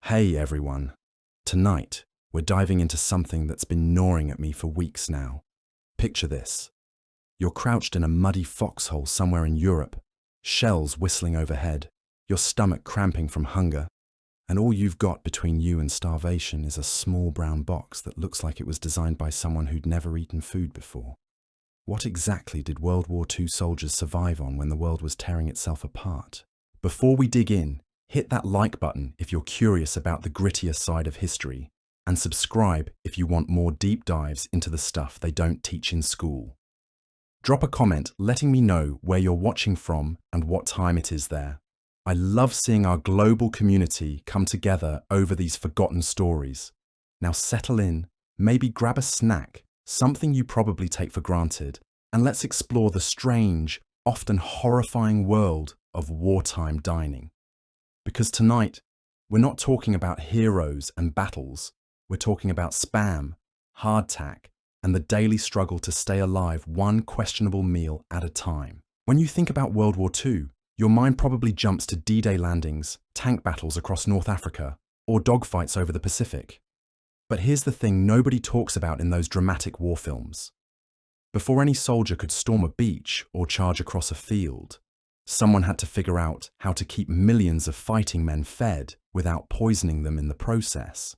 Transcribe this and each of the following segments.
Hey everyone. Tonight, we're diving into something that's been gnawing at me for weeks now. Picture this. You're crouched in a muddy foxhole somewhere in Europe, shells whistling overhead, your stomach cramping from hunger, and all you've got between you and starvation is a small brown box that looks like it was designed by someone who'd never eaten food before. What exactly did World War II soldiers survive on when the world was tearing itself apart? Before we dig in, hit that like button if you're curious about the grittier side of history, and subscribe if you want more deep dives into the stuff they don't teach in school. Drop a comment letting me know where you're watching from and what time it is there. I love seeing our global community come together over these forgotten stories. Now settle in, maybe grab a snack, something you probably take for granted, and let's explore the strange, often horrifying world of wartime dining. Because tonight, we're not talking about heroes and battles, we're talking about spam, hardtack, and the daily struggle to stay alive one questionable meal at a time. When you think about World War II, your mind probably jumps to D-Day landings, tank battles across North Africa, or dogfights over the Pacific. But here's the thing nobody talks about in those dramatic war films. Before any soldier could storm a beach or charge across a field, someone had to figure out how to keep millions of fighting men fed without poisoning them in the process.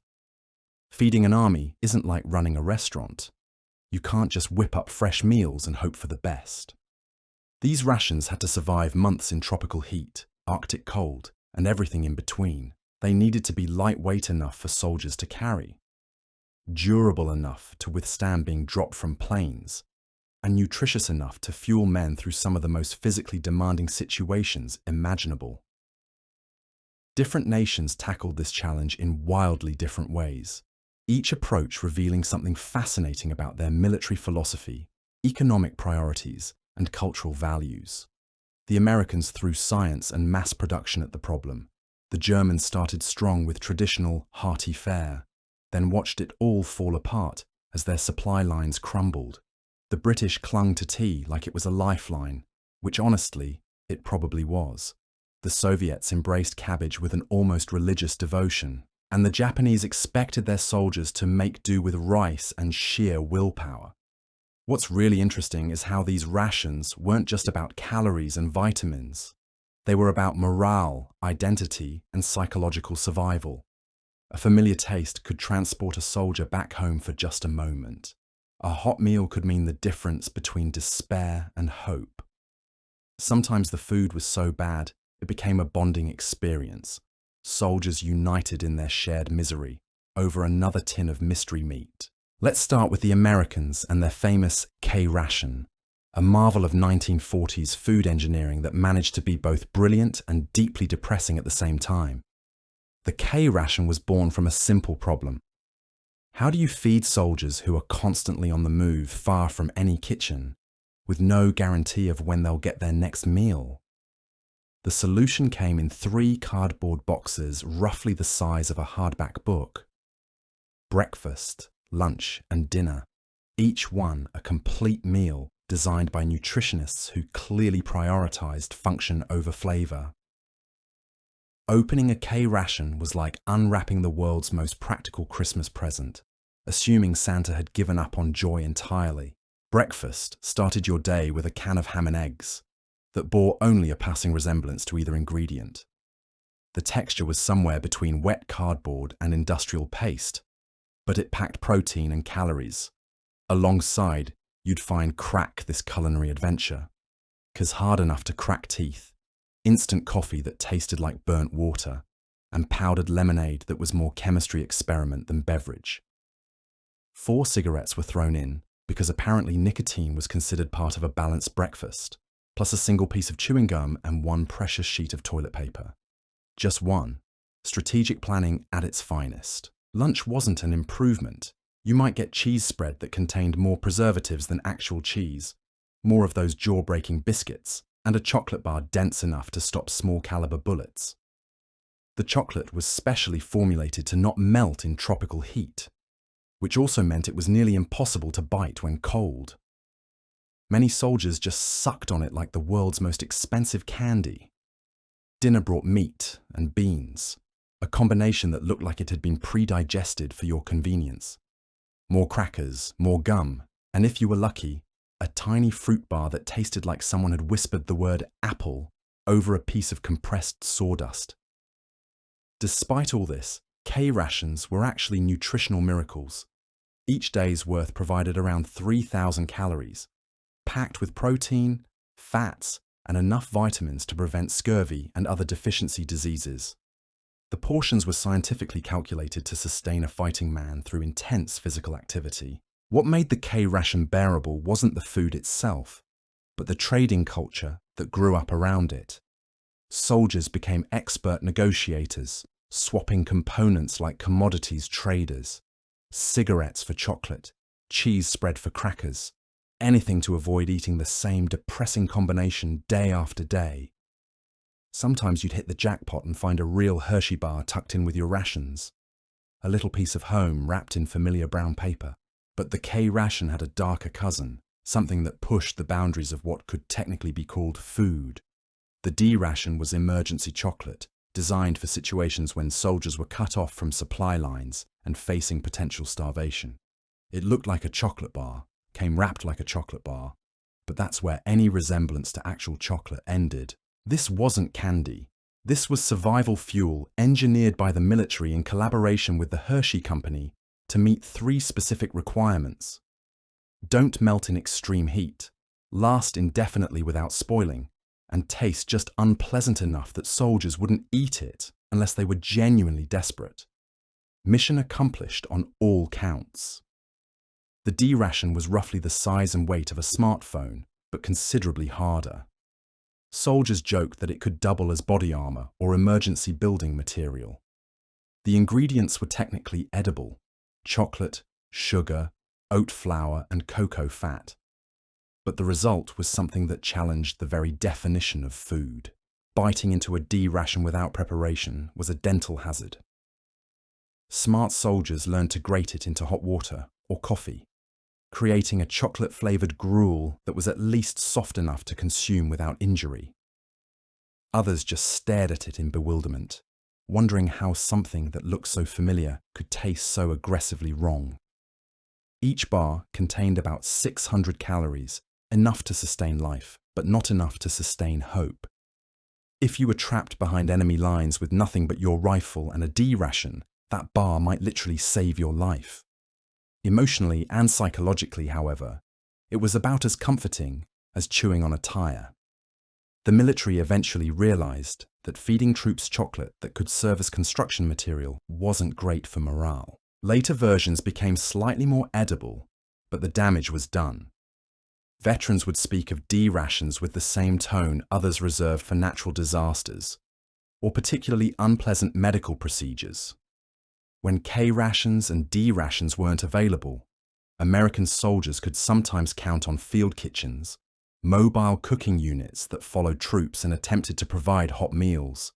Feeding an army isn't like running a restaurant. You can't just whip up fresh meals and hope for the best. These rations had to survive months in tropical heat, Arctic cold, and everything in between. They needed to be lightweight enough for soldiers to carry, durable enough to withstand being dropped from planes, and nutritious enough to fuel men through some of the most physically demanding situations imaginable. Different nations tackled this challenge in wildly different ways, each approach revealing something fascinating about their military philosophy, economic priorities, and cultural values. The Americans threw science and mass production at the problem. The Germans started strong with traditional, hearty fare, then watched it all fall apart as their supply lines crumbled. The British clung to tea like it was a lifeline, which honestly, it probably was. The Soviets embraced cabbage with an almost religious devotion, and the Japanese expected their soldiers to make do with rice and sheer willpower. What's really interesting is how these rations weren't just about calories and vitamins. They were about morale, identity, and psychological survival. A familiar taste could transport a soldier back home for just a moment. A hot meal could mean the difference between despair and hope. Sometimes the food was so bad, it became a bonding experience. Soldiers united in their shared misery over another tin of mystery meat. Let's start with the Americans and their famous K-ration, a marvel of 1940s food engineering that managed to be both brilliant and deeply depressing at the same time. The K-ration was born from a simple problem. How do you feed soldiers who are constantly on the move, far from any kitchen, with no guarantee of when they'll get their next meal? The solution came in 3 cardboard boxes roughly the size of a hardback book. Breakfast, lunch, and dinner, each one a complete meal designed by nutritionists who clearly prioritized function over flavor. Opening a K-ration was like unwrapping the world's most practical Christmas present, assuming Santa had given up on joy entirely. Breakfast started your day with a can of ham and eggs that bore only a passing resemblance to either ingredient. The texture was somewhere between wet cardboard and industrial paste, but it packed protein and calories. Alongside, you'd find Crack, this culinary adventure, 'cause hard enough to crack teeth, instant coffee that tasted like burnt water, and powdered lemonade that was more chemistry experiment than beverage. 4 cigarettes were thrown in because apparently nicotine was considered part of a balanced breakfast, plus a single piece of chewing gum and 1 precious sheet of toilet paper. Just one. Strategic planning at its finest. Lunch wasn't an improvement. You might get cheese spread that contained more preservatives than actual cheese, more of those jaw-breaking biscuits, and a chocolate bar dense enough to stop small-caliber bullets. The chocolate was specially formulated to not melt in tropical heat, which also meant it was nearly impossible to bite when cold. Many soldiers just sucked on it like the world's most expensive candy. Dinner brought meat and beans, a combination that looked like it had been pre-digested for your convenience. More crackers, more gum, and if you were lucky, a tiny fruit bar that tasted like someone had whispered the word apple over a piece of compressed sawdust. Despite all this, K rations were actually nutritional miracles. Each day's worth provided around 3,000 calories, packed with protein, fats, and enough vitamins to prevent scurvy and other deficiency diseases. The portions were scientifically calculated to sustain a fighting man through intense physical activity. What made the K ration bearable wasn't the food itself, but the trading culture that grew up around it. Soldiers became expert negotiators, swapping components like commodities traders, cigarettes for chocolate, cheese spread for crackers, anything to avoid eating the same depressing combination day after day. Sometimes you'd hit the jackpot and find a real Hershey bar tucked in with your rations, a little piece of home wrapped in familiar brown paper. But the K ration had a darker cousin, something that pushed the boundaries of what could technically be called food. The D ration was emergency chocolate, designed for situations when soldiers were cut off from supply lines and facing potential starvation. It looked like a chocolate bar, came wrapped like a chocolate bar, but that's where any resemblance to actual chocolate ended. This wasn't candy. This was survival fuel engineered by the military in collaboration with the Hershey Company to meet 3 specific requirements. Don't melt in extreme heat, last indefinitely without spoiling, and taste just unpleasant enough that soldiers wouldn't eat it unless they were genuinely desperate. Mission accomplished on all counts. The D ration was roughly the size and weight of a smartphone, but considerably harder. Soldiers joked that it could double as body armor or emergency building material. The ingredients were technically edible: chocolate, sugar, oat flour, and cocoa fat. But the result was something that challenged the very definition of food. Biting into a D ration without preparation was a dental hazard. Smart soldiers learned to grate it into hot water or coffee, creating a chocolate-flavored gruel that was at least soft enough to consume without injury. Others just stared at it in bewilderment, wondering how something that looked so familiar could taste so aggressively wrong. Each bar contained about 600 calories, enough to sustain life, but not enough to sustain hope. If you were trapped behind enemy lines with nothing but your rifle and a D ration, that bar might literally save your life. Emotionally and psychologically, however, it was about as comforting as chewing on a tire. The military eventually realized that feeding troops chocolate that could serve as construction material wasn't great for morale. Later versions became slightly more edible, but the damage was done. Veterans would speak of D rations with the same tone others reserved for natural disasters, or particularly unpleasant medical procedures. When K rations and D rations weren't available, American soldiers could sometimes count on field kitchens, mobile cooking units that followed troops and attempted to provide hot meals.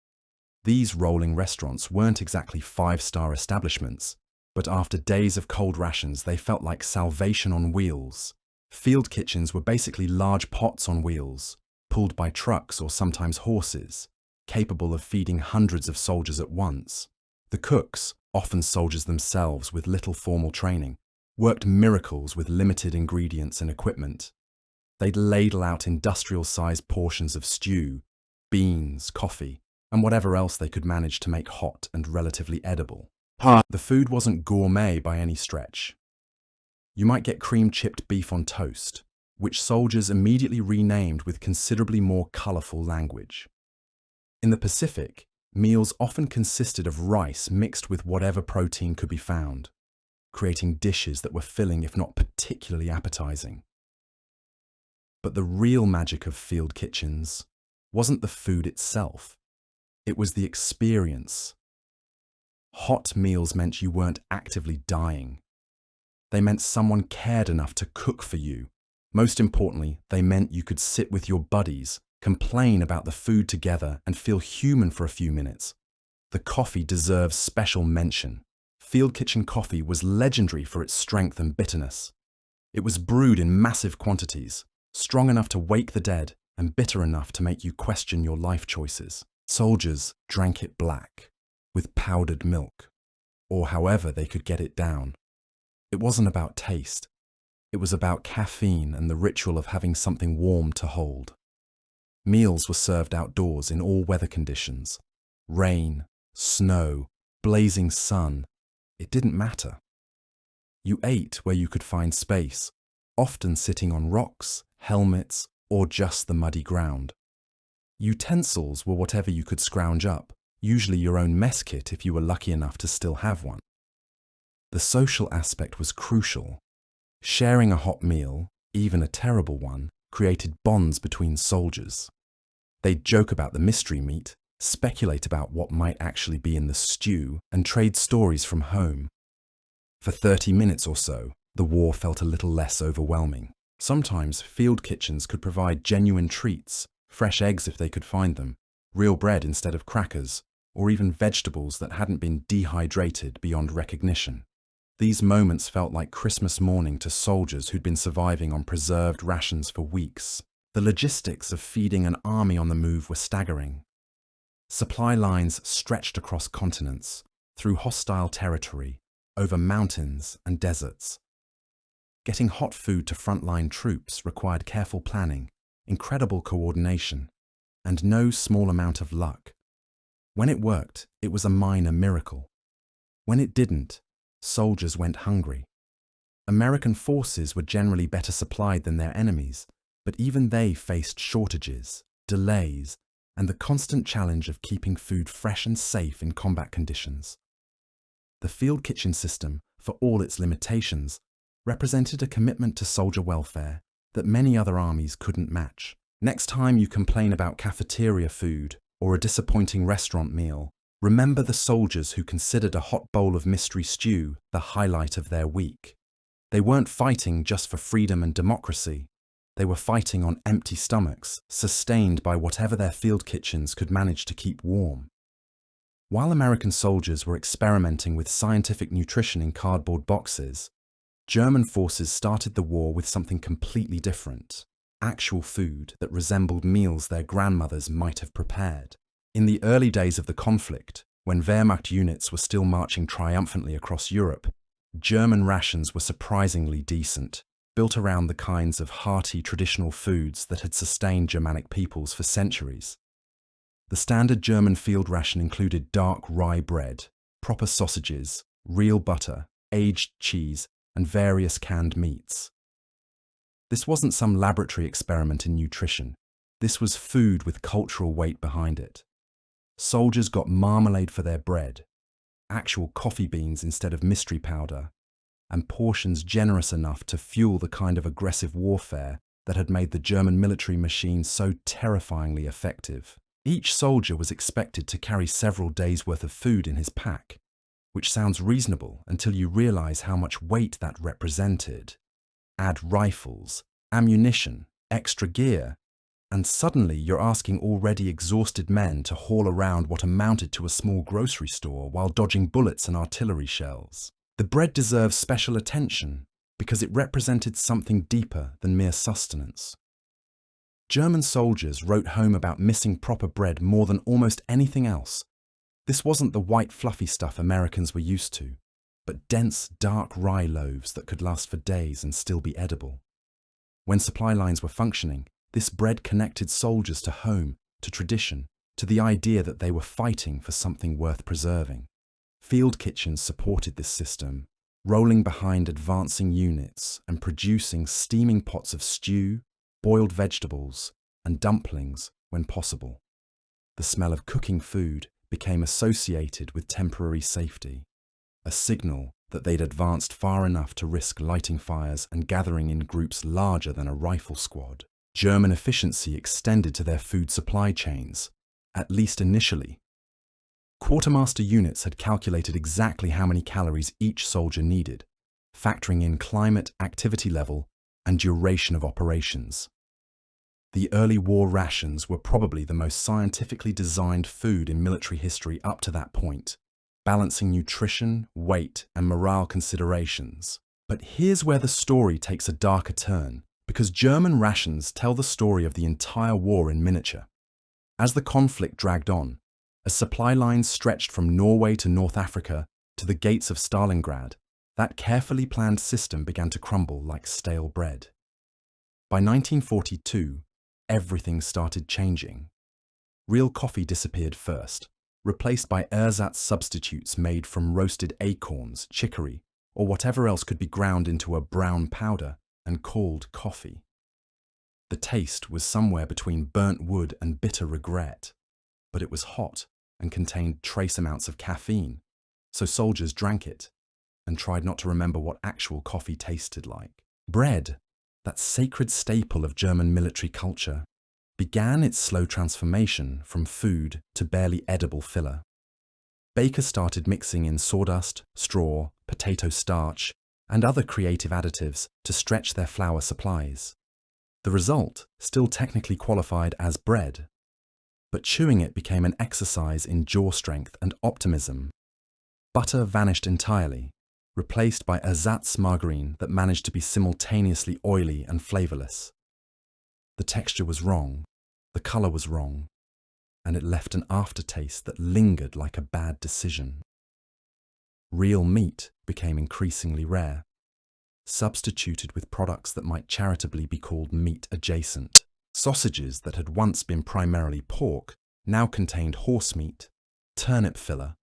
These rolling restaurants weren't exactly 5-star establishments, but after days of cold rations they felt like salvation on wheels. Field kitchens were basically large pots on wheels, pulled by trucks or sometimes horses, capable of feeding hundreds of soldiers at once. The cooks, often soldiers themselves with little formal training, worked miracles with limited ingredients and equipment. They'd ladle out industrial-sized portions of stew, beans, coffee, and whatever else they could manage to make hot and relatively edible. The food wasn't gourmet by any stretch. You might get cream-chipped beef on toast, which soldiers immediately renamed with considerably more colorful language. In the Pacific, meals often consisted of rice mixed with whatever protein could be found, creating dishes that were filling if not particularly appetizing. But the real magic of field kitchens wasn't the food itself. It was the experience. Hot meals meant you weren't actively dying. They meant someone cared enough to cook for you. Most importantly, they meant you could sit with your buddies, complain about the food together, and feel human for a few minutes. The coffee deserves special mention. Field kitchen coffee was legendary for its strength and bitterness. It was brewed in massive quantities, strong enough to wake the dead and bitter enough to make you question your life choices. Soldiers drank it black, with powdered milk, or however they could get it down. It wasn't about taste. It was about caffeine and the ritual of having something warm to hold. Meals were served outdoors in all weather conditions. Rain, snow, blazing sun. It didn't matter. You ate where you could find space, often sitting on rocks, helmets, or just the muddy ground. Utensils were whatever you could scrounge up, usually your own mess kit if you were lucky enough to still have one. The social aspect was crucial. Sharing a hot meal, even a terrible one, created bonds between soldiers. They'd joke about the mystery meat, speculate about what might actually be in the stew, and trade stories from home. For 30 minutes or so, the war felt a little less overwhelming. Sometimes field kitchens could provide genuine treats, fresh eggs if they could find them, real bread instead of crackers, or even vegetables that hadn't been dehydrated beyond recognition. These moments felt like Christmas morning to soldiers who'd been surviving on preserved rations for weeks. The logistics of feeding an army on the move were staggering. Supply lines stretched across continents, through hostile territory, over mountains and deserts. Getting hot food to frontline troops required careful planning, incredible coordination, and no small amount of luck. When it worked, it was a minor miracle. When it didn't, soldiers went hungry. American forces were generally better supplied than their enemies, but even they faced shortages, delays, and the constant challenge of keeping food fresh and safe in combat conditions. The field kitchen system, for all its limitations, represented a commitment to soldier welfare that many other armies couldn't match. Next time you complain about cafeteria food or a disappointing restaurant meal, remember the soldiers who considered a hot bowl of mystery stew the highlight of their week. They weren't fighting just for freedom and democracy. They were fighting on empty stomachs, sustained by whatever their field kitchens could manage to keep warm. While American soldiers were experimenting with scientific nutrition in cardboard boxes, German forces started the war with something completely different: actual food that resembled meals their grandmothers might have prepared. In the early days of the conflict, when Wehrmacht units were still marching triumphantly across Europe, German rations were surprisingly decent, built around the kinds of hearty traditional foods that had sustained Germanic peoples for centuries. The standard German field ration included dark rye bread, proper sausages, real butter, aged cheese, and various canned meats. This wasn't some laboratory experiment in nutrition. This was food with cultural weight behind it. Soldiers got marmalade for their bread, actual coffee beans instead of mystery powder, and portions generous enough to fuel the kind of aggressive warfare that had made the German military machine so terrifyingly effective. Each soldier was expected to carry several days' worth of food in his pack, which sounds reasonable until you realize how much weight that represented. Add rifles, ammunition, extra gear, and suddenly you're asking already exhausted men to haul around what amounted to a small grocery store while dodging bullets and artillery shells. The bread deserves special attention because it represented something deeper than mere sustenance. German soldiers wrote home about missing proper bread more than almost anything else. This wasn't the white fluffy stuff Americans were used to, but dense, dark rye loaves that could last for days and still be edible. When supply lines were functioning, this bread connected soldiers to home, to tradition, to the idea that they were fighting for something worth preserving. Field kitchens supported this system, rolling behind advancing units and producing steaming pots of stew, boiled vegetables, and dumplings when possible. The smell of cooking food became associated with temporary safety, a signal that they'd advanced far enough to risk lighting fires and gathering in groups larger than a rifle squad. German efficiency extended to their food supply chains, at least initially. Quartermaster units had calculated exactly how many calories each soldier needed, factoring in climate, activity level, and duration of operations. The early war rations were probably the most scientifically designed food in military history up to that point, balancing nutrition, weight, and morale considerations. But here's where the story takes a darker turn, because German rations tell the story of the entire war in miniature. As the conflict dragged on, As supply lines stretched from Norway to North Africa to the gates of Stalingrad, that carefully planned system began to crumble like stale bread. By 1942, everything started changing. Real coffee disappeared first, replaced by ersatz substitutes made from roasted acorns, chicory, or whatever else could be ground into a brown powder and called coffee. The taste was somewhere between burnt wood and bitter regret, but it was hot and contained trace amounts of caffeine, so soldiers drank it and tried not to remember what actual coffee tasted like. Bread, that sacred staple of German military culture, began its slow transformation from food to barely edible filler. Bakers started mixing in sawdust, straw, potato starch, and other creative additives to stretch their flour supplies. The result still technically qualified as bread, but chewing it became an exercise in jaw strength and optimism. Butter vanished entirely, replaced by ersatz margarine that managed to be simultaneously oily and flavourless. The texture was wrong, the colour was wrong, and it left an aftertaste that lingered like a bad decision. Real meat became increasingly rare, substituted with products that might charitably be called meat adjacent. Sausages that had once been primarily pork now contained horse meat, turnip filler,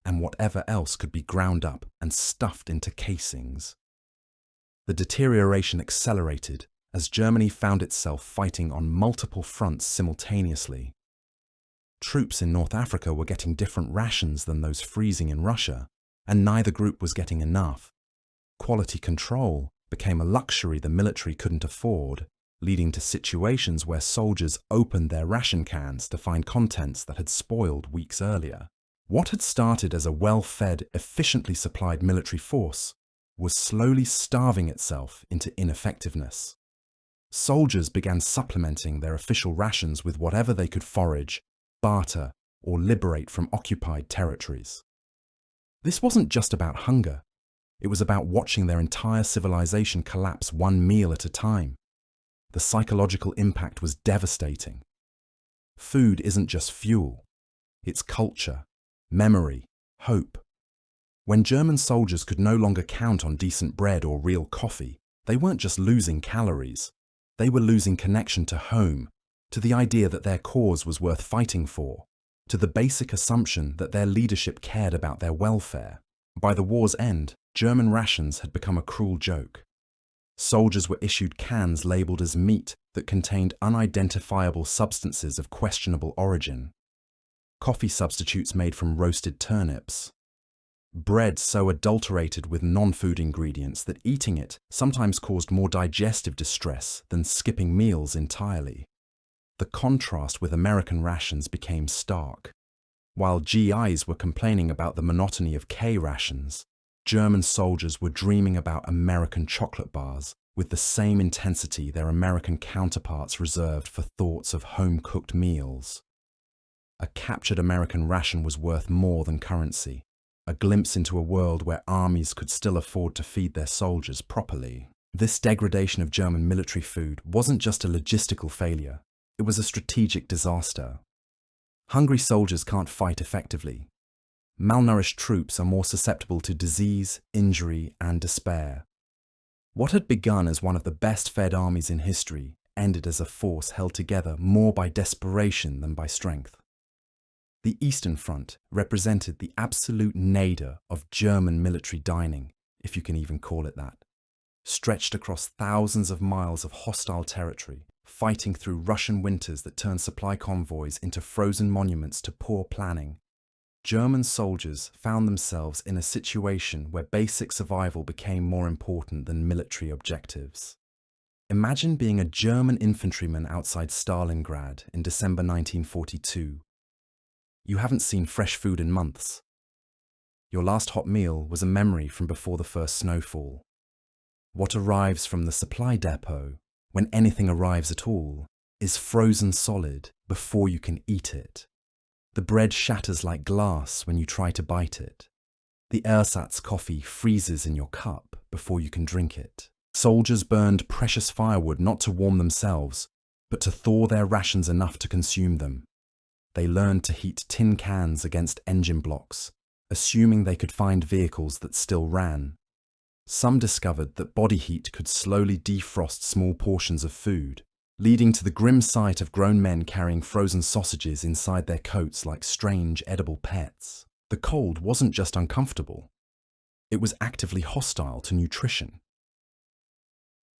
and whatever else could be ground up and stuffed into casings. The deterioration accelerated as Germany found itself fighting on multiple fronts simultaneously. Troops in North Africa were getting different rations than those freezing in Russia, and neither group was getting enough. Quality control became a luxury the military couldn't afford, leading to situations where soldiers opened their ration cans to find contents that had spoiled weeks earlier. What had started as a well-fed, efficiently supplied military force was slowly starving itself into ineffectiveness. Soldiers began supplementing their official rations with whatever they could forage, barter, or liberate from occupied territories. This wasn't just about hunger. It was about watching their entire civilization collapse one meal at a time. The psychological impact was devastating. Food isn't just fuel. It's culture, memory, hope. When German soldiers could no longer count on decent bread or real coffee, they weren't just losing calories. They were losing connection to home, to the idea that their cause was worth fighting for, to the basic assumption that their leadership cared about their welfare. By the war's end, German rations had become a cruel joke. Soldiers were issued cans labelled as meat that contained unidentifiable substances of questionable origin. Coffee substitutes made from roasted turnips. Bread so adulterated with non-food ingredients that eating it sometimes caused more digestive distress than skipping meals entirely. The contrast with American rations became stark. While GIs were complaining about the monotony of K rations, German soldiers were dreaming about American chocolate bars with the same intensity their American counterparts reserved for thoughts of home-cooked meals. A captured American ration was worth more than currency, a glimpse into a world where armies could still afford to feed their soldiers properly. This degradation of German military food wasn't just a logistical failure, it was a strategic disaster. Hungry soldiers can't fight effectively. Malnourished troops are more susceptible to disease, injury, and despair. What had begun as one of the best-fed armies in history ended as a force held together more by desperation than by strength. The Eastern Front represented the absolute nadir of German military dining, if you can even call it that. Stretched across thousands of miles of hostile territory, fighting through Russian winters that turned supply convoys into frozen monuments to poor planning, German soldiers found themselves in a situation where basic survival became more important than military objectives. Imagine being a German infantryman outside Stalingrad in December 1942. You haven't seen fresh food in months. Your last hot meal was a memory from before the first snowfall. What arrives from the supply depot, when anything arrives at all, is frozen solid before you can eat it. The bread shatters like glass when you try to bite it. The ersatz coffee freezes in your cup before you can drink it. Soldiers burned precious firewood not to warm themselves, but to thaw their rations enough to consume them. They learned to heat tin cans against engine blocks, assuming they could find vehicles that still ran. Some discovered that body heat could slowly defrost small portions of food, leading to the grim sight of grown men carrying frozen sausages inside their coats like strange edible pets. The cold wasn't just uncomfortable, it was actively hostile to nutrition.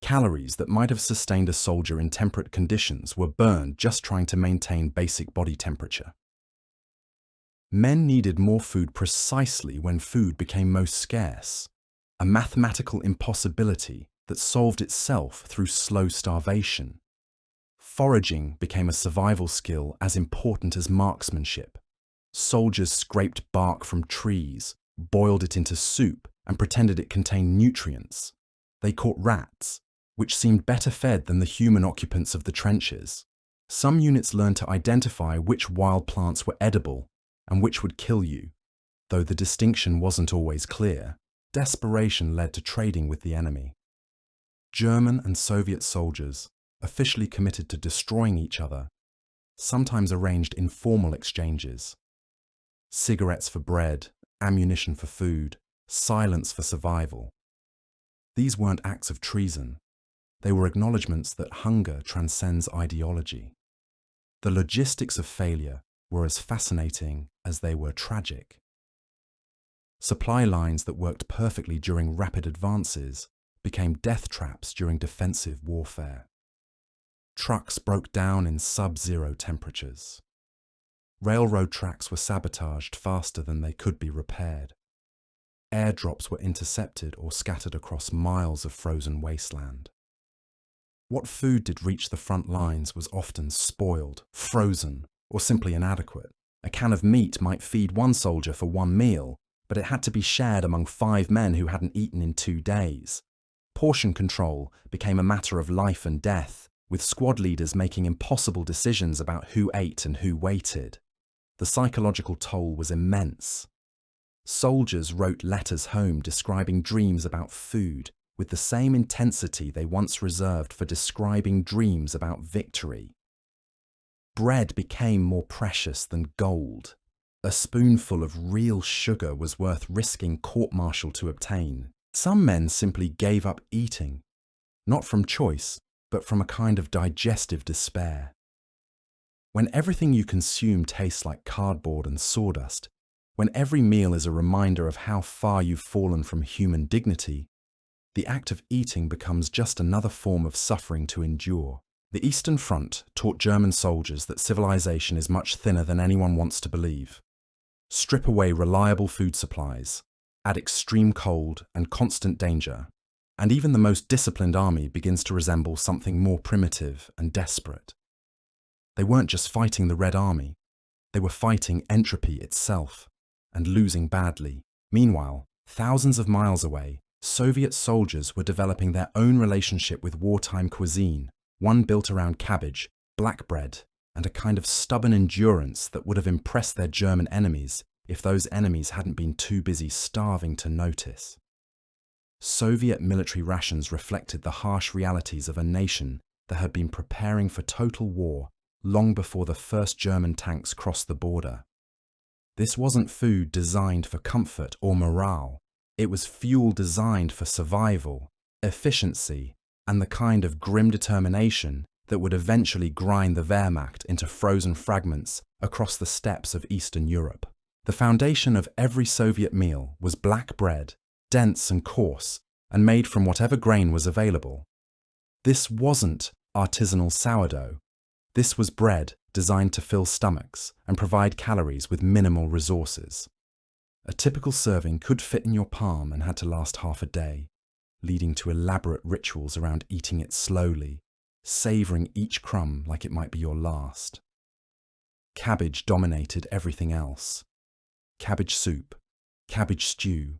Calories that might have sustained a soldier in temperate conditions were burned just trying to maintain basic body temperature. Men needed more food precisely when food became most scarce, a mathematical impossibility that solved itself through slow starvation. Foraging became a survival skill as important as marksmanship. Soldiers scraped bark from trees, boiled it into soup, and pretended it contained nutrients. They caught rats, which seemed better fed than the human occupants of the trenches. Some units learned to identify which wild plants were edible and which would kill you, though the distinction wasn't always clear. Desperation led to trading with the enemy. German and Soviet soldiers, officially committed to destroying each other, sometimes arranged informal exchanges. Cigarettes for bread, ammunition for food, silence for survival. These weren't acts of treason. They were acknowledgements that hunger transcends ideology. The logistics of failure were as fascinating as they were tragic. Supply lines that worked perfectly during rapid advances became death traps during defensive warfare. Trucks broke down in sub-zero temperatures. Railroad tracks were sabotaged faster than they could be repaired. Airdrops were intercepted or scattered across miles of frozen wasteland. What food did reach the front lines was often spoiled, frozen, or simply inadequate. A can of meat might feed one soldier for one meal, but it had to be shared among 5 men who hadn't eaten in 2 days. Portion control became a matter of life and death, with squad leaders making impossible decisions about who ate and who waited. The psychological toll was immense. Soldiers wrote letters home describing dreams about food with the same intensity they once reserved for describing dreams about victory. Bread became more precious than gold. A spoonful of real sugar was worth risking court-martial to obtain. Some men simply gave up eating, not from choice, but from a kind of digestive despair. When everything you consume tastes like cardboard and sawdust, when every meal is a reminder of how far you've fallen from human dignity, the act of eating becomes just another form of suffering to endure. The Eastern Front taught German soldiers that civilization is much thinner than anyone wants to believe. Strip away reliable food supplies, add extreme cold and constant danger, and even the most disciplined army begins to resemble something more primitive and desperate. They weren't just fighting the Red Army, they were fighting entropy itself, and losing badly. Meanwhile, thousands of miles away, Soviet soldiers were developing their own relationship with wartime cuisine, one built around cabbage, black bread, and a kind of stubborn endurance that would have impressed their German enemies if those enemies hadn't been too busy starving to notice. Soviet military rations reflected the harsh realities of a nation that had been preparing for total war long before the first German tanks crossed the border. This wasn't food designed for comfort or morale. It was fuel designed for survival, efficiency, and the kind of grim determination that would eventually grind the Wehrmacht into frozen fragments across the steppes of Eastern Europe. The foundation of every Soviet meal was black bread, dense and coarse, and made from whatever grain was available. This wasn't artisanal sourdough. This was bread designed to fill stomachs and provide calories with minimal resources. A typical serving could fit in your palm and had to last half a day, leading to elaborate rituals around eating it slowly, savouring each crumb like it might be your last. Cabbage dominated everything else. Cabbage soup, cabbage stew,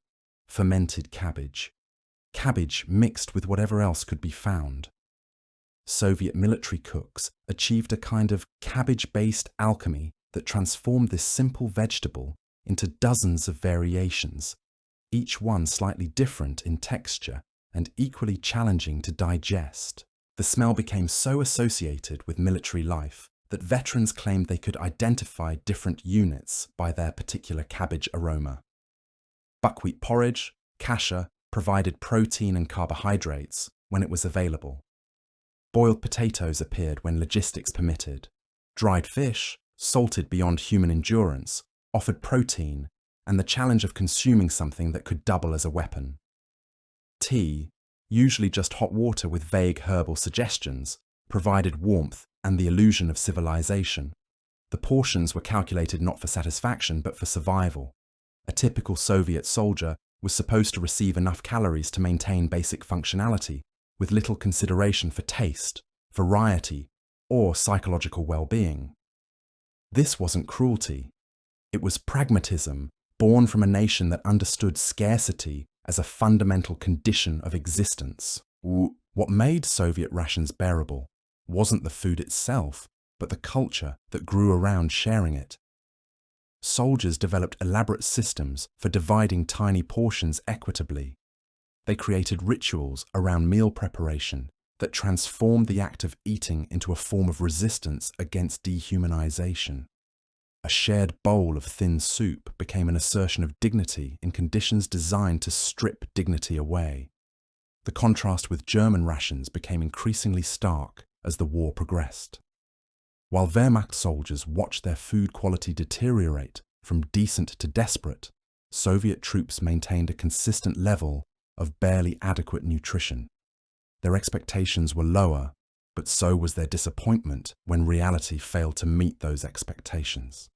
fermented cabbage. Cabbage mixed with whatever else could be found. Soviet military cooks achieved a kind of cabbage-based alchemy that transformed this simple vegetable into dozens of variations, each one slightly different in texture and equally challenging to digest. The smell became so associated with military life that veterans claimed they could identify different units by their particular cabbage aroma. Buckwheat porridge, kasha, provided protein and carbohydrates when it was available. Boiled potatoes appeared when logistics permitted. Dried fish, salted beyond human endurance, offered protein and the challenge of consuming something that could double as a weapon. Tea, usually just hot water with vague herbal suggestions, provided warmth and the illusion of civilization. The portions were calculated not for satisfaction but for survival. A typical Soviet soldier was supposed to receive enough calories to maintain basic functionality, with little consideration for taste, variety, or psychological well-being. This wasn't cruelty. It was pragmatism, born from a nation that understood scarcity as a fundamental condition of existence. What made Soviet rations bearable wasn't the food itself, but the culture that grew around sharing it. Soldiers developed elaborate systems for dividing tiny portions equitably. They created rituals around meal preparation that transformed the act of eating into a form of resistance against dehumanization. A shared bowl of thin soup became an assertion of dignity in conditions designed to strip dignity away. The contrast with German rations became increasingly stark as the war progressed. While Wehrmacht soldiers watched their food quality deteriorate from decent to desperate, Soviet troops maintained a consistent level of barely adequate nutrition. Their expectations were lower, but so was their disappointment when reality failed to meet those expectations.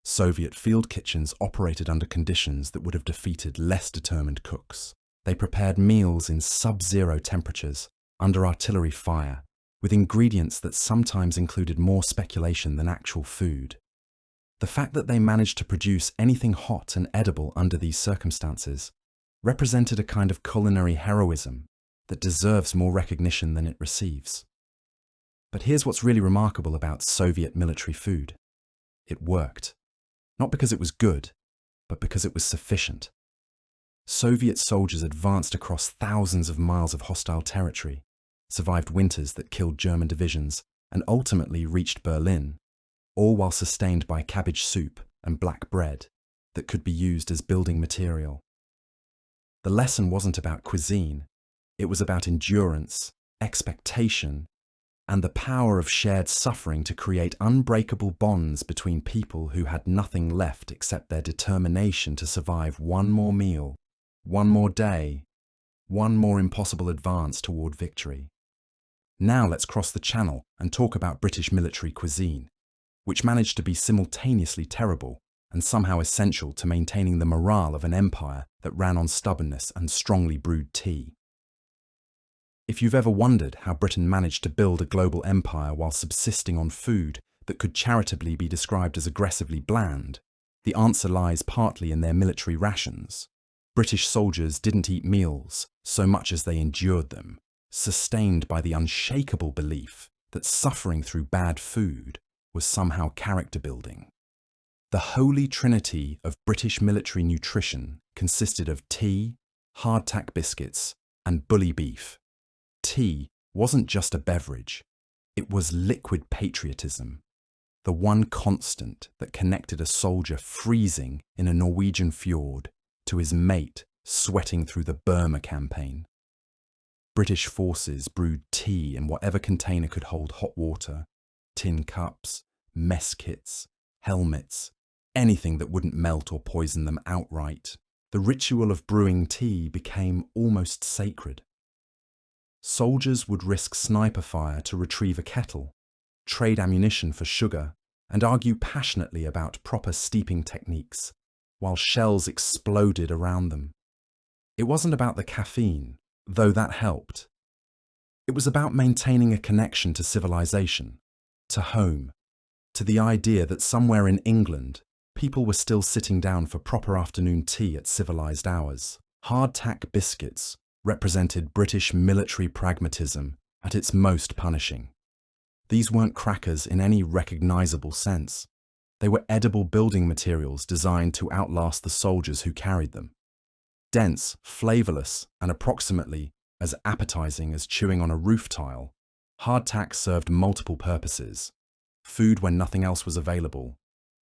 Soviet field kitchens operated under conditions that would have defeated less determined cooks. They prepared meals in sub-zero temperatures, under artillery fire, with ingredients that sometimes included more speculation than actual food. The fact that they managed to produce anything hot and edible under these circumstances represented a kind of culinary heroism that deserves more recognition than it receives. But here's what's really remarkable about Soviet military food. It worked. Not because it was good, but because it was sufficient. Soviet soldiers advanced across thousands of miles of hostile territory, survived winters that killed German divisions, and ultimately reached Berlin, all while sustained by cabbage soup and black bread that could be used as building material. The lesson wasn't about cuisine, it was about endurance, expectation, and the power of shared suffering to create unbreakable bonds between people who had nothing left except their determination to survive one more meal, one more day, one more impossible advance toward victory. Now let's cross the channel and talk about British military cuisine, which managed to be simultaneously terrible and somehow essential to maintaining the morale of an empire that ran on stubbornness and strongly brewed tea. If you've ever wondered how Britain managed to build a global empire while subsisting on food that could charitably be described as aggressively bland, the answer lies partly in their military rations. British soldiers didn't eat meals so much as they endured them, sustained by the unshakable belief that suffering through bad food was somehow character building. The holy trinity of British military nutrition consisted of tea, hardtack biscuits, and bully beef. Tea wasn't just a beverage, it was liquid patriotism, the one constant that connected a soldier freezing in a Norwegian fjord to his mate sweating through the Burma campaign. British forces brewed tea in whatever container could hold hot water, tin cups, mess kits, helmets, anything that wouldn't melt or poison them outright. The ritual of brewing tea became almost sacred. Soldiers would risk sniper fire to retrieve a kettle, trade ammunition for sugar, and argue passionately about proper steeping techniques, while shells exploded around them. It wasn't about the caffeine, though that helped. It was about maintaining a connection to civilization, to home, to the idea that somewhere in England, people were still sitting down for proper afternoon tea at civilized hours. Hardtack biscuits represented British military pragmatism at its most punishing. These weren't crackers in any recognizable sense. They were edible building materials designed to outlast the soldiers who carried them. Dense, flavorless, and approximately as appetizing as chewing on a roof tile, hardtack served multiple purposes. food when nothing else was available,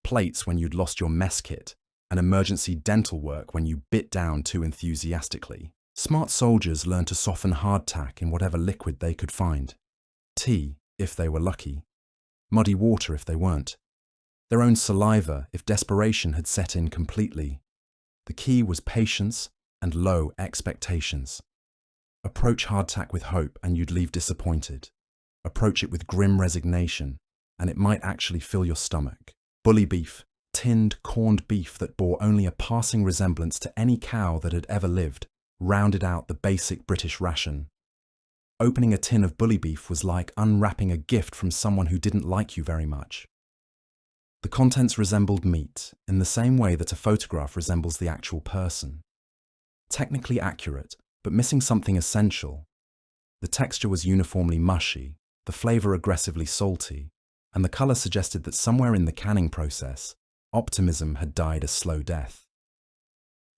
plates when you'd lost your mess kit, and emergency dental work when you bit down too enthusiastically. Smart soldiers learned to soften hardtack in whatever liquid they could find. Tea, if they were lucky. Muddy water if they weren't. Their own saliva if desperation had set in completely. The key was patience and low expectations. Approach hardtack with hope and you'd leave disappointed. Approach it with grim resignation and it might actually fill your stomach. Bully beef, tinned, corned beef that bore only a passing resemblance to any cow that had ever lived, rounded out the basic British ration. Opening a tin of bully beef was like unwrapping a gift from someone who didn't like you very much. The contents resembled meat in the same way that a photograph resembles the actual person. Technically accurate, but missing something essential. The texture was uniformly mushy, the flavor aggressively salty, and the color suggested that somewhere in the canning process, optimism had died a slow death.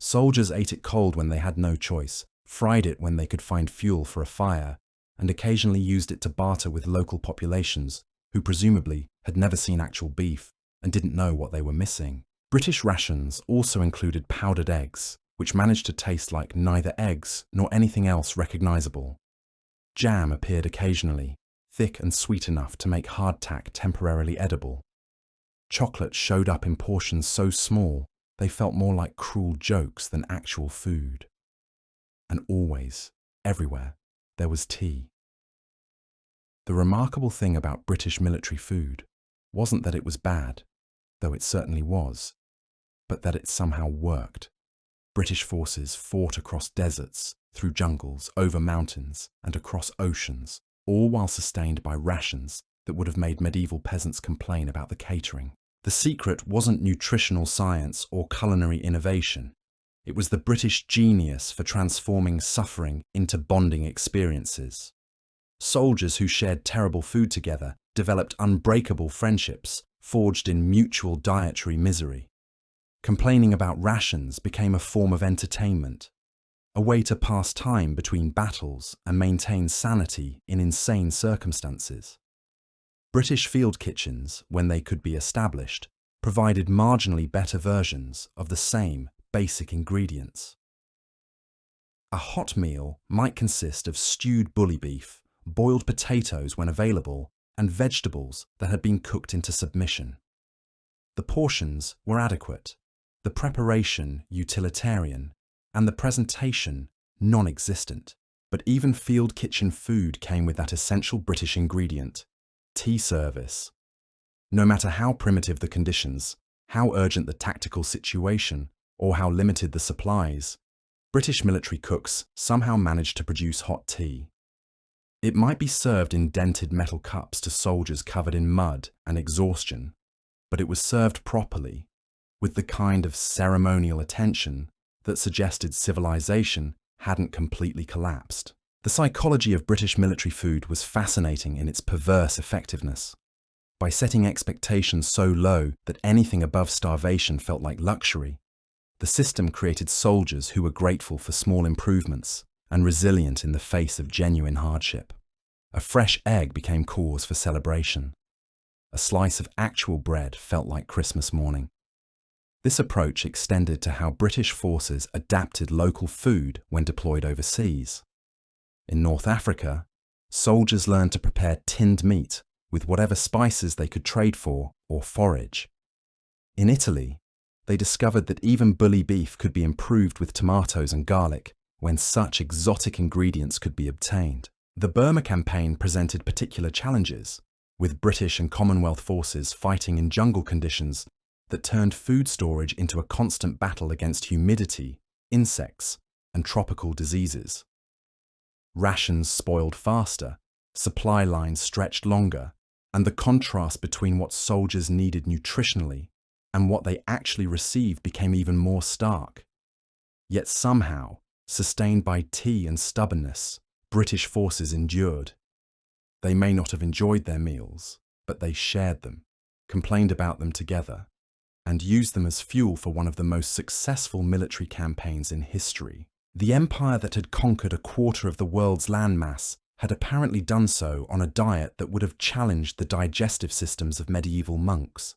Soldiers ate it cold when they had no choice, fried it when they could find fuel for a fire, and occasionally used it to barter with local populations who presumably had never seen actual beef and didn't know what they were missing. British rations also included powdered eggs, which managed to taste like neither eggs nor anything else recognizable. Jam appeared occasionally, thick and sweet enough to make hardtack temporarily edible. Chocolate showed up in portions so small they felt more like cruel jokes than actual food. And always, everywhere, there was tea. The remarkable thing about British military food wasn't that it was bad, though it certainly was, but that it somehow worked. British forces fought across deserts, through jungles, over mountains, and across oceans, all while sustained by rations that would have made medieval peasants complain about the catering. The secret wasn't nutritional science or culinary innovation. It was the British genius for transforming suffering into bonding experiences. Soldiers who shared terrible food together developed unbreakable friendships, forged in mutual dietary misery. Complaining about rations became a form of entertainment, a way to pass time between battles and maintain sanity in insane circumstances. British field kitchens, when they could be established, provided marginally better versions of the same basic ingredients. A hot meal might consist of stewed bully beef, boiled potatoes when available, and vegetables that had been cooked into submission. The portions were adequate, the preparation utilitarian, and the presentation non-existent. But even field kitchen food came with that essential British ingredient: tea service. No matter how primitive the conditions, how urgent the tactical situation, or how limited the supplies, British military cooks somehow managed to produce hot tea. It might be served in dented metal cups to soldiers covered in mud and exhaustion, but it was served properly, with the kind of ceremonial attention that suggested civilization hadn't completely collapsed. The psychology of British military food was fascinating in its perverse effectiveness. By setting expectations so low that anything above starvation felt like luxury, the system created soldiers who were grateful for small improvements and resilient in the face of genuine hardship. A fresh egg became cause for celebration. A slice of actual bread felt like Christmas morning. This approach extended to how British forces adapted local food when deployed overseas. In North Africa, soldiers learned to prepare tinned meat with whatever spices they could trade for or forage. In Italy, they discovered that even bully beef could be improved with tomatoes and garlic when such exotic ingredients could be obtained. The Burma campaign presented particular challenges, with British and Commonwealth forces fighting in jungle conditions that turned food storage into a constant battle against humidity, insects, and tropical diseases. Rations spoiled faster, supply lines stretched longer, and the contrast between what soldiers needed nutritionally and what they actually received became even more stark. Yet somehow, sustained by tea and stubbornness, British forces endured. They may not have enjoyed their meals, but they shared them, complained about them together, and used them as fuel for one of the most successful military campaigns in history. The empire that had conquered a quarter of the world's landmass had apparently done so on a diet that would have challenged the digestive systems of medieval monks.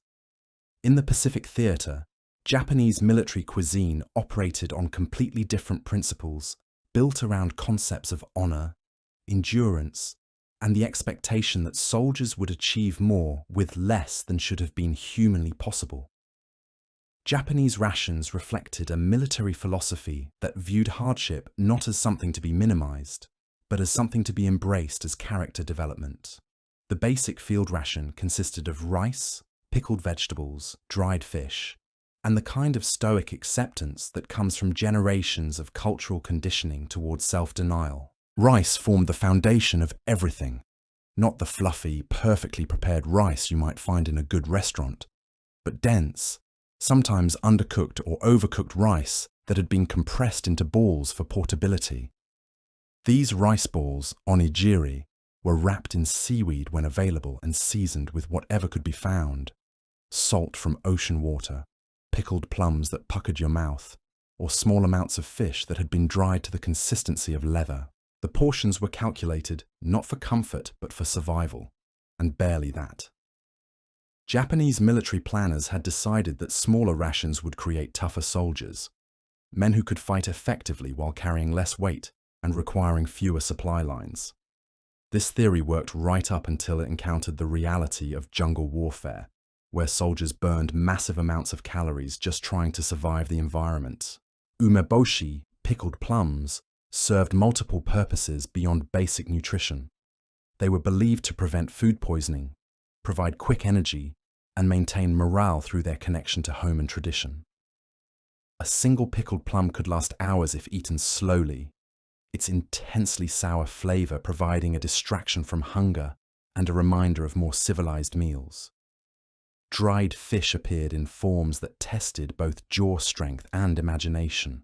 In the Pacific Theater, Japanese military cuisine operated on completely different principles, built around concepts of honor, endurance, and the expectation that soldiers would achieve more with less than should have been humanly possible. Japanese rations reflected a military philosophy that viewed hardship not as something to be minimized, but as something to be embraced as character development. The basic field ration consisted of rice, pickled vegetables, dried fish, and the kind of stoic acceptance that comes from generations of cultural conditioning towards self-denial. Rice formed the foundation of everything, not the fluffy, perfectly prepared rice you might find in a good restaurant, but dense, sometimes undercooked or overcooked rice that had been compressed into balls for portability. These rice balls, onigiri, were wrapped in seaweed when available and seasoned with whatever could be found: salt from ocean water, pickled plums that puckered your mouth, or small amounts of fish that had been dried to the consistency of leather. The portions were calculated not for comfort but for survival, and barely that. Japanese military planners had decided that smaller rations would create tougher soldiers, men who could fight effectively while carrying less weight and requiring fewer supply lines. This theory worked right up until it encountered the reality of jungle warfare, where soldiers burned massive amounts of calories just trying to survive the environment. Umeboshi, pickled plums, served multiple purposes beyond basic nutrition. They were believed to prevent food poisoning, provide quick energy, and maintain morale through their connection to home and tradition. A single pickled plum could last hours if eaten slowly, its intensely sour flavor providing a distraction from hunger and a reminder of more civilized meals. Dried fish appeared in forms that tested both jaw strength and imagination.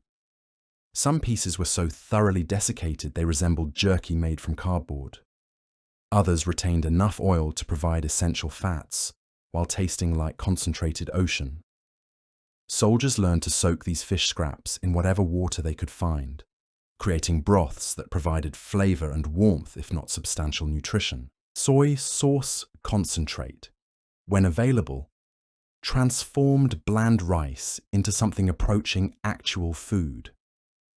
Some pieces were so thoroughly desiccated they resembled jerky made from cardboard. Others retained enough oil to provide essential fats, while tasting like concentrated ocean. Soldiers learned to soak these fish scraps in whatever water they could find, creating broths that provided flavor and warmth if not substantial nutrition. Soy sauce concentrate, when available, transformed bland rice into something approaching actual food.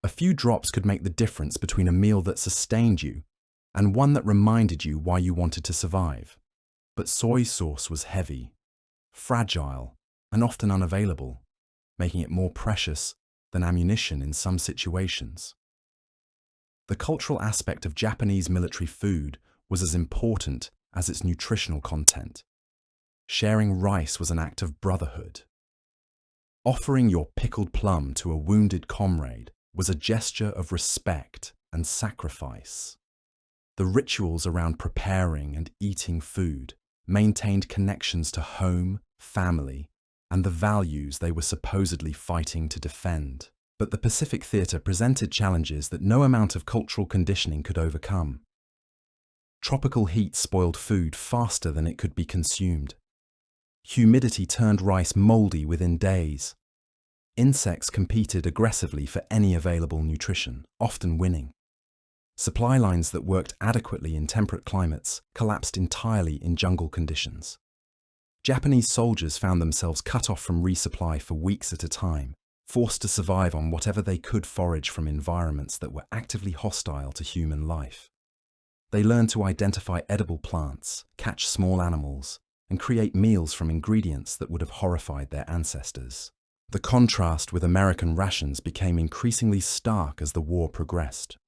A few drops could make the difference between a meal that sustained you and one that reminded you why you wanted to survive. But soy sauce was heavy, fragile, and often unavailable, making it more precious than ammunition in some situations. The cultural aspect of Japanese military food was as important as its nutritional content. Sharing rice was an act of brotherhood. Offering your pickled plum to a wounded comrade was a gesture of respect and sacrifice. The rituals around preparing and eating food maintained connections to home, family, and the values they were supposedly fighting to defend. But the Pacific Theater presented challenges that no amount of cultural conditioning could overcome. Tropical heat spoiled food faster than it could be consumed. Humidity turned rice moldy within days. Insects competed aggressively for any available nutrition, often winning. Supply lines that worked adequately in temperate climates collapsed entirely in jungle conditions. Japanese soldiers found themselves cut off from resupply for weeks at a time, forced to survive on whatever they could forage from environments that were actively hostile to human life. They learned to identify edible plants, catch small animals, and create meals from ingredients that would have horrified their ancestors. The contrast with American rations became increasingly stark as the war progressed.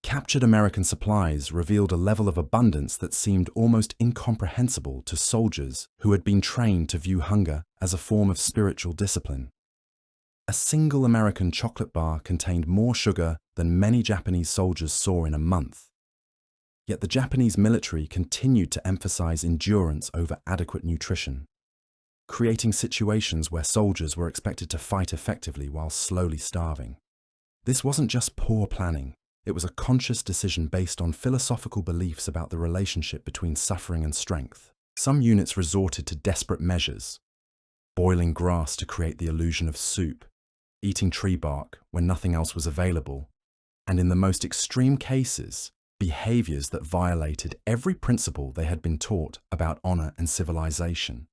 Captured American supplies revealed a level of abundance that seemed almost incomprehensible to soldiers who had been trained to view hunger as a form of spiritual discipline. A single American chocolate bar contained more sugar than many Japanese soldiers saw in a month. Yet the Japanese military continued to emphasize endurance over adequate nutrition, creating situations where soldiers were expected to fight effectively while slowly starving. This wasn't just poor planning. It was a conscious decision based on philosophical beliefs about the relationship between suffering and strength. Some units resorted to desperate measures, boiling grass to create the illusion of soup, eating tree bark when nothing else was available, and in the most extreme cases, behaviors that violated every principle they had been taught about honor and civilization.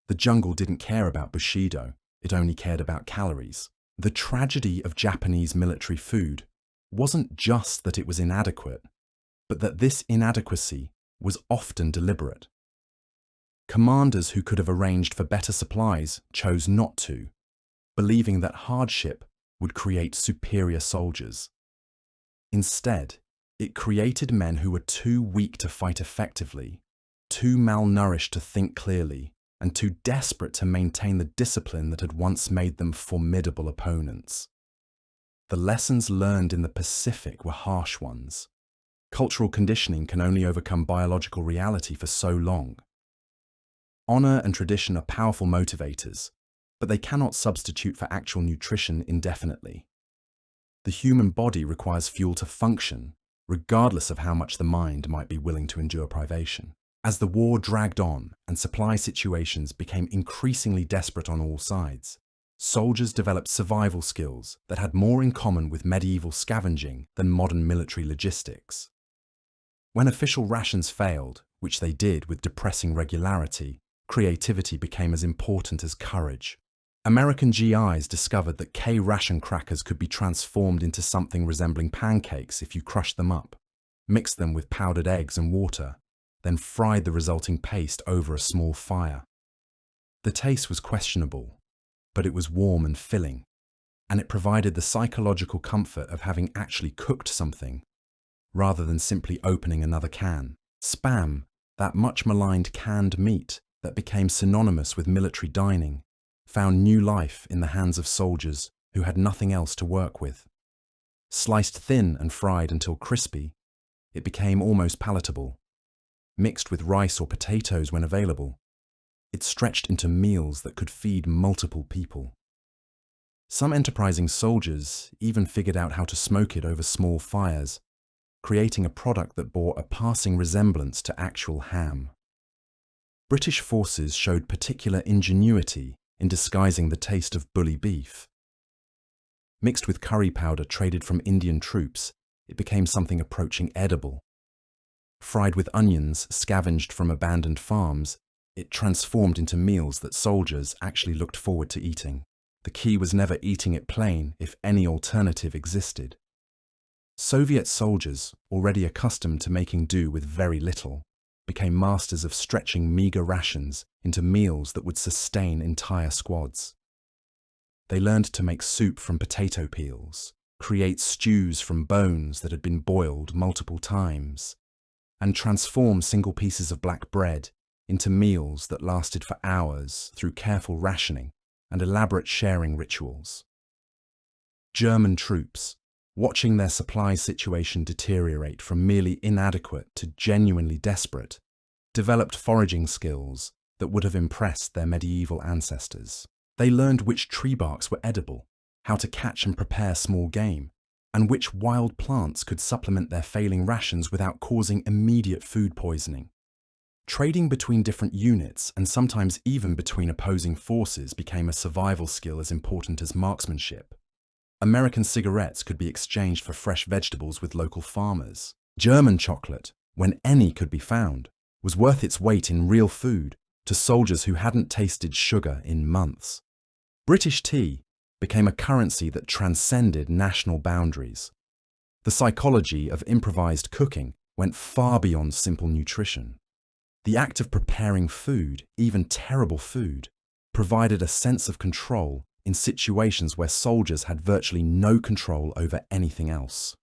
The jungle didn't care about Bushido, it only cared about calories. The tragedy of Japanese military food wasn't just that it was inadequate, but that this inadequacy was often deliberate. Commanders who could have arranged for better supplies chose not to, believing that hardship would create superior soldiers. Instead, it created men who were too weak to fight effectively, too malnourished to think clearly, and too desperate to maintain the discipline that had once made them formidable opponents. The lessons learned in the Pacific were harsh ones. Cultural conditioning can only overcome biological reality for so long. Honor and tradition are powerful motivators, but they cannot substitute for actual nutrition indefinitely. The human body requires fuel to function, regardless of how much the mind might be willing to endure privation. As the war dragged on and supply situations became increasingly desperate on all sides, soldiers developed survival skills that had more in common with medieval scavenging than modern military logistics. When official rations failed, which they did with depressing regularity, creativity became as important as courage. American GIs discovered that K-ration crackers could be transformed into something resembling pancakes if you crushed them up, mixed them with powdered eggs and water, then fried the resulting paste over a small fire. The taste was questionable, but it was warm and filling, and it provided the psychological comfort of having actually cooked something, rather than simply opening another can. Spam, that much maligned canned meat that became synonymous with military dining, found new life in the hands of soldiers who had nothing else to work with. Sliced thin and fried until crispy, it became almost palatable. Mixed with rice or potatoes when available, it stretched into meals that could feed multiple people. Some enterprising soldiers even figured out how to smoke it over small fires, creating a product that bore a passing resemblance to actual ham. British forces showed particular ingenuity in disguising the taste of bully beef. Mixed with curry powder traded from Indian troops, it became something approaching edible. Fried with onions scavenged from abandoned farms, it transformed into meals that soldiers actually looked forward to eating. The key was never eating it plain if any alternative existed. Soviet soldiers, already accustomed to making do with very little, became masters of stretching meager rations into meals that would sustain entire squads. They learned to make soup from potato peels, create stews from bones that had been boiled multiple times, and transform single pieces of black bread into meals that lasted for hours through careful rationing and elaborate sharing rituals. German troops, watching their supply situation deteriorate from merely inadequate to genuinely desperate, developed foraging skills that would have impressed their medieval ancestors. They learned which tree barks were edible, how to catch and prepare small game, and which wild plants could supplement their failing rations without causing immediate food poisoning. Trading between different units, and sometimes even between opposing forces, became a survival skill as important as marksmanship. American cigarettes could be exchanged for fresh vegetables with local farmers. German chocolate, when any could be found, was worth its weight in real food to soldiers who hadn't tasted sugar in months. British tea became a currency that transcended national boundaries. The psychology of improvised cooking went far beyond simple nutrition. The act of preparing food, even terrible food, provided a sense of control in situations where soldiers had virtually no control over anything else.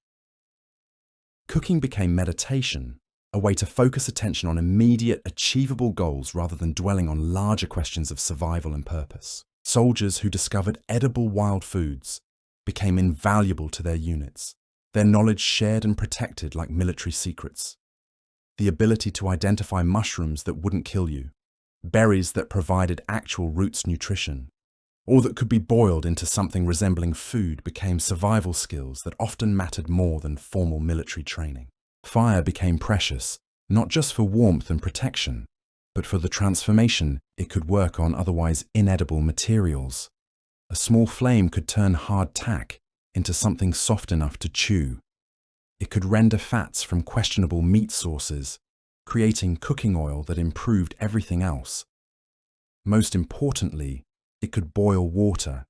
Cooking became meditation, a way to focus attention on immediate, achievable goals rather than dwelling on larger questions of survival and purpose. Soldiers who discovered edible wild foods became invaluable to their units, their knowledge shared and protected like military secrets. The ability to identify mushrooms that wouldn't kill you, berries that provided actual roots nutrition, or that could be boiled into something resembling food became survival skills that often mattered more than formal military training. Fire became precious, not just for warmth and protection, but for the transformation it could work on otherwise inedible materials. A small flame could turn hard tack into something soft enough to chew. It could render fats from questionable meat sources, creating cooking oil that improved everything else. Most importantly, it could boil water,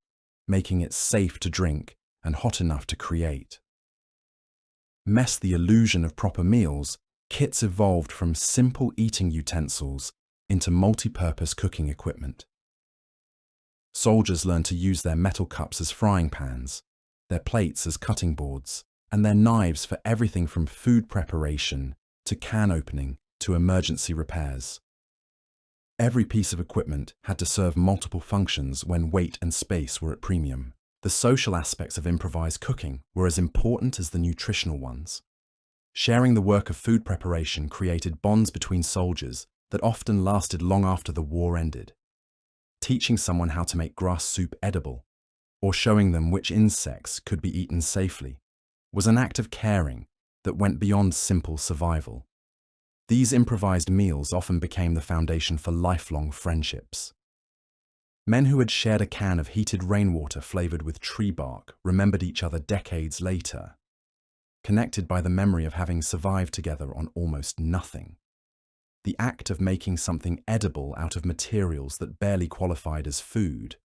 making it safe to drink and hot enough to create. Mess the illusion of proper meals, kits evolved from simple eating utensils into multi-purpose cooking equipment. Soldiers learned to use their metal cups as frying pans, their plates as cutting boards, and their knives for everything from food preparation to can opening to emergency repairs. Every piece of equipment had to serve multiple functions when weight and space were at premium. The social aspects of improvised cooking were as important as the nutritional ones. Sharing the work of food preparation created bonds between soldiers that often lasted long after the war ended. Teaching someone how to make grass soup edible, or showing them which insects could be eaten safely, was an act of caring that went beyond simple survival. These improvised meals often became the foundation for lifelong friendships. Men who had shared a can of heated rainwater flavored with tree bark remembered each other decades later, connected by the memory of having survived together on almost nothing. The act of making something edible out of materials that barely qualified as food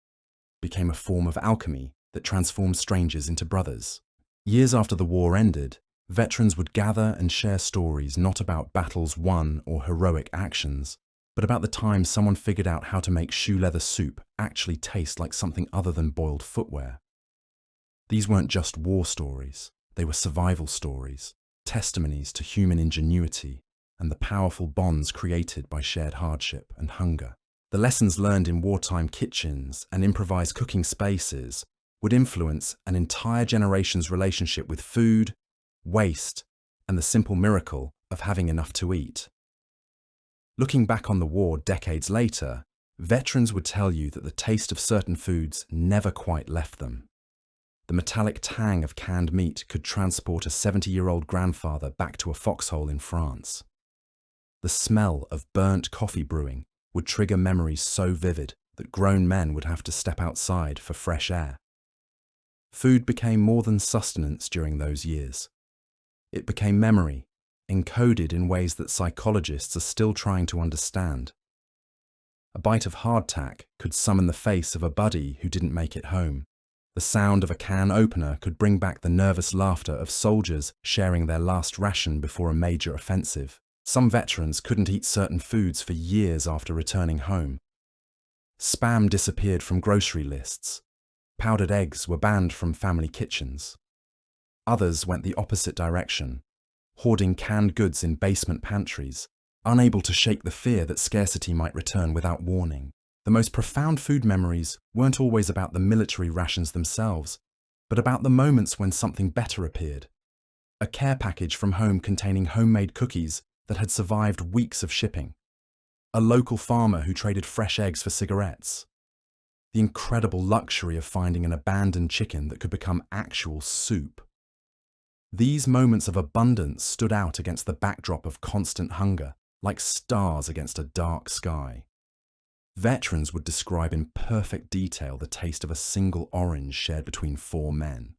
became a form of alchemy that transformed strangers into brothers. Years after the war ended, veterans would gather and share stories not about battles won or heroic actions, but about the time someone figured out how to make shoe leather soup actually taste like something other than boiled footwear. These weren't just war stories, they were survival stories, testimonies to human ingenuity and the powerful bonds created by shared hardship and hunger. The lessons learned in wartime kitchens and improvised cooking spaces would influence an entire generation's relationship with food, waste, and the simple miracle of having enough to eat. Looking back on the war decades later, veterans would tell you that the taste of certain foods never quite left them. The metallic tang of canned meat could transport a 70-year-old grandfather back to a foxhole in France. The smell of burnt coffee brewing would trigger memories so vivid that grown men would have to step outside for fresh air. Food became more than sustenance during those years. It became memory, encoded in ways that psychologists are still trying to understand. A bite of hardtack could summon the face of a buddy who didn't make it home. The sound of a can opener could bring back the nervous laughter of soldiers sharing their last ration before a major offensive. Some veterans couldn't eat certain foods for years after returning home. Spam disappeared from grocery lists. Powdered eggs were banned from family kitchens. Others went the opposite direction, hoarding canned goods in basement pantries, unable to shake the fear that scarcity might return without warning. The most profound food memories weren't always about the military rations themselves, but about the moments when something better appeared. A care package from home containing homemade cookies that had survived weeks of shipping. A local farmer who traded fresh eggs for cigarettes. The incredible luxury of finding an abandoned chicken that could become actual soup. These moments of abundance stood out against the backdrop of constant hunger, like stars against a dark sky. Veterans would describe in perfect detail the taste of a single orange shared between 4 men,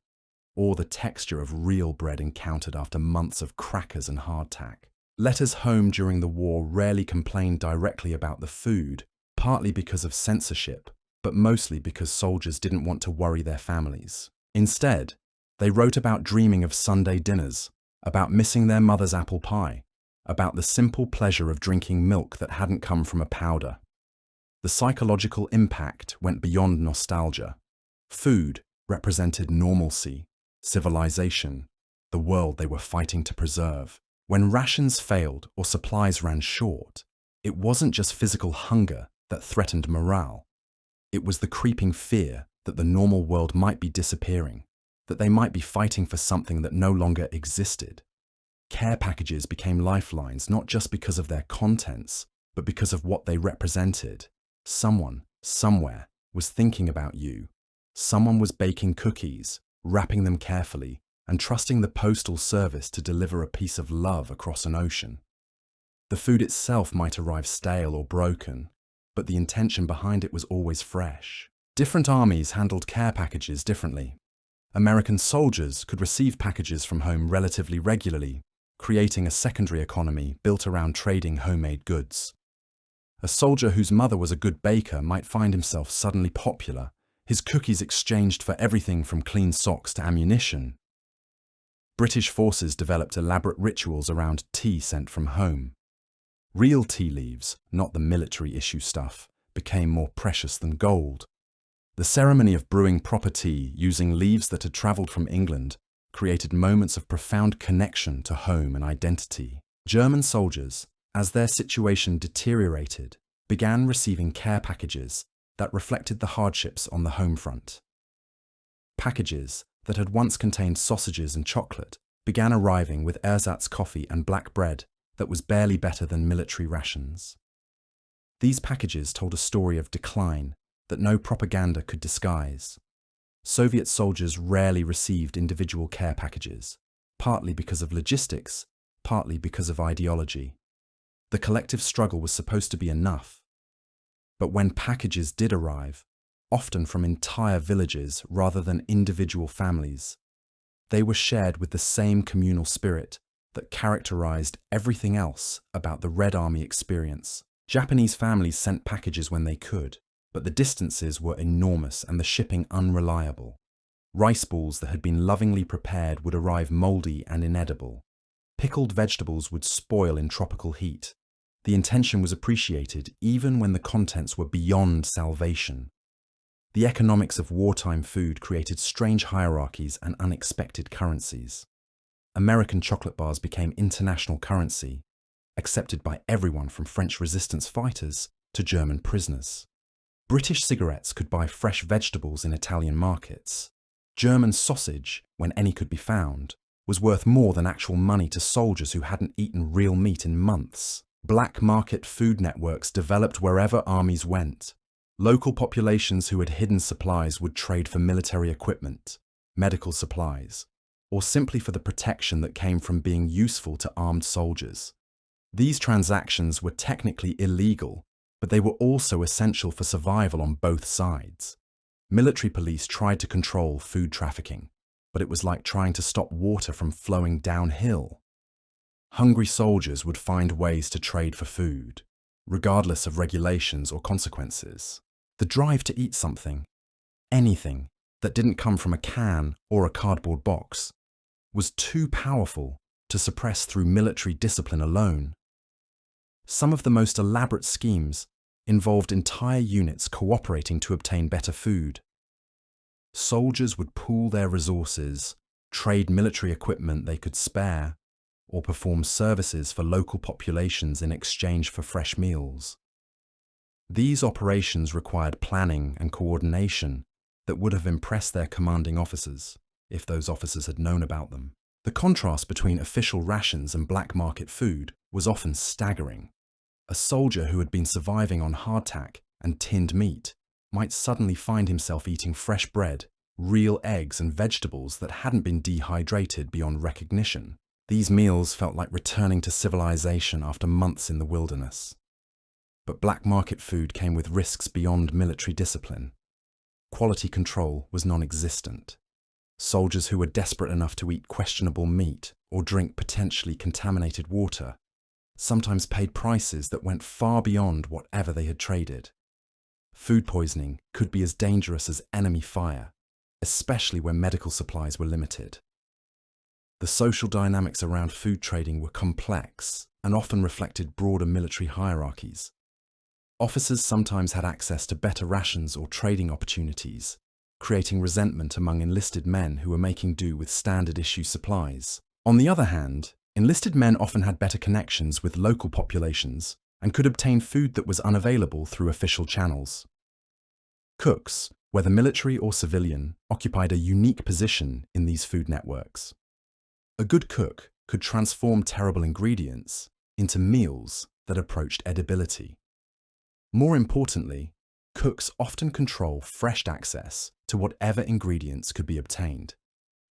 or the texture of real bread encountered after months of crackers and hardtack. Letters home during the war rarely complained directly about the food, partly because of censorship, but mostly because soldiers didn't want to worry their families. Instead, they wrote about dreaming of Sunday dinners, about missing their mother's apple pie, about the simple pleasure of drinking milk that hadn't come from a powder. The psychological impact went beyond nostalgia. Food represented normalcy, civilization, the world they were fighting to preserve. When rations failed or supplies ran short, it wasn't just physical hunger that threatened morale. It was the creeping fear that the normal world might be disappearing, that they might be fighting for something that no longer existed. Care packages became lifelines not just because of their contents, but because of what they represented. Someone, somewhere, was thinking about you. Someone was baking cookies, wrapping them carefully, and trusting the postal service to deliver a piece of love across an ocean. The food itself might arrive stale or broken, but the intention behind it was always fresh. Different armies handled care packages differently. American soldiers could receive packages from home relatively regularly, creating a secondary economy built around trading homemade goods. A soldier whose mother was a good baker might find himself suddenly popular, his cookies exchanged for everything from clean socks to ammunition. British forces developed elaborate rituals around tea sent from home. Real tea leaves, not the military issue stuff, became more precious than gold. The ceremony of brewing proper tea using leaves that had travelled from England created moments of profound connection to home and identity. German soldiers, as their situation deteriorated, began receiving care packages that reflected the hardships on the home front. Packages that had once contained sausages and chocolate began arriving with ersatz coffee and black bread that was barely better than military rations. These packages told a story of decline that no propaganda could disguise. Soviet soldiers rarely received individual care packages, partly because of logistics, partly because of ideology. The collective struggle was supposed to be enough. But when packages did arrive, often from entire villages rather than individual families, they were shared with the same communal spirit that characterized everything else about the Red Army experience. Japanese families sent packages when they could, but the distances were enormous and the shipping unreliable. Rice balls that had been lovingly prepared would arrive moldy and inedible. Pickled vegetables would spoil in tropical heat. The intention was appreciated even when the contents were beyond salvation. The economics of wartime food created strange hierarchies and unexpected currencies. American chocolate bars became international currency, accepted by everyone from French resistance fighters to German prisoners. British cigarettes could buy fresh vegetables in Italian markets. German sausage, when any could be found, was worth more than actual money to soldiers who hadn't eaten real meat in months. Black market food networks developed wherever armies went. Local populations who had hidden supplies would trade for military equipment, medical supplies, or simply for the protection that came from being useful to armed soldiers. These transactions were technically illegal, but they were also essential for survival on both sides. Military police tried to control food trafficking, but it was like trying to stop water from flowing downhill. Hungry soldiers would find ways to trade for food, regardless of regulations or consequences. The drive to eat something, anything, that didn't come from a can or a cardboard box, was too powerful to suppress through military discipline alone. Some of the most elaborate schemes involved entire units cooperating to obtain better food. Soldiers would pool their resources, trade military equipment they could spare, or perform services for local populations in exchange for fresh meals. These operations required planning and coordination that would have impressed their commanding officers, if those officers had known about them. The contrast between official rations and black market food was often staggering. A soldier who had been surviving on hardtack and tinned meat might suddenly find himself eating fresh bread, real eggs and vegetables that hadn't been dehydrated beyond recognition. These meals felt like returning to civilization after months in the wilderness. But black market food came with risks beyond military discipline. Quality control was non-existent. Soldiers who were desperate enough to eat questionable meat or drink potentially contaminated water sometimes paid prices that went far beyond whatever they had traded. Food poisoning could be as dangerous as enemy fire, especially when medical supplies were limited. The social dynamics around food trading were complex and often reflected broader military hierarchies. Officers sometimes had access to better rations or trading opportunities, creating resentment among enlisted men who were making do with standard-issue supplies. On the other hand, enlisted men often had better connections with local populations and could obtain food that was unavailable through official channels. Cooks, whether military or civilian, occupied a unique position in these food networks. A good cook could transform terrible ingredients into meals that approached edibility. More importantly, cooks often control fresh access to whatever ingredients could be obtained,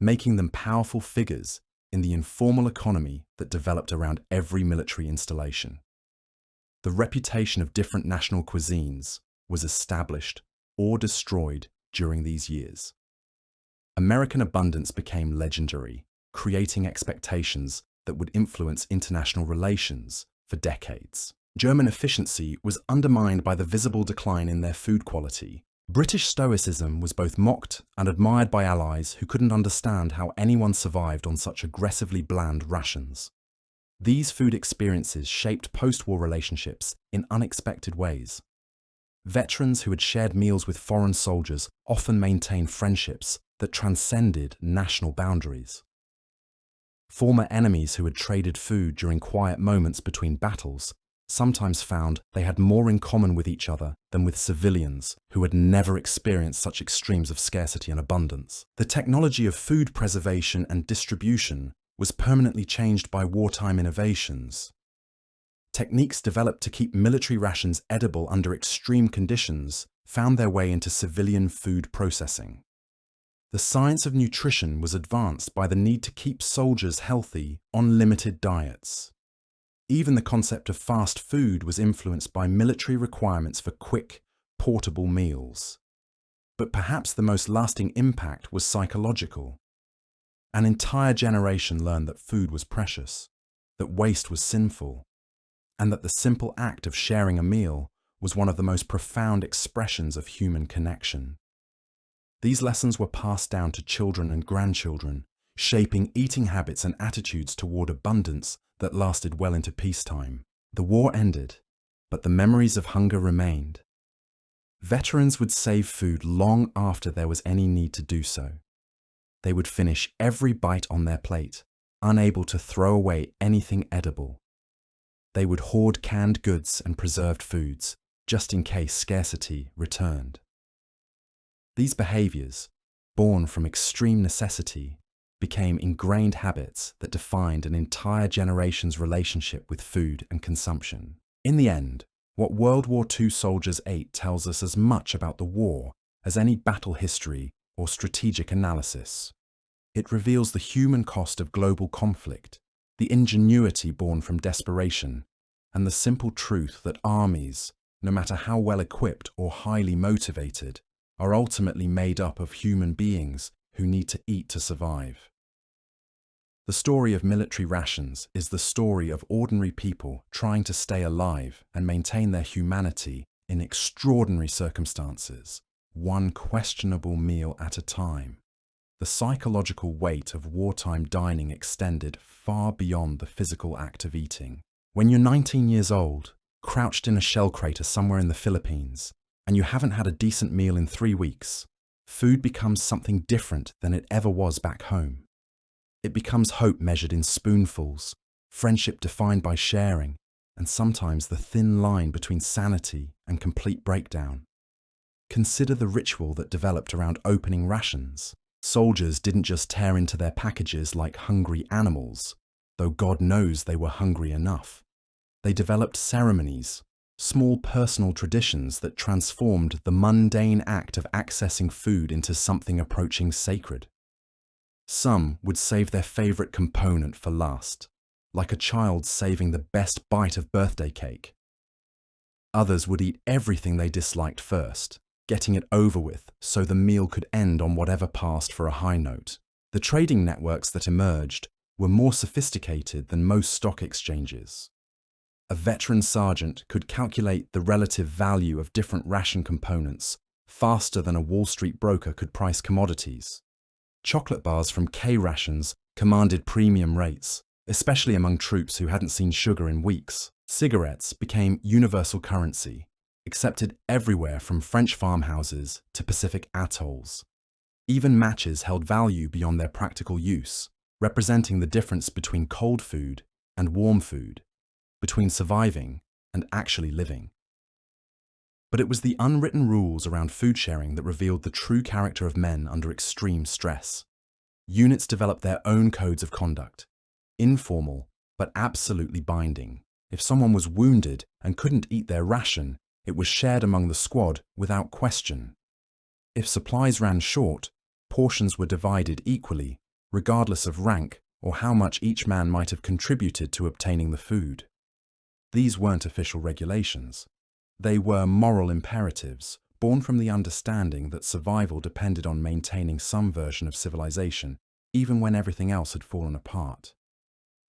making them powerful figures in the informal economy that developed around every military installation. The reputation of different national cuisines was established or destroyed during these years. American abundance became legendary, creating expectations that would influence international relations for decades. German efficiency was undermined by the visible decline in their food quality. British stoicism was both mocked and admired by allies who couldn't understand how anyone survived on such aggressively bland rations. These food experiences shaped post-war relationships in unexpected ways. Veterans who had shared meals with foreign soldiers often maintained friendships that transcended national boundaries. Former enemies who had traded food during quiet moments between battles sometimes found they had more in common with each other than with civilians who had never experienced such extremes of scarcity and abundance. The technology of food preservation and distribution was permanently changed by wartime innovations. Techniques developed to keep military rations edible under extreme conditions found their way into civilian food processing. The science of nutrition was advanced by the need to keep soldiers healthy on limited diets. Even the concept of fast food was influenced by military requirements for quick, portable meals. But perhaps the most lasting impact was psychological. An entire generation learned that food was precious, that waste was sinful, and that the simple act of sharing a meal was one of the most profound expressions of human connection. These lessons were passed down to children and grandchildren, shaping eating habits and attitudes toward abundance that lasted well into peacetime. The war ended, but the memories of hunger remained. Veterans would save food long after there was any need to do so. They would finish every bite on their plate, unable to throw away anything edible. They would hoard canned goods and preserved foods, just in case scarcity returned. These behaviors, born from extreme necessity, became ingrained habits that defined an entire generation's relationship with food and consumption. In the end, what World War II soldiers ate tells us as much about the war as any battle history or strategic analysis. It reveals the human cost of global conflict, the ingenuity born from desperation, and the simple truth that armies, no matter how well equipped or highly motivated, are ultimately made up of human beings who need to eat to survive. The story of military rations is the story of ordinary people trying to stay alive and maintain their humanity in extraordinary circumstances, one questionable meal at a time. The psychological weight of wartime dining extended far beyond the physical act of eating. When you're 19 years old, crouched in a shell crater somewhere in the Philippines, and you haven't had a decent meal in 3 weeks, food becomes something different than it ever was back home. It becomes hope measured in spoonfuls, friendship defined by sharing, and sometimes the thin line between sanity and complete breakdown. Consider the ritual that developed around opening rations. Soldiers didn't just tear into their packages like hungry animals, though God knows they were hungry enough. They developed ceremonies, small personal traditions that transformed the mundane act of accessing food into something approaching sacred. Some would save their favorite component for last, like a child saving the best bite of birthday cake. Others would eat everything they disliked first, getting it over with so the meal could end on whatever passed for a high note. The trading networks that emerged were more sophisticated than most stock exchanges. A veteran sergeant could calculate the relative value of different ration components faster than a Wall Street broker could price commodities. Chocolate bars from K-rations commanded premium rates, especially among troops who hadn't seen sugar in weeks. Cigarettes became universal currency, accepted everywhere from French farmhouses to Pacific atolls. Even matches held value beyond their practical use, representing the difference between cold food and warm food, between surviving and actually living. But it was the unwritten rules around food sharing that revealed the true character of men under extreme stress. Units developed their own codes of conduct, informal but absolutely binding. If someone was wounded and couldn't eat their ration, it was shared among the squad without question. If supplies ran short, portions were divided equally, regardless of rank or how much each man might have contributed to obtaining the food. These weren't official regulations. They were moral imperatives, born from the understanding that survival depended on maintaining some version of civilization, even when everything else had fallen apart.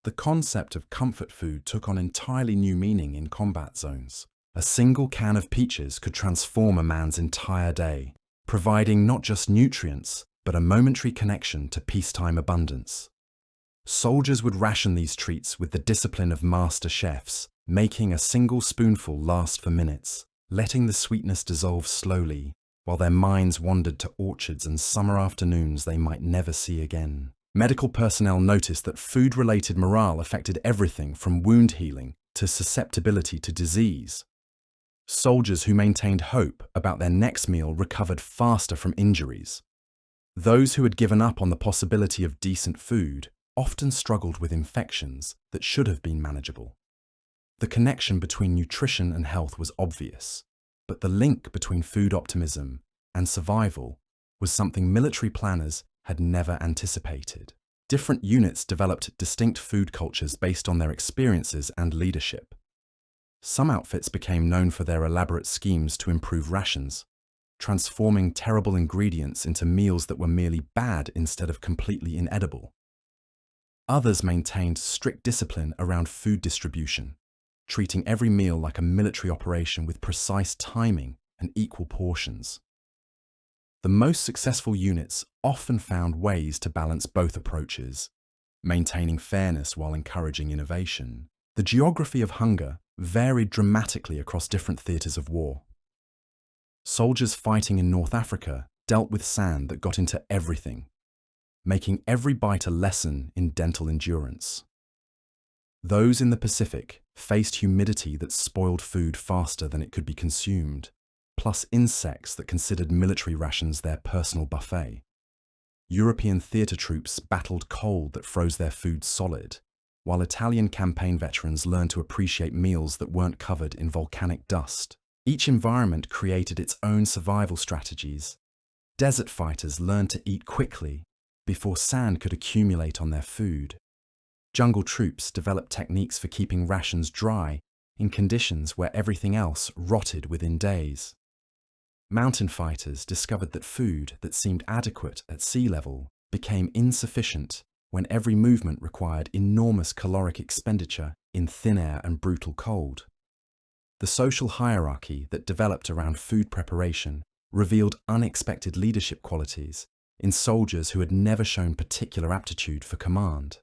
The concept of comfort food took on entirely new meaning in combat zones. A single can of peaches could transform a man's entire day, providing not just nutrients, but a momentary connection to peacetime abundance. Soldiers would ration these treats with the discipline of master chefs, making a single spoonful last for minutes, letting the sweetness dissolve slowly, while their minds wandered to orchards and summer afternoons they might never see again. Medical personnel noticed that food-related morale affected everything from wound healing to susceptibility to disease. Soldiers who maintained hope about their next meal recovered faster from injuries. Those who had given up on the possibility of decent food often struggled with infections that should have been manageable. The connection between nutrition and health was obvious, but the link between food optimism and survival was something military planners had never anticipated. Different units developed distinct food cultures based on their experiences and leadership. Some outfits became known for their elaborate schemes to improve rations, transforming terrible ingredients into meals that were merely bad instead of completely inedible. Others maintained strict discipline around food distribution, treating every meal like a military operation with precise timing and equal portions. The most successful units often found ways to balance both approaches, maintaining fairness while encouraging innovation. The geography of hunger varied dramatically across different theatres of war. Soldiers fighting in North Africa dealt with sand that got into everything, making every bite a lesson in dental endurance. Those in the Pacific faced humidity that spoiled food faster than it could be consumed, plus insects that considered military rations their personal buffet. European theatre troops battled cold that froze their food solid, while Italian campaign veterans learned to appreciate meals that weren't covered in volcanic dust. Each environment created its own survival strategies. Desert fighters learned to eat quickly before sand could accumulate on their food. Jungle troops developed techniques for keeping rations dry in conditions where everything else rotted within days. Mountain fighters discovered that food that seemed adequate at sea level became insufficient when every movement required enormous caloric expenditure in thin air and brutal cold. The social hierarchy that developed around food preparation revealed unexpected leadership qualities in soldiers who had never shown particular aptitude for command.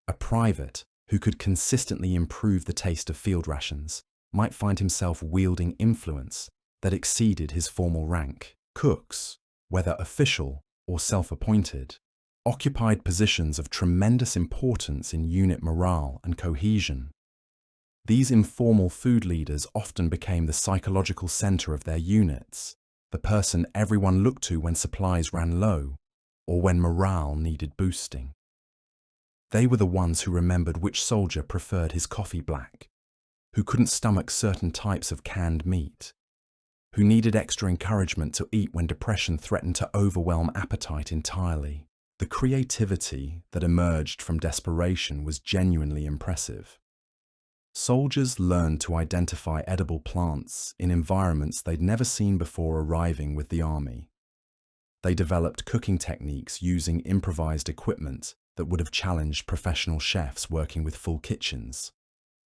A private who could consistently improve the taste of field rations might find himself wielding influence that exceeded his formal rank. Cooks, whether official or self-appointed, occupied positions of tremendous importance in unit morale and cohesion. These informal food leaders often became the psychological center of their units, the person everyone looked to when supplies ran low or when morale needed boosting. They were the ones who remembered which soldier preferred his coffee black, who couldn't stomach certain types of canned meat, who needed extra encouragement to eat when depression threatened to overwhelm appetite entirely. The creativity that emerged from desperation was genuinely impressive. Soldiers learned to identify edible plants in environments they'd never seen before arriving with the army. They developed cooking techniques using improvised equipment that would have challenged professional chefs working with full kitchens.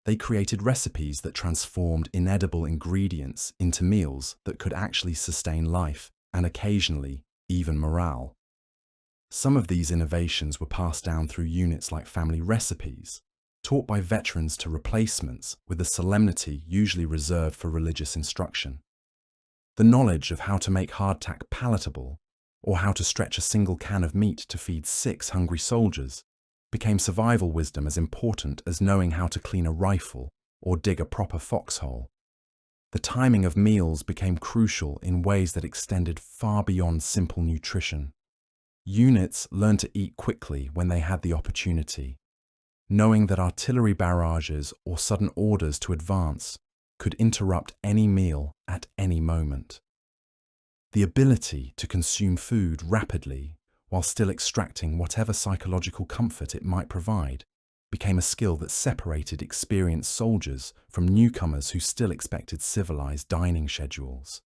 They created recipes that transformed inedible ingredients into meals that could actually sustain life and occasionally even morale. Some of these innovations were passed down through units like family recipes, taught by veterans to replacements with a solemnity usually reserved for religious instruction. The knowledge of how to make hardtack palatable or how to stretch a single can of meat to feed 6 hungry soldiers became survival wisdom as important as knowing how to clean a rifle or dig a proper foxhole. The timing of meals became crucial in ways that extended far beyond simple nutrition. Units learned to eat quickly when they had the opportunity, knowing that artillery barrages or sudden orders to advance could interrupt any meal at any moment. The ability to consume food rapidly while still extracting whatever psychological comfort it might provide became a skill that separated experienced soldiers from newcomers who still expected civilized dining schedules.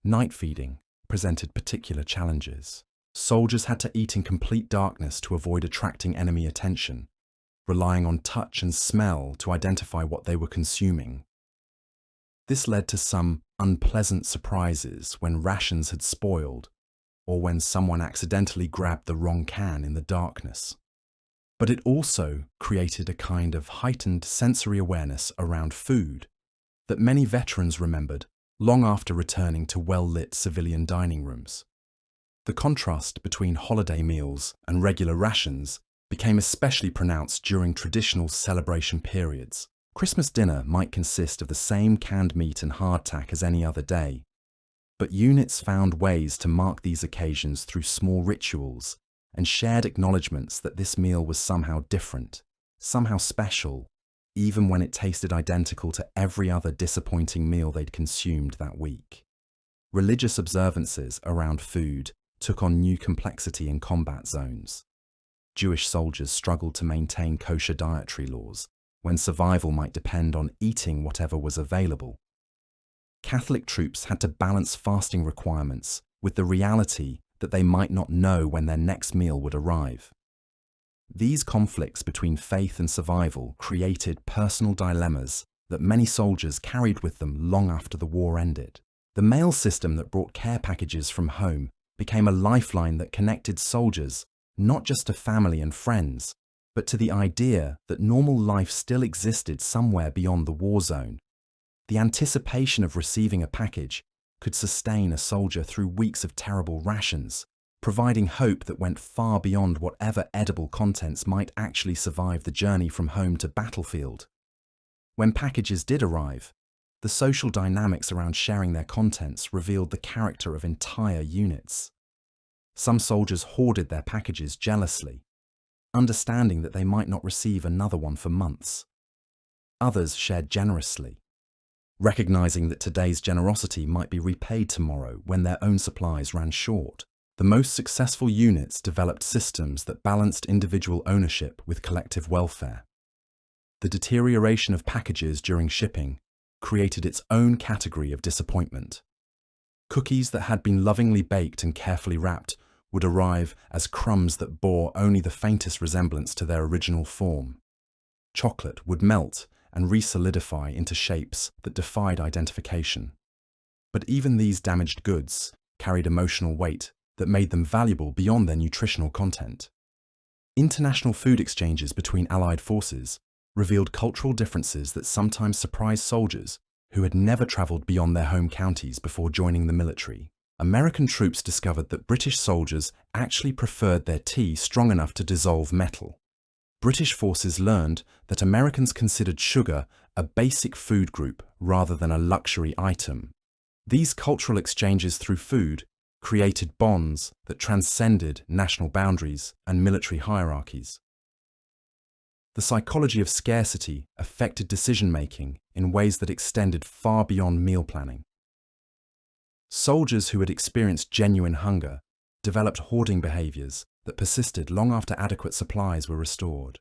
Night feeding presented particular challenges. Soldiers had to eat in complete darkness to avoid attracting enemy attention, relying on touch and smell to identify what they were consuming. This led to some unpleasant surprises when rations had spoiled or when someone accidentally grabbed the wrong can in the darkness. But it also created a kind of heightened sensory awareness around food that many veterans remembered long after returning to well-lit civilian dining rooms. The contrast between holiday meals and regular rations became especially pronounced during traditional celebration periods. Christmas dinner might consist of the same canned meat and hardtack as any other day, but units found ways to mark these occasions through small rituals and shared acknowledgements that this meal was somehow different, somehow special, even when it tasted identical to every other disappointing meal they'd consumed that week. Religious observances around food took on new complexity in combat zones. Jewish soldiers struggled to maintain kosher dietary laws when survival might depend on eating whatever was available. Catholic troops had to balance fasting requirements with the reality that they might not know when their next meal would arrive. These conflicts between faith and survival created personal dilemmas that many soldiers carried with them long after the war ended. The mail system that brought care packages from home became a lifeline that connected soldiers not just to family and friends, but to the idea that normal life still existed somewhere beyond the war zone. The anticipation of receiving a package could sustain a soldier through weeks of terrible rations, providing hope that went far beyond whatever edible contents might actually survive the journey from home to battlefield. When packages did arrive, the social dynamics around sharing their contents revealed the character of entire units. Some soldiers hoarded their packages jealously, understanding that they might not receive another one for months. Others shared generously, recognizing that today's generosity might be repaid tomorrow when their own supplies ran short. The most successful units developed systems that balanced individual ownership with collective welfare. The deterioration of packages during shipping created its own category of disappointment. Cookies that had been lovingly baked and carefully wrapped would arrive as crumbs that bore only the faintest resemblance to their original form. Chocolate would melt and re-solidify into shapes that defied identification. But even these damaged goods carried emotional weight that made them valuable beyond their nutritional content. International food exchanges between Allied forces revealed cultural differences that sometimes surprised soldiers who had never travelled beyond their home counties before joining the military. American troops discovered that British soldiers actually preferred their tea strong enough to dissolve metal. British forces learned that Americans considered sugar a basic food group rather than a luxury item. These cultural exchanges through food created bonds that transcended national boundaries and military hierarchies. The psychology of scarcity affected decision-making in ways that extended far beyond meal planning. Soldiers who had experienced genuine hunger developed hoarding behaviors that persisted long after adequate supplies were restored.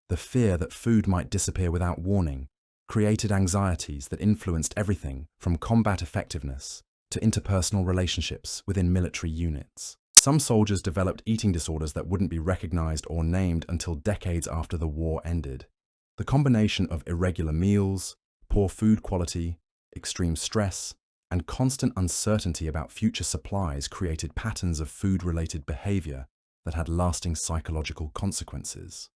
The fear that food might disappear without warning created anxieties that influenced everything from combat effectiveness to interpersonal relationships within military units. Some soldiers developed eating disorders that wouldn't be recognized or named until decades after the war ended. The combination of irregular meals, poor food quality, extreme stress, and constant uncertainty about future supplies created patterns of food-related behavior that had lasting psychological consequences.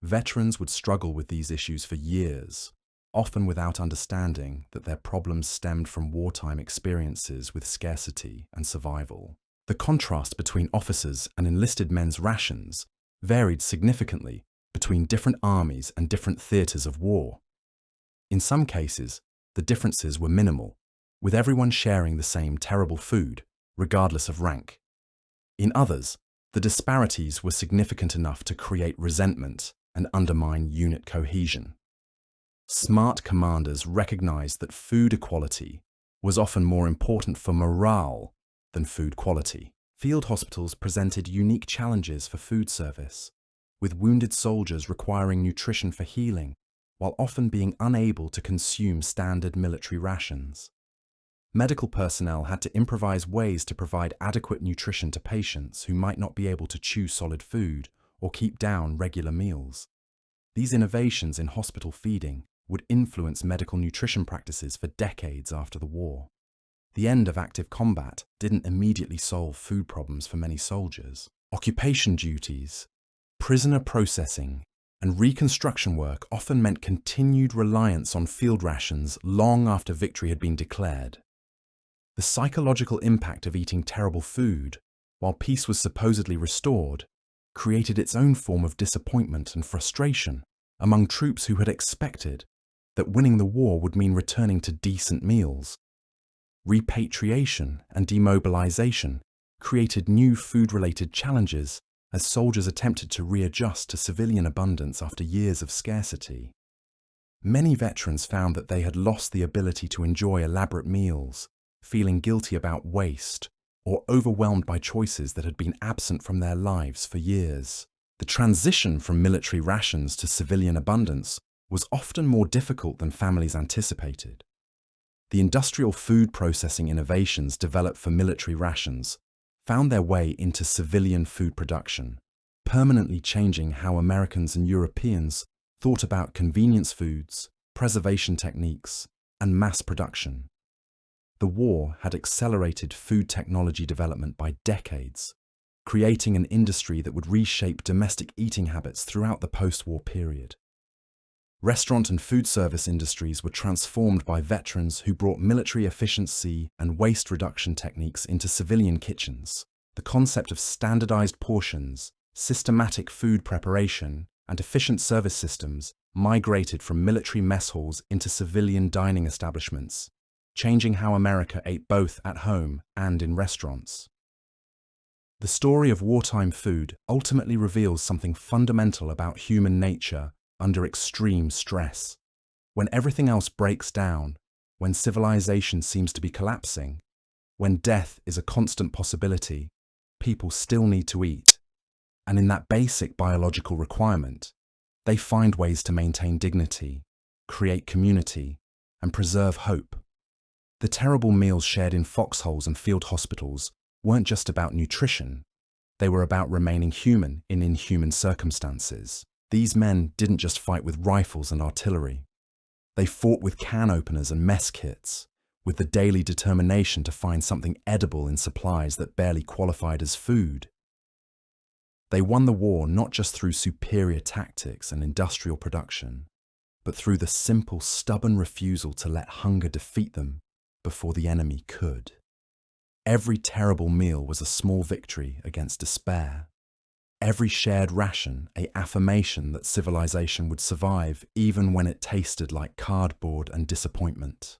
Veterans would struggle with these issues for years, often without understanding that their problems stemmed from wartime experiences with scarcity and survival. The contrast between officers' and enlisted men's rations varied significantly between different armies and different theatres of war. In some cases, the differences were minimal, with everyone sharing the same terrible food, regardless of rank. In others, the disparities were significant enough to create resentment and undermine unit cohesion. Smart commanders recognized that food equality was often more important for morale than food quality. Field hospitals presented unique challenges for food service, with wounded soldiers requiring nutrition for healing, while often being unable to consume standard military rations. Medical personnel had to improvise ways to provide adequate nutrition to patients who might not be able to chew solid food or keep down regular meals. These innovations in hospital feeding would influence medical nutrition practices for decades after the war. The end of active combat didn't immediately solve food problems for many soldiers. Occupation duties, prisoner processing, and reconstruction work often meant continued reliance on field rations long after victory had been declared. The psychological impact of eating terrible food, while peace was supposedly restored, created its own form of disappointment and frustration among troops who had expected that winning the war would mean returning to decent meals. Repatriation and demobilization created new food-related challenges as soldiers attempted to readjust to civilian abundance after years of scarcity. Many veterans found that they had lost the ability to enjoy elaborate meals, feeling guilty about waste, or overwhelmed by choices that had been absent from their lives for years. The transition from military rations to civilian abundance was often more difficult than families anticipated. The industrial food processing innovations developed for military rations found their way into civilian food production, permanently changing how Americans and Europeans thought about convenience foods, preservation techniques, and mass production. The war had accelerated food technology development by decades, creating an industry that would reshape domestic eating habits throughout the post-war period. Restaurant and food service industries were transformed by veterans who brought military efficiency and waste reduction techniques into civilian kitchens. The concept of standardized portions, systematic food preparation, and efficient service systems migrated from military mess halls into civilian dining establishments, changing how America ate both at home and in restaurants. The story of wartime food ultimately reveals something fundamental about human nature under extreme stress. When everything else breaks down, when civilization seems to be collapsing, when death is a constant possibility, people still need to eat. And in that basic biological requirement, they find ways to maintain dignity, create community, and preserve hope. The terrible meals shared in foxholes and field hospitals weren't just about nutrition, they were about remaining human in inhuman circumstances. These men didn't just fight with rifles and artillery. They fought with can openers and mess kits, with the daily determination to find something edible in supplies that barely qualified as food. They won the war not just through superior tactics and industrial production, but through the simple, stubborn refusal to let hunger defeat them before the enemy could. Every terrible meal was a small victory against despair. Every shared ration an affirmation that civilization would survive even when it tasted like cardboard and disappointment.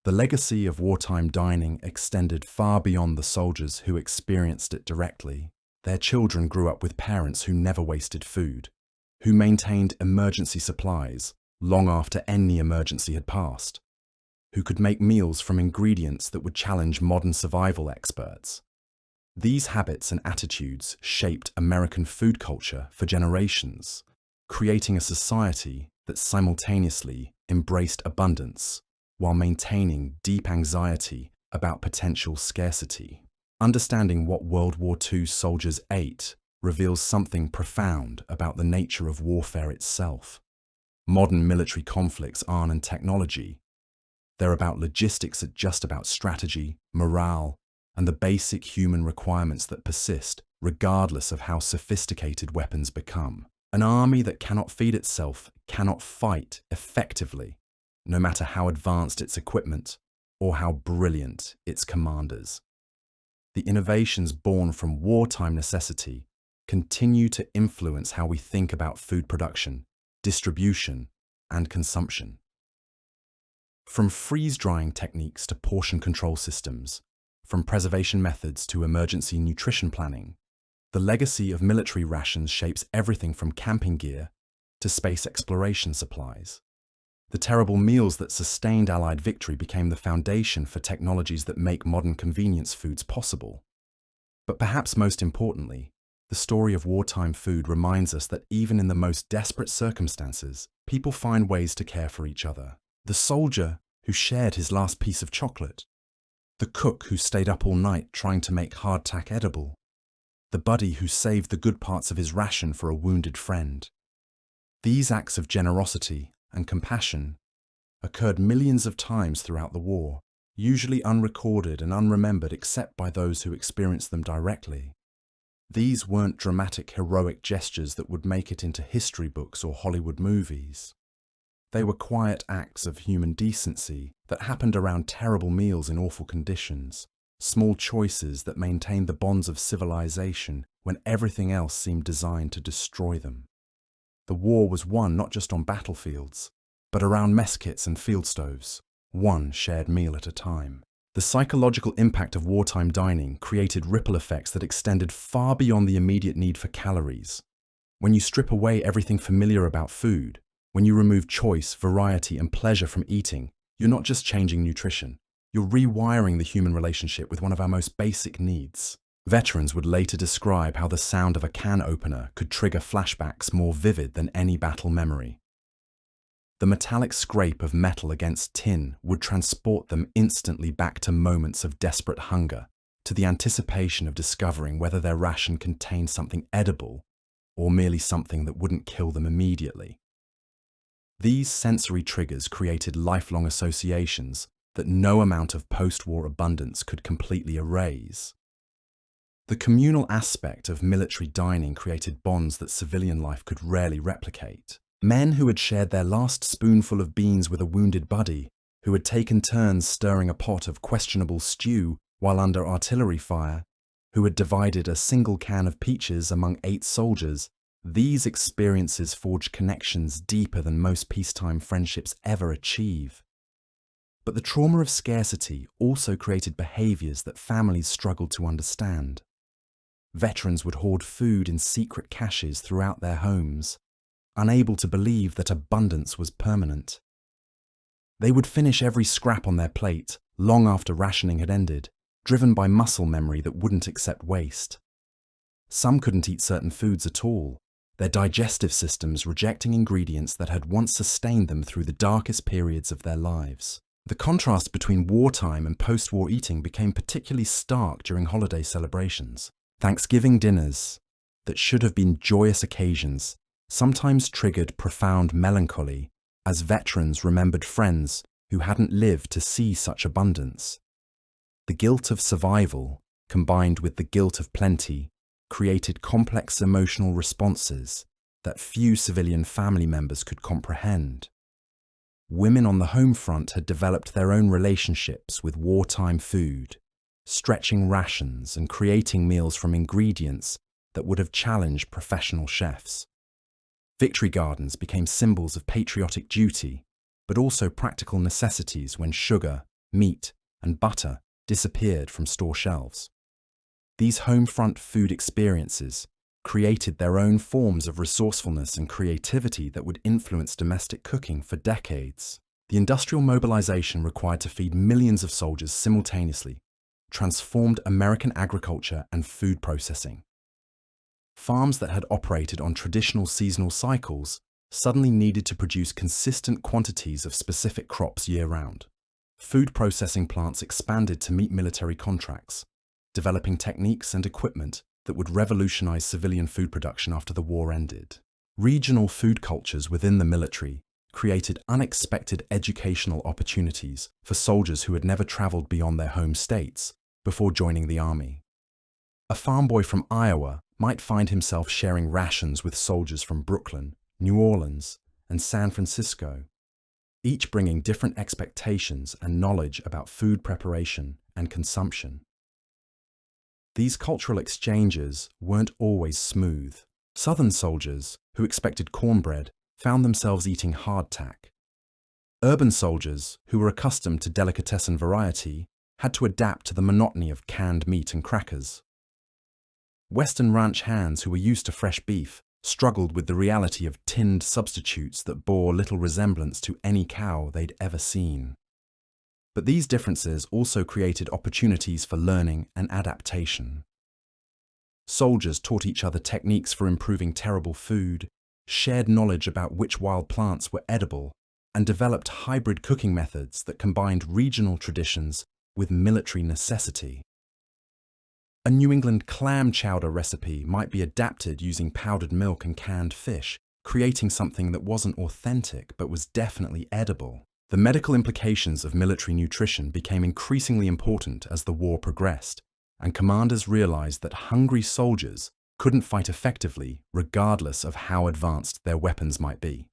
The legacy of wartime dining extended far beyond the soldiers who experienced it directly. Their children grew up with parents who never wasted food, who maintained emergency supplies long after any emergency had passed, who could make meals from ingredients that would challenge modern survival experts. These habits and attitudes shaped American food culture for generations, creating a society that simultaneously embraced abundance while maintaining deep anxiety about potential scarcity. Understanding what World War II soldiers ate reveals something profound about the nature of warfare itself. Modern military conflicts aren't in technology. They're about logistics at just about strategy, morale, and the basic human requirements that persist regardless of how sophisticated weapons become. An army that cannot feed itself cannot fight effectively, no matter how advanced its equipment or how brilliant its commanders. The innovations born from wartime necessity continue to influence how we think about food production, distribution, and consumption. From freeze-drying techniques to portion control systems, from preservation methods to emergency nutrition planning, the legacy of military rations shapes everything from camping gear to space exploration supplies. The terrible meals that sustained Allied victory became the foundation for technologies that make modern convenience foods possible. But perhaps most importantly, the story of wartime food reminds us that even in the most desperate circumstances, people find ways to care for each other. The soldier who shared his last piece of chocolate, The cook who stayed up all night trying to make hardtack edible. The buddy who saved the good parts of his ration for a wounded friend. These acts of generosity and compassion occurred millions of times throughout the war, usually unrecorded and unremembered except by those who experienced them directly. These weren't dramatic, heroic gestures that would make it into history books or Hollywood movies. They were quiet acts of human decency that happened around terrible meals in awful conditions, small choices that maintained the bonds of civilization when everything else seemed designed to destroy them. The war was won not just on battlefields, but around mess kits and field stoves, one shared meal at a time. The psychological impact of wartime dining created ripple effects that extended far beyond the immediate need for calories. When you strip away everything familiar about food, when you remove choice, variety, and pleasure from eating, you're not just changing nutrition, you're rewiring the human relationship with one of our most basic needs. Veterans would later describe how the sound of a can opener could trigger flashbacks more vivid than any battle memory. The metallic scrape of metal against tin would transport them instantly back to moments of desperate hunger, to the anticipation of discovering whether their ration contained something edible or merely something that wouldn't kill them immediately. These sensory triggers created lifelong associations that no amount of post-war abundance could completely erase. The communal aspect of military dining created bonds that civilian life could rarely replicate. Men who had shared their last spoonful of beans with a wounded buddy, who had taken turns stirring a pot of questionable stew while under artillery fire, who had divided a single can of peaches among 8 soldiers, these experiences forged connections deeper than most peacetime friendships ever achieve. But the trauma of scarcity also created behaviors that families struggled to understand. Veterans would hoard food in secret caches throughout their homes, unable to believe that abundance was permanent. They would finish every scrap on their plate long after rationing had ended, driven by muscle memory that wouldn't accept waste. Some couldn't eat certain foods at all, their digestive systems rejecting ingredients that had once sustained them through the darkest periods of their lives. The contrast between wartime and post-war eating became particularly stark during holiday celebrations. Thanksgiving dinners that should have been joyous occasions sometimes triggered profound melancholy as veterans remembered friends who hadn't lived to see such abundance. The guilt of survival, combined with the guilt of plenty, created complex emotional responses that few civilian family members could comprehend. Women on the home front had developed their own relationships with wartime food, stretching rations and creating meals from ingredients that would have challenged professional chefs. Victory gardens became symbols of patriotic duty, but also practical necessities when sugar, meat, and butter disappeared from store shelves. These home-front food experiences created their own forms of resourcefulness and creativity that would influence domestic cooking for decades. The industrial mobilization required to feed millions of soldiers simultaneously transformed American agriculture and food processing. Farms that had operated on traditional seasonal cycles suddenly needed to produce consistent quantities of specific crops year-round. Food processing plants expanded to meet military contracts, developing techniques and equipment that would revolutionize civilian food production after the war ended. Regional food cultures within the military created unexpected educational opportunities for soldiers who had never traveled beyond their home states before joining the army. A farm boy from Iowa might find himself sharing rations with soldiers from Brooklyn, New Orleans, and San Francisco, each bringing different expectations and knowledge about food preparation and consumption. These cultural exchanges weren't always smooth. Southern soldiers, who expected cornbread, found themselves eating hardtack. Urban soldiers, who were accustomed to delicatessen variety, had to adapt to the monotony of canned meat and crackers. Western ranch hands who were used to fresh beef struggled with the reality of tinned substitutes that bore little resemblance to any cow they'd ever seen. But these differences also created opportunities for learning and adaptation. Soldiers taught each other techniques for improving terrible food, shared knowledge about which wild plants were edible, and developed hybrid cooking methods that combined regional traditions with military necessity. A New England clam chowder recipe might be adapted using powdered milk and canned fish, creating something that wasn't authentic but was definitely edible. The medical implications of military nutrition became increasingly important as the war progressed, and commanders realized that hungry soldiers couldn't fight effectively regardless of how advanced their weapons might be.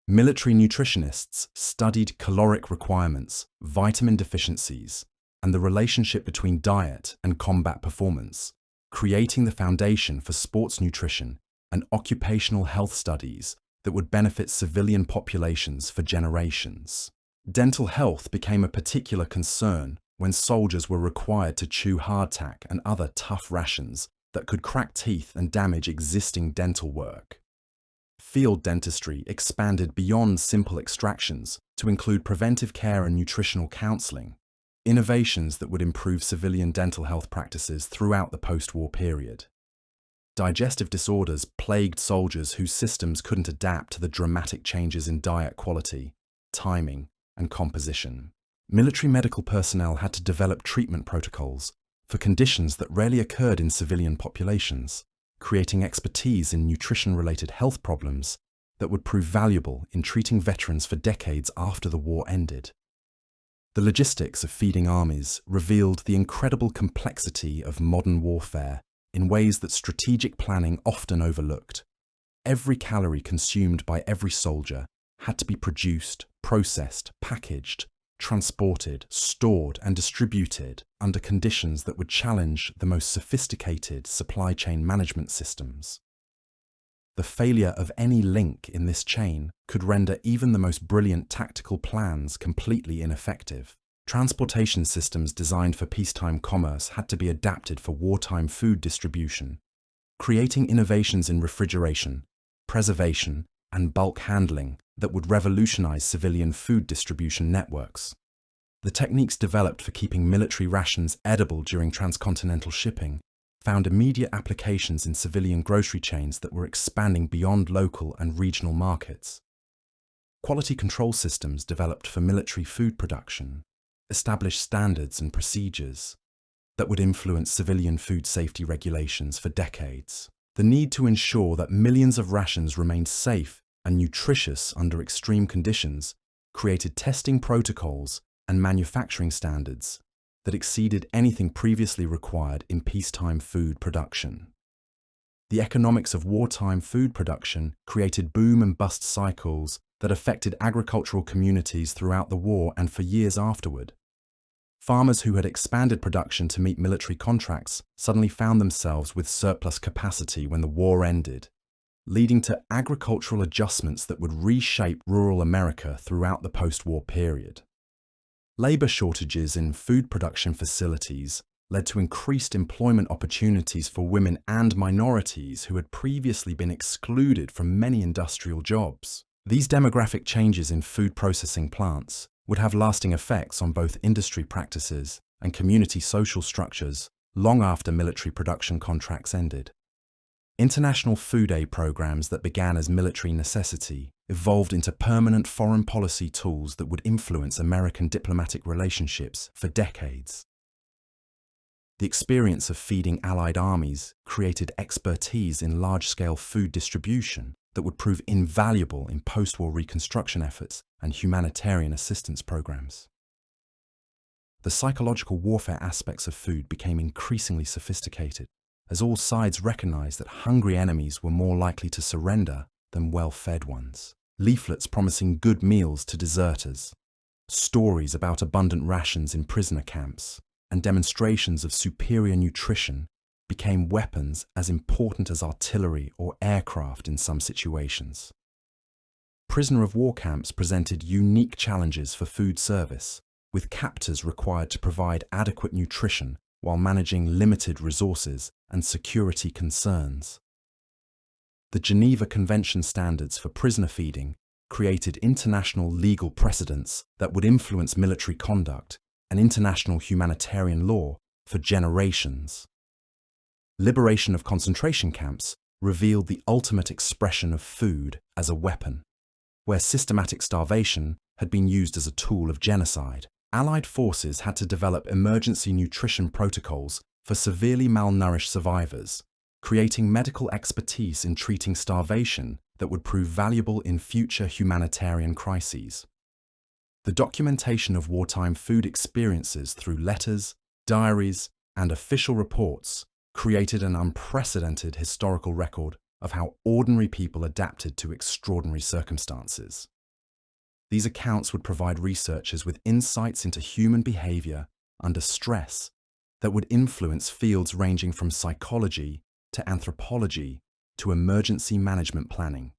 Military nutritionists studied caloric requirements, vitamin deficiencies, and the relationship between diet and combat performance, creating the foundation for sports nutrition and occupational health studies that would benefit civilian populations for generations. Dental health became a particular concern when soldiers were required to chew hardtack and other tough rations that could crack teeth and damage existing dental work. Field dentistry expanded beyond simple extractions to include preventive care and nutritional counseling, innovations that would improve civilian dental health practices throughout the post-war period. Digestive disorders plagued soldiers whose systems couldn't adapt to the dramatic changes in diet quality, timing, and composition. Military medical personnel had to develop treatment protocols for conditions that rarely occurred in civilian populations, creating expertise in nutrition-related health problems that would prove valuable in treating veterans for decades after the war ended. The logistics of feeding armies revealed the incredible complexity of modern warfare in ways that strategic planning often overlooked. Every calorie consumed by every soldier had to be produced, processed, packaged, transported, stored, and distributed under conditions that would challenge the most sophisticated supply chain management systems. The failure of any link in this chain could render even the most brilliant tactical plans completely ineffective. Transportation systems designed for peacetime commerce had to be adapted for wartime food distribution, creating innovations in refrigeration, preservation, and bulk handling that would revolutionize civilian food distribution networks. The techniques developed for keeping military rations edible during transcontinental shipping found immediate applications in civilian grocery chains that were expanding beyond local and regional markets. Quality control systems developed for military food production established standards and procedures that would influence civilian food safety regulations for decades. The need to ensure that millions of rations remained safe and nutritious under extreme conditions created testing protocols and manufacturing standards that exceeded anything previously required in peacetime food production. The economics of wartime food production created boom and bust cycles that affected agricultural communities throughout the war and for years afterward. Farmers who had expanded production to meet military contracts suddenly found themselves with surplus capacity when the war ended, leading to agricultural adjustments that would reshape rural America throughout the post-war period. Labor shortages in food production facilities led to increased employment opportunities for women and minorities who had previously been excluded from many industrial jobs. These demographic changes in food processing plants would have lasting effects on both industry practices and community social structures long after military production contracts ended. International food aid programs that began as military necessity evolved into permanent foreign policy tools that would influence American diplomatic relationships for decades. The experience of feeding Allied armies created expertise in large-scale food distribution that would prove invaluable in post-war reconstruction efforts and humanitarian assistance programs. The psychological warfare aspects of food became increasingly sophisticated, as all sides recognized that hungry enemies were more likely to surrender than well-fed ones. Leaflets promising good meals to deserters, stories about abundant rations in prisoner camps, and demonstrations of superior nutrition became weapons as important as artillery or aircraft in some situations. Prisoner of war camps presented unique challenges for food service, with captors required to provide adequate nutrition while managing limited resources and security concerns. The Geneva Convention standards for prisoner feeding created international legal precedents that would influence military conduct and international humanitarian law for generations. Liberation of concentration camps revealed the ultimate expression of food as a weapon, where systematic starvation had been used as a tool of genocide. Allied forces had to develop emergency nutrition protocols for severely malnourished survivors, creating medical expertise in treating starvation that would prove valuable in future humanitarian crises. The documentation of wartime food experiences through letters, diaries, and official reports created an unprecedented historical record of how ordinary people adapted to extraordinary circumstances. These accounts would provide researchers with insights into human behavior under stress that would influence fields ranging from psychology to anthropology to emergency management planning.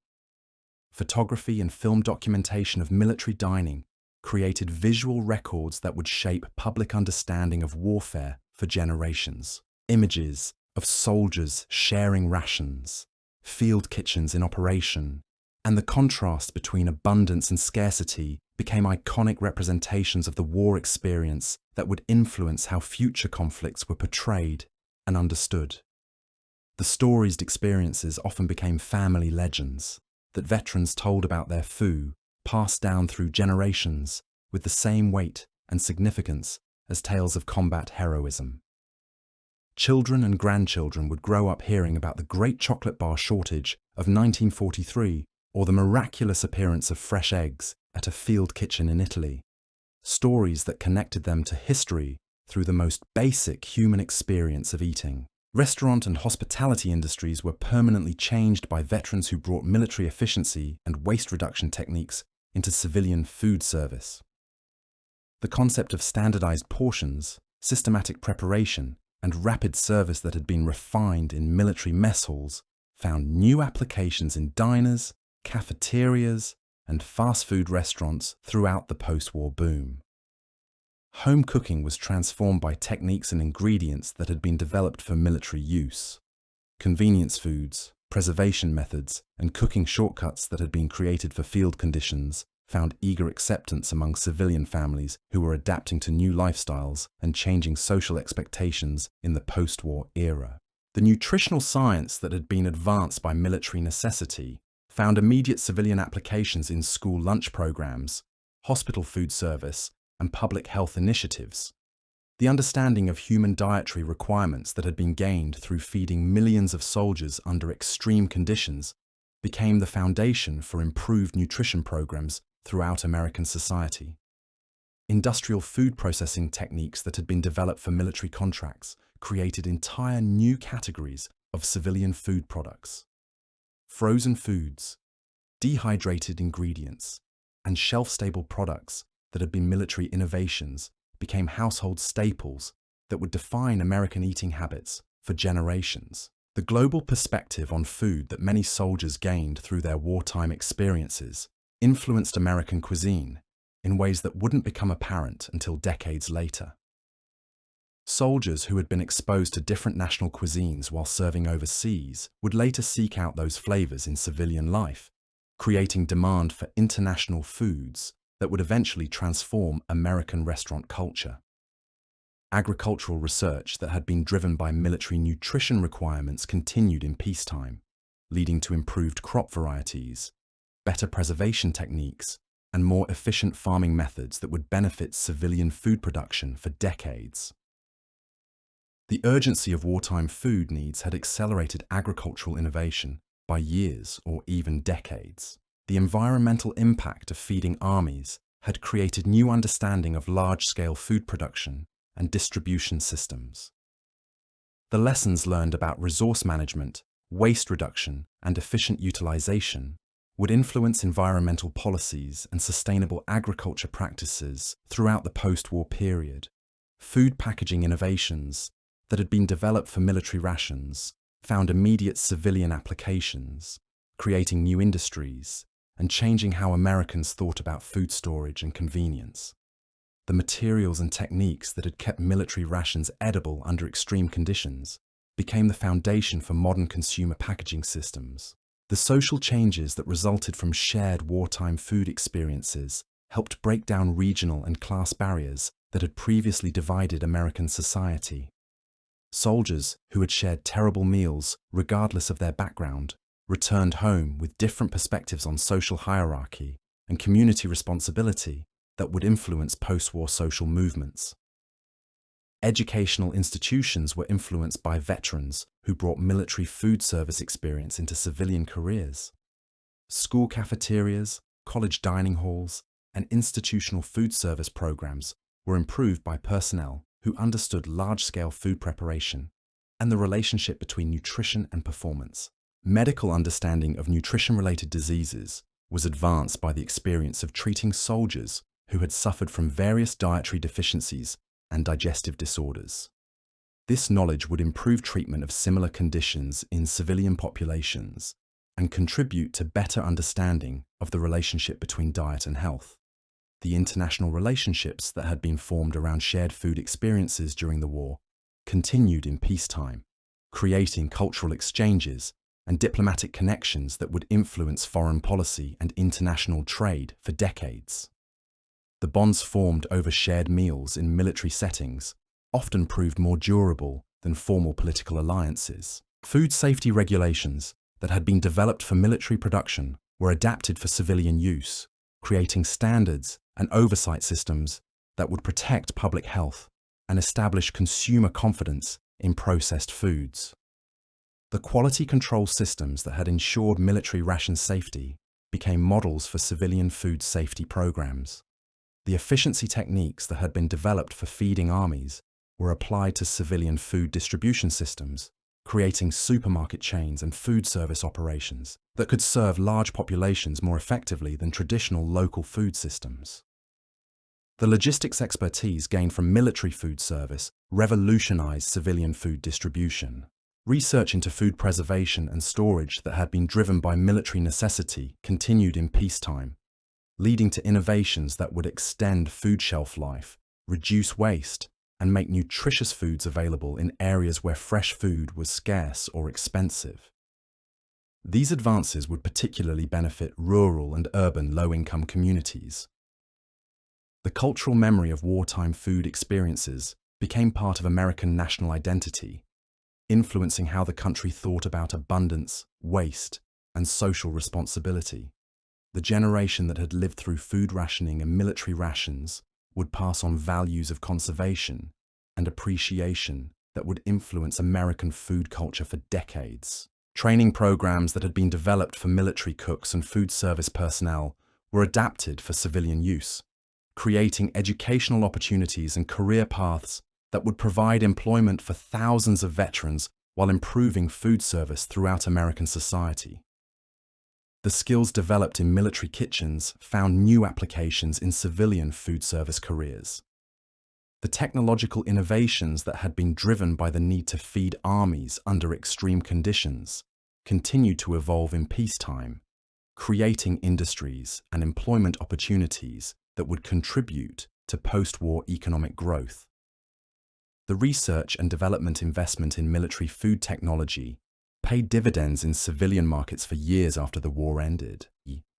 Photography and film documentation of military dining created visual records that would shape public understanding of warfare for generations. Images of soldiers sharing rations, field kitchens in operation, and the contrast between abundance and scarcity became iconic representations of the war experience that would influence how future conflicts were portrayed and understood. The storied experiences often became family legends that veterans told about their food, passed down through generations with the same weight and significance as tales of combat heroism. Children and grandchildren would grow up hearing about the Great Chocolate Bar Shortage of 1943 or the miraculous appearance of fresh eggs at a field kitchen in Italy, stories that connected them to history through the most basic human experience of eating. Restaurant and hospitality industries were permanently changed by veterans who brought military efficiency and waste reduction techniques into civilian food service. The concept of standardized portions, systematic preparation, and rapid service that had been refined in military mess halls found new applications in diners, cafeterias, and fast food restaurants throughout the post-war boom. Home cooking was transformed by techniques and ingredients that had been developed for military use. Convenience foods, preservation methods, and cooking shortcuts that had been created for field conditions found eager acceptance among civilian families who were adapting to new lifestyles and changing social expectations in the post-war era. The nutritional science that had been advanced by military necessity found immediate civilian applications in school lunch programs, hospital food service, and public health initiatives. The understanding of human dietary requirements that had been gained through feeding millions of soldiers under extreme conditions became the foundation for improved nutrition programs throughout American society. Industrial food processing techniques that had been developed for military contracts created entire new categories of civilian food products. Frozen foods, dehydrated ingredients, and shelf-stable products that had been military innovations became household staples that would define American eating habits for generations. The global perspective on food that many soldiers gained through their wartime experiences influenced American cuisine in ways that wouldn't become apparent until decades later. Soldiers who had been exposed to different national cuisines while serving overseas would later seek out those flavors in civilian life, creating demand for international foods that would eventually transform American restaurant culture. Agricultural research that had been driven by military nutrition requirements continued in peacetime, leading to improved crop varieties, better preservation techniques, and more efficient farming methods that would benefit civilian food production for decades. The urgency of wartime food needs had accelerated agricultural innovation by years or even decades. The environmental impact of feeding armies had created new understanding of large-scale food production and distribution systems. The lessons learned about resource management, waste reduction, and efficient utilization would influence environmental policies and sustainable agriculture practices throughout the post-war period. Food packaging innovations that had been developed for military rations found immediate civilian applications, creating new industries and changing how Americans thought about food storage and convenience. The materials and techniques that had kept military rations edible under extreme conditions became the foundation for modern consumer packaging systems. The social changes that resulted from shared wartime food experiences helped break down regional and class barriers that had previously divided American society. Soldiers who had shared terrible meals, regardless of their background, returned home with different perspectives on social hierarchy and community responsibility that would influence post-war social movements. Educational institutions were influenced by veterans who brought military food service experience into civilian careers. School cafeterias, college dining halls, and institutional food service programs were improved by personnel who understood large-scale food preparation and the relationship between nutrition and performance. Medical understanding of nutrition-related diseases was advanced by the experience of treating soldiers who had suffered from various dietary deficiencies and digestive disorders. This knowledge would improve treatment of similar conditions in civilian populations and contribute to better understanding of the relationship between diet and health. The international relationships that had been formed around shared food experiences during the war continued in peacetime, creating cultural exchanges and diplomatic connections that would influence foreign policy and international trade for decades. The bonds formed over shared meals in military settings often proved more durable than formal political alliances. Food safety regulations that had been developed for military production were adapted for civilian use, creating standards and oversight systems that would protect public health and establish consumer confidence in processed foods. The quality control systems that had ensured military ration safety became models for civilian food safety programs. The efficiency techniques that had been developed for feeding armies were applied to civilian food distribution systems, creating supermarket chains and food service operations that could serve large populations more effectively than traditional local food systems. The logistics expertise gained from military food service revolutionized civilian food distribution. Research into food preservation and storage that had been driven by military necessity continued in peacetime, leading to innovations that would extend food shelf life, reduce waste, and make nutritious foods available in areas where fresh food was scarce or expensive. These advances would particularly benefit rural and urban low-income communities. The cultural memory of wartime food experiences became part of American national identity, influencing how the country thought about abundance, waste, and social responsibility. The generation that had lived through food rationing and military rations would pass on values of conservation and appreciation that would influence American food culture for decades. Training programs that had been developed for military cooks and food service personnel were adapted for civilian use, creating educational opportunities and career paths that would provide employment for thousands of veterans while improving food service throughout American society. The skills developed in military kitchens found new applications in civilian food service careers. The technological innovations that had been driven by the need to feed armies under extreme conditions continued to evolve in peacetime, creating industries and employment opportunities that would contribute to post-war economic growth. The research and development investment in military food technology paid dividends in civilian markets for years after the war ended.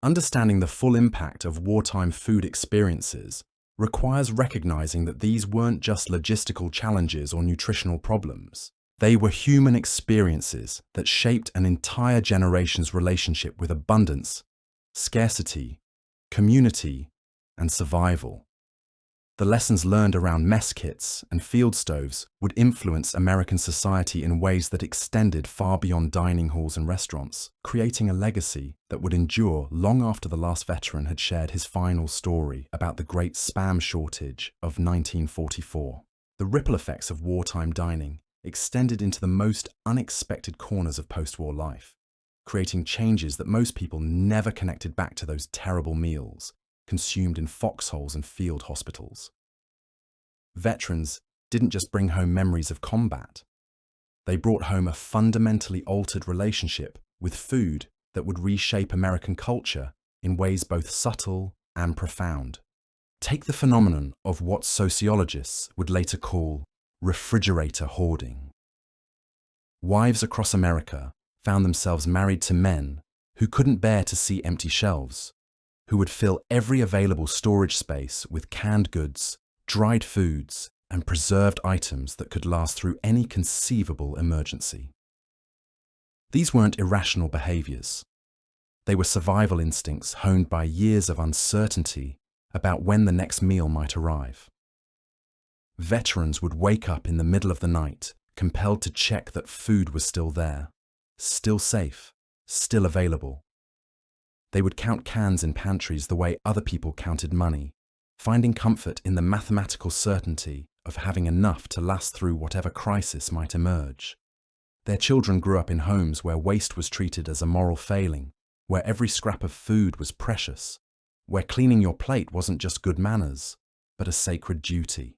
Understanding the full impact of wartime food experiences requires recognizing that these weren't just logistical challenges or nutritional problems. They were human experiences that shaped an entire generation's relationship with abundance, scarcity, community, and survival. The lessons learned around mess kits and field stoves would influence American society in ways that extended far beyond dining halls and restaurants, creating a legacy that would endure long after the last veteran had shared his final story about the great Spam shortage of 1944. The ripple effects of wartime dining extended into the most unexpected corners of post-war life, creating changes that most people never connected back to those terrible meals consumed in foxholes and field hospitals. Veterans didn't just bring home memories of combat. They brought home a fundamentally altered relationship with food that would reshape American culture in ways both subtle and profound. Take the phenomenon of what sociologists would later call refrigerator hoarding. Wives across America found themselves married to men who couldn't bear to see empty shelves, who would fill every available storage space with canned goods, dried foods, and preserved items that could last through any conceivable emergency. These weren't irrational behaviors. They were survival instincts honed by years of uncertainty about when the next meal might arrive. Veterans would wake up in the middle of the night, compelled to check that food was still there, still safe, still available. They would count cans in pantries the way other people counted money, finding comfort in the mathematical certainty of having enough to last through whatever crisis might emerge. Their children grew up in homes where waste was treated as a moral failing, where every scrap of food was precious, where cleaning your plate wasn't just good manners, but a sacred duty.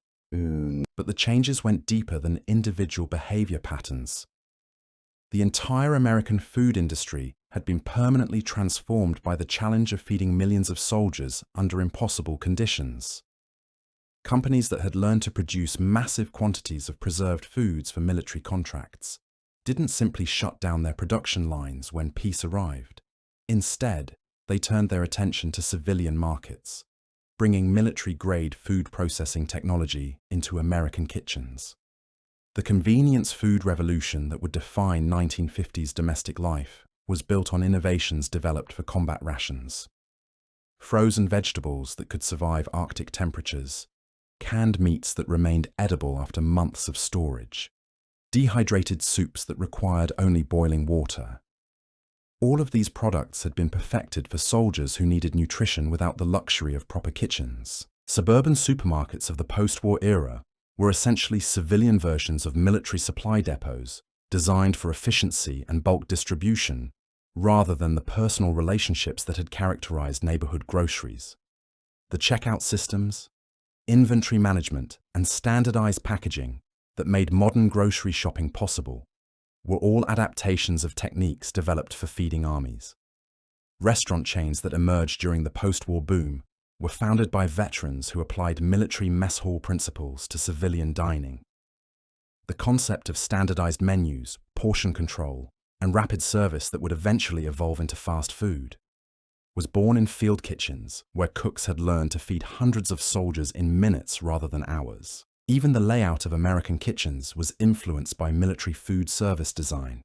But the changes went deeper than individual behavior patterns. The entire American food industry had been permanently transformed by the challenge of feeding millions of soldiers under impossible conditions. Companies that had learned to produce massive quantities of preserved foods for military contracts didn't simply shut down their production lines when peace arrived. Instead, they turned their attention to civilian markets, bringing military-grade food processing technology into American kitchens. The convenience food revolution that would define 1950s domestic life was built on innovations developed for combat rations. Frozen vegetables that could survive Arctic temperatures, canned meats that remained edible after months of storage, dehydrated soups that required only boiling water. All of these products had been perfected for soldiers who needed nutrition without the luxury of proper kitchens. Suburban supermarkets of the post-war era were essentially civilian versions of military supply depots designed for efficiency and bulk distribution, rather than the personal relationships that had characterized neighborhood groceries. The checkout systems, inventory management, and standardized packaging that made modern grocery shopping possible were all adaptations of techniques developed for feeding armies. Restaurant chains that emerged during the post-war boom were founded by veterans who applied military mess hall principles to civilian dining. The concept of standardized menus, portion control, and rapid service that would eventually evolve into fast food was born in field kitchens where cooks had learned to feed hundreds of soldiers in minutes rather than hours. Even the layout of American kitchens was influenced by military food service design.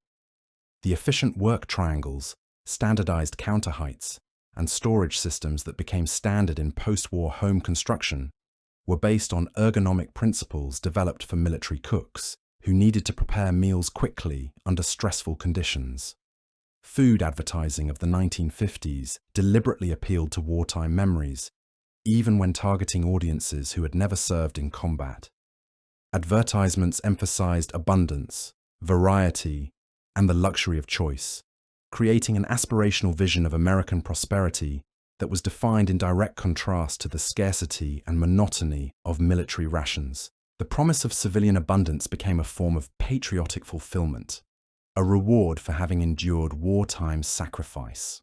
The efficient work triangles, standardized counter heights, and storage systems that became standard in post-war home construction were based on ergonomic principles developed for military cooks who needed to prepare meals quickly under stressful conditions. Food advertising of the 1950s deliberately appealed to wartime memories, even when targeting audiences who had never served in combat. Advertisements emphasized abundance, variety, and the luxury of choice, creating an aspirational vision of American prosperity that was defined in direct contrast to the scarcity and monotony of military rations. The promise of civilian abundance became a form of patriotic fulfillment, a reward for having endured wartime sacrifice.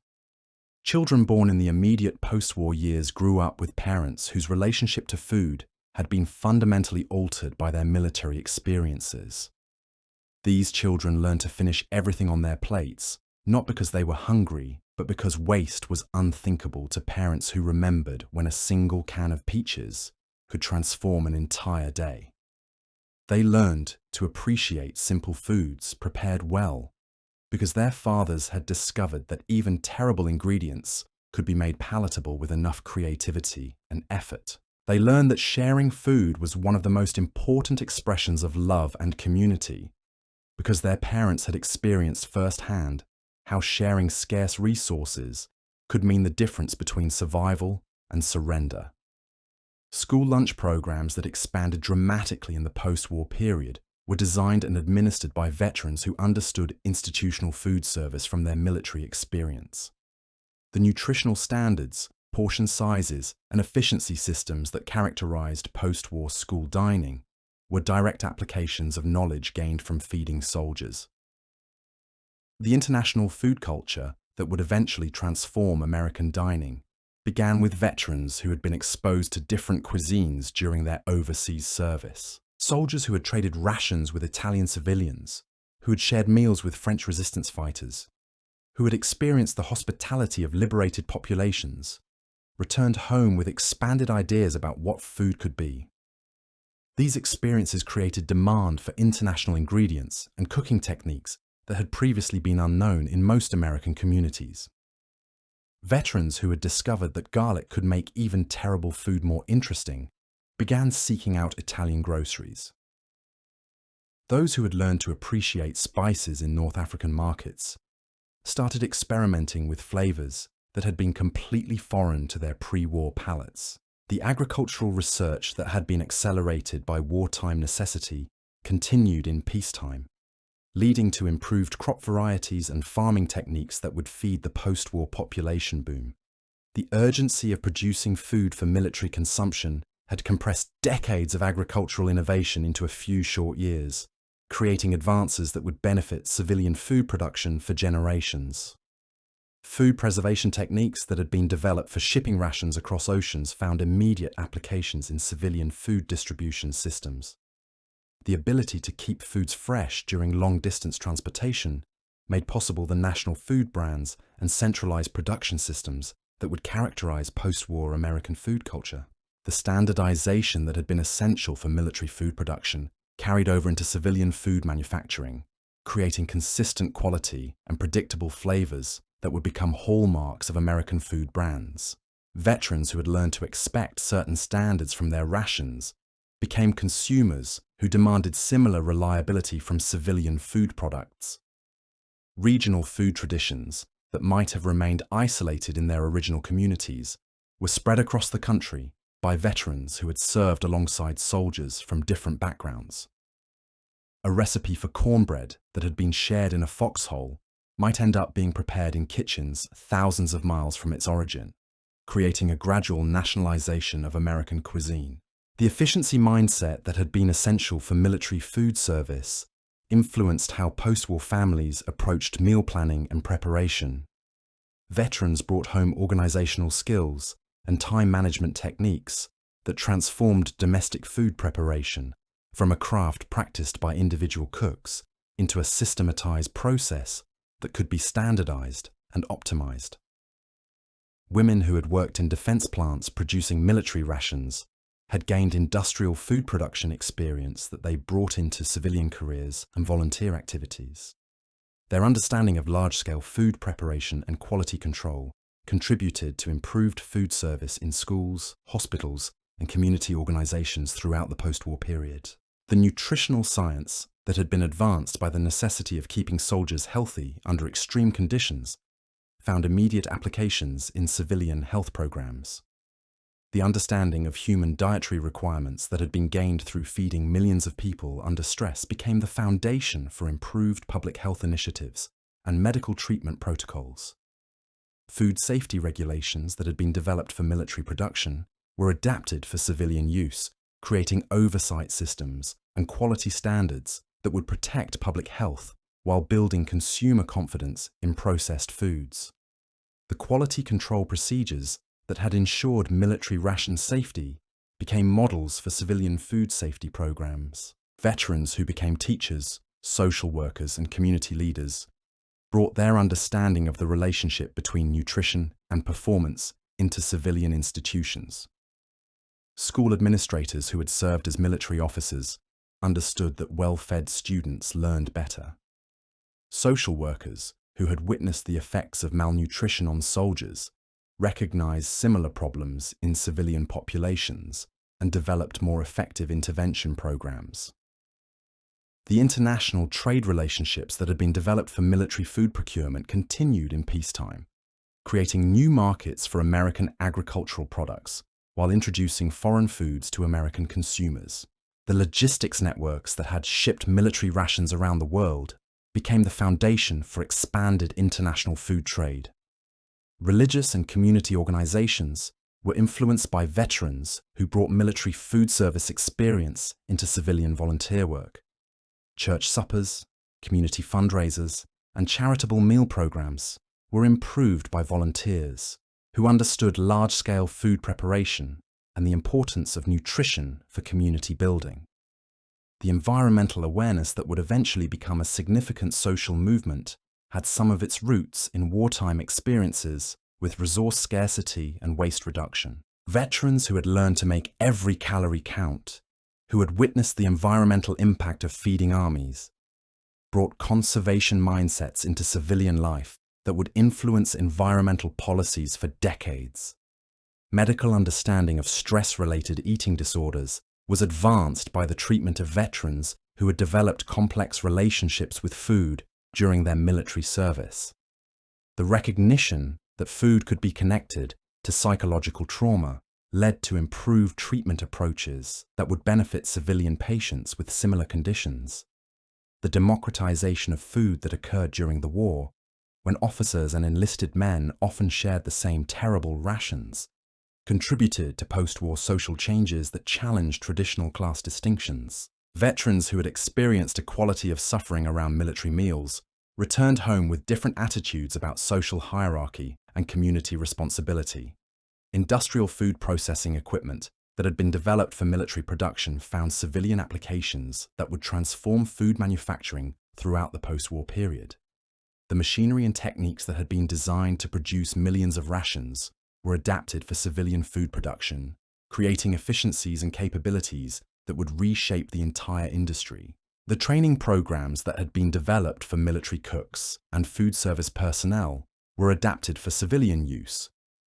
Children born in the immediate post-war years grew up with parents whose relationship to food had been fundamentally altered by their military experiences. These children learned to finish everything on their plates, not because they were hungry, but because waste was unthinkable to parents who remembered when a single can of peaches could transform an entire day. They learned to appreciate simple foods prepared well, because their fathers had discovered that even terrible ingredients could be made palatable with enough creativity and effort. They learned that sharing food was one of the most important expressions of love and community, because their parents had experienced firsthand how sharing scarce resources could mean the difference between survival and surrender. School lunch programs that expanded dramatically in the post-war period were designed and administered by veterans who understood institutional food service from their military experience. The nutritional standards, portion sizes, and efficiency systems that characterized post-war school dining were direct applications of knowledge gained from feeding soldiers. The international food culture that would eventually transform American dining began with veterans who had been exposed to different cuisines during their overseas service. Soldiers who had traded rations with Italian civilians, who had shared meals with French resistance fighters, who had experienced the hospitality of liberated populations, returned home with expanded ideas about what food could be. These experiences created demand for international ingredients and cooking techniques that had previously been unknown in most American communities. Veterans who had discovered that garlic could make even terrible food more interesting began seeking out Italian groceries. Those who had learned to appreciate spices in North African markets started experimenting with flavors that had been completely foreign to their pre-war palates. The agricultural research that had been accelerated by wartime necessity continued in peacetime, leading to improved crop varieties and farming techniques that would feed the post-war population boom. The urgency of producing food for military consumption had compressed decades of agricultural innovation into a few short years, creating advances that would benefit civilian food production for generations. Food preservation techniques that had been developed for shipping rations across oceans found immediate applications in civilian food distribution systems. The ability to keep foods fresh during long-distance transportation made possible the national food brands and centralized production systems that would characterize post-war American food culture. The standardization that had been essential for military food production carried over into civilian food manufacturing, creating consistent quality and predictable flavors that would become hallmarks of American food brands. Veterans who had learned to expect certain standards from their rations became consumers who demanded similar reliability from civilian food products. Regional food traditions that might have remained isolated in their original communities were spread across the country by veterans who had served alongside soldiers from different backgrounds. A recipe for cornbread that had been shared in a foxhole might end up being prepared in kitchens thousands of miles from its origin, creating a gradual nationalization of American cuisine. The efficiency mindset that had been essential for military food service influenced how post-war families approached meal planning and preparation. Veterans brought home organizational skills and time management techniques that transformed domestic food preparation from a craft practiced by individual cooks into a systematized process that could be standardized and optimized. Women who had worked in defense plants producing military rations had gained industrial food production experience that they brought into civilian careers and volunteer activities. Their understanding of large-scale food preparation and quality control contributed to improved food service in schools, hospitals, and community organizations throughout the post-war period. The nutritional science that had been advanced by the necessity of keeping soldiers healthy under extreme conditions found immediate applications in civilian health programs. The understanding of human dietary requirements that had been gained through feeding millions of people under stress became the foundation for improved public health initiatives and medical treatment protocols. Food safety regulations that had been developed for military production were adapted for civilian use, creating oversight systems and quality standards that would protect public health while building consumer confidence in processed foods. The quality control procedures that had ensured military ration safety became models for civilian food safety programs. Veterans who became teachers, social workers, and community leaders brought their understanding of the relationship between nutrition and performance into civilian institutions. School administrators who had served as military officers understood that well-fed students learned better. Social workers who had witnessed the effects of malnutrition on soldiers recognized similar problems in civilian populations and developed more effective intervention programs. The international trade relationships that had been developed for military food procurement continued in peacetime, creating new markets for American agricultural products while introducing foreign foods to American consumers. The logistics networks that had shipped military rations around the world became the foundation for expanded international food trade. Religious and community organizations were influenced by veterans who brought military food service experience into civilian volunteer work. Church suppers, community fundraisers, and charitable meal programs were improved by volunteers who understood large-scale food preparation and the importance of nutrition for community building. The environmental awareness that would eventually become a significant social movement had some of its roots in wartime experiences with resource scarcity and waste reduction. Veterans who had learned to make every calorie count, who had witnessed the environmental impact of feeding armies, brought conservation mindsets into civilian life that would influence environmental policies for decades. Medical understanding of stress-related eating disorders was advanced by the treatment of veterans who had developed complex relationships with food during their military service. The recognition that food could be connected to psychological trauma led to improved treatment approaches that would benefit civilian patients with similar conditions. The democratization of food that occurred during the war, when officers and enlisted men often shared the same terrible rations, contributed to post-war social changes that challenged traditional class distinctions. Veterans who had experienced a quality of suffering around military meals returned home with different attitudes about social hierarchy and community responsibility. Industrial food processing equipment that had been developed for military production found civilian applications that would transform food manufacturing throughout the post-war period. The machinery and techniques that had been designed to produce millions of rations were adapted for civilian food production, creating efficiencies and capabilities that would reshape the entire industry. The training programs that had been developed for military cooks and food service personnel were adapted for civilian use,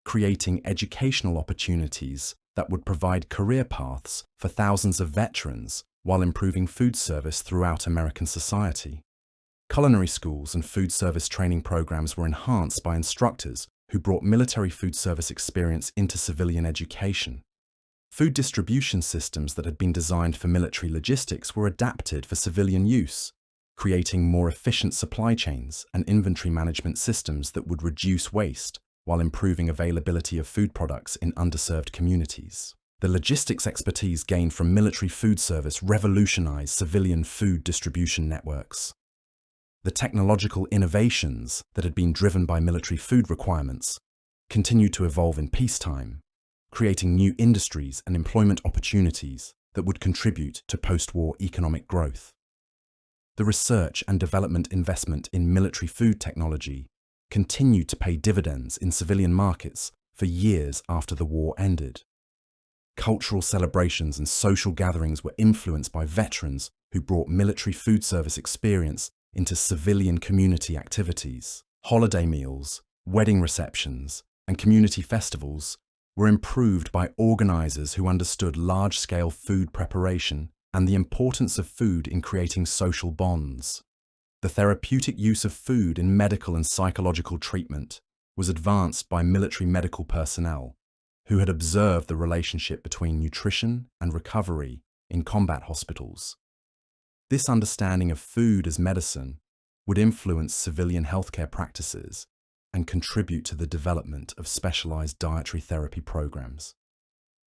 creating educational opportunities that would provide career paths for thousands of veterans while improving food service throughout American society. Culinary schools and food service training programs were enhanced by instructors who brought military food service experience into civilian education. Food distribution systems that had been designed for military logistics were adapted for civilian use, creating more efficient supply chains and inventory management systems that would reduce waste while improving availability of food products in underserved communities. The logistics expertise gained from military food service revolutionized civilian food distribution networks. The technological innovations that had been driven by military food requirements continued to evolve in peacetime, creating new industries and employment opportunities that would contribute to post-war economic growth. The research and development investment in military food technology continued to pay dividends in civilian markets for years after the war ended. Cultural celebrations and social gatherings were influenced by veterans who brought military food service experience into civilian community activities. Holiday meals, wedding receptions, and community festivals were improved by organizers who understood large-scale food preparation and the importance of food in creating social bonds. The therapeutic use of food in medical and psychological treatment was advanced by military medical personnel who had observed the relationship between nutrition and recovery in combat hospitals. This understanding of food as medicine would influence civilian healthcare practices and contribute to the development of specialized dietary therapy programs.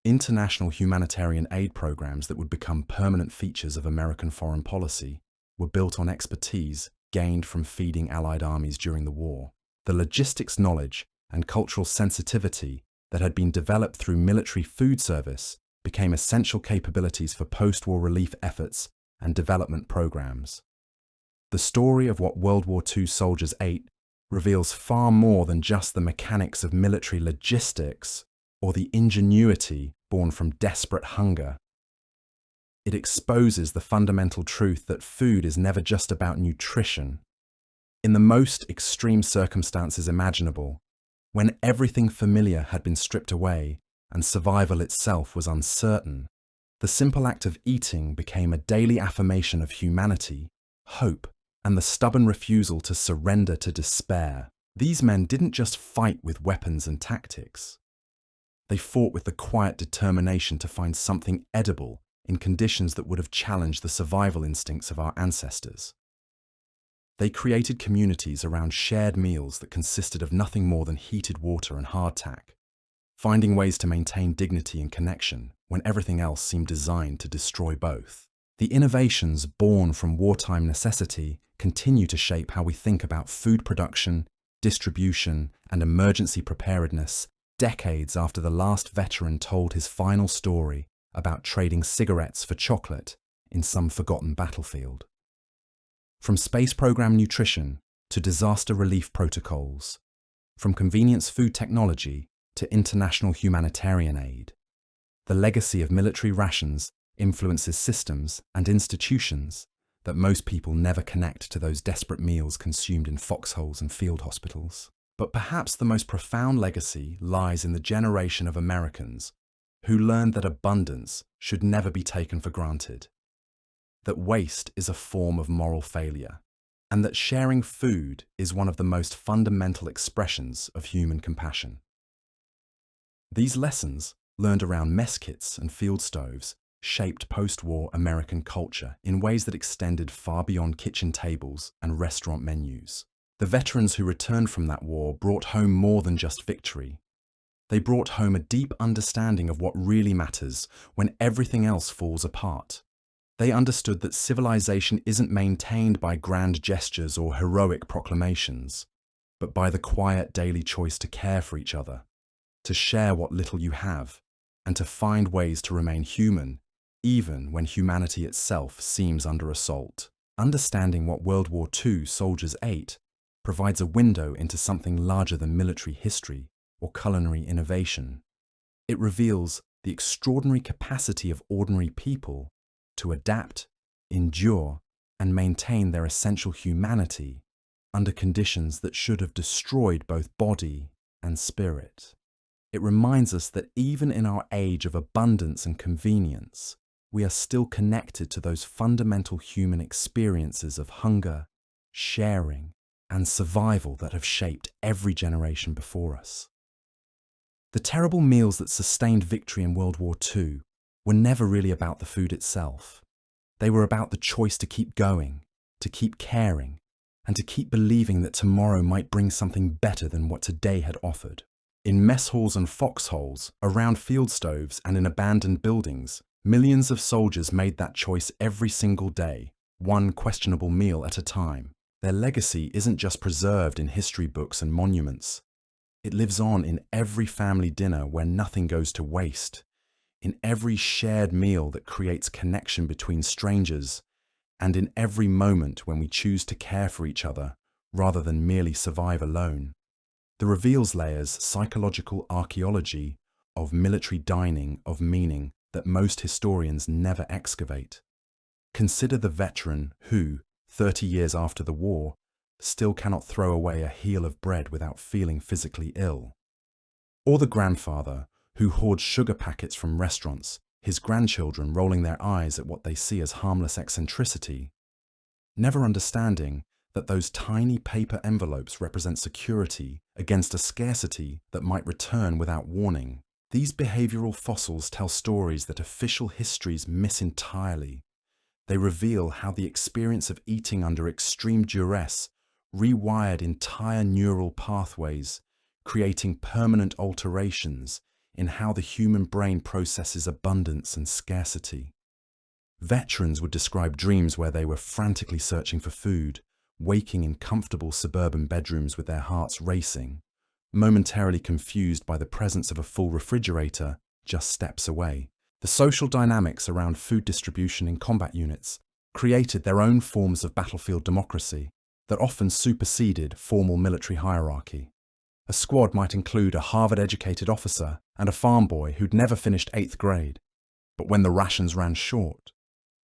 International humanitarian aid programs that would become permanent features of American foreign policy were built on expertise gained from feeding Allied armies during the war. The logistics knowledge and cultural sensitivity that had been developed through military food service became essential capabilities for post-war relief efforts and development programs. The story of what World War II soldiers ate reveals far more than just the mechanics of military logistics or the ingenuity born from desperate hunger. It exposes the fundamental truth that food is never just about nutrition. In the most extreme circumstances imaginable, when everything familiar had been stripped away and survival itself was uncertain, the simple act of eating became a daily affirmation of humanity, hope, and the stubborn refusal to surrender to despair. These men didn't just fight with weapons and tactics. They fought with the quiet determination to find something edible in conditions that would have challenged the survival instincts of our ancestors. They created communities around shared meals that consisted of nothing more than heated water and hardtack, finding ways to maintain dignity and connection when everything else seemed designed to destroy both. The innovations born from wartime necessity continue to shape how we think about food production, distribution, and emergency preparedness decades after the last veteran told his final story about trading cigarettes for chocolate in some forgotten battlefield. From space program nutrition to disaster relief protocols, from convenience food technology to international humanitarian aid, the legacy of military rations influences systems and institutions that most people never connect to those desperate meals consumed in foxholes and field hospitals. But perhaps the most profound legacy lies in the generation of Americans who learned that abundance should never be taken for granted, that waste is a form of moral failure, and that sharing food is one of the most fundamental expressions of human compassion. These lessons, learned around mess kits and field stoves, shaped post-war American culture in ways that extended far beyond kitchen tables and restaurant menus. The veterans who returned from that war brought home more than just victory. They brought home a deep understanding of what really matters when everything else falls apart. They understood that civilization isn't maintained by grand gestures or heroic proclamations, but by the quiet daily choice to care for each other, to share what little you have, and to find ways to remain human, even when humanity itself seems under assault. Understanding what World War II soldiers ate provides a window into something larger than military history or culinary innovation. It reveals the extraordinary capacity of ordinary people to adapt, endure, and maintain their essential humanity under conditions that should have destroyed both body and spirit. It reminds us that even in our age of abundance and convenience, we are still connected to those fundamental human experiences of hunger, sharing, and survival that have shaped every generation before us. The terrible meals that sustained victory in World War II were never really about the food itself. They were about the choice to keep going, to keep caring, and to keep believing that tomorrow might bring something better than what today had offered. In mess halls and foxholes, around field stoves and in abandoned buildings, millions of soldiers made that choice every single day, one questionable meal at a time. Their legacy isn't just preserved in history books and monuments. It lives on in every family dinner where nothing goes to waste, in every shared meal that creates connection between strangers, and in every moment when we choose to care for each other rather than merely survive alone. The reveals layers psychological archaeology of military dining of meaning that most historians never excavate. Consider the veteran who, 30 years after the war, still cannot throw away a heel of bread without feeling physically ill. Or the grandfather who hoards sugar packets from restaurants, his grandchildren rolling their eyes at what they see as harmless eccentricity, never understanding that those tiny paper envelopes represent security against a scarcity that might return without warning. These behavioral fossils tell stories that official histories miss entirely. They reveal how the experience of eating under extreme duress rewired entire neural pathways, creating permanent alterations in how the human brain processes abundance and scarcity. Veterans would describe dreams where they were frantically searching for food, waking in comfortable suburban bedrooms with their hearts racing, momentarily confused by the presence of a full refrigerator just steps away. The social dynamics around food distribution in combat units created their own forms of battlefield democracy that often superseded formal military hierarchy. A squad might include a Harvard-educated officer and a farm boy who'd never finished 8th grade. But when the rations ran short,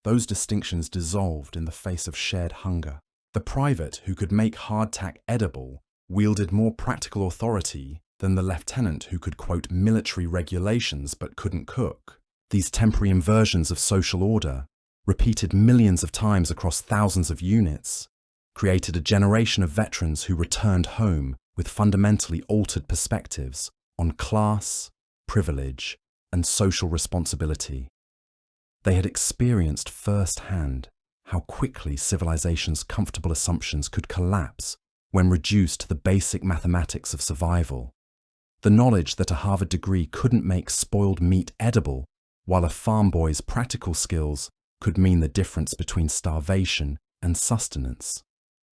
those distinctions dissolved in the face of shared hunger. The private who could make hardtack edible wielded more practical authority than the lieutenant who could quote military regulations but couldn't cook. These temporary inversions of social order, repeated millions of times across thousands of units, created a generation of veterans who returned home with fundamentally altered perspectives on class, privilege, and social responsibility. They had experienced firsthand how quickly civilization's comfortable assumptions could collapse when reduced to the basic mathematics of survival. The knowledge that a Harvard degree couldn't make spoiled meat edible, while a farm boy's practical skills could mean the difference between starvation and sustenance,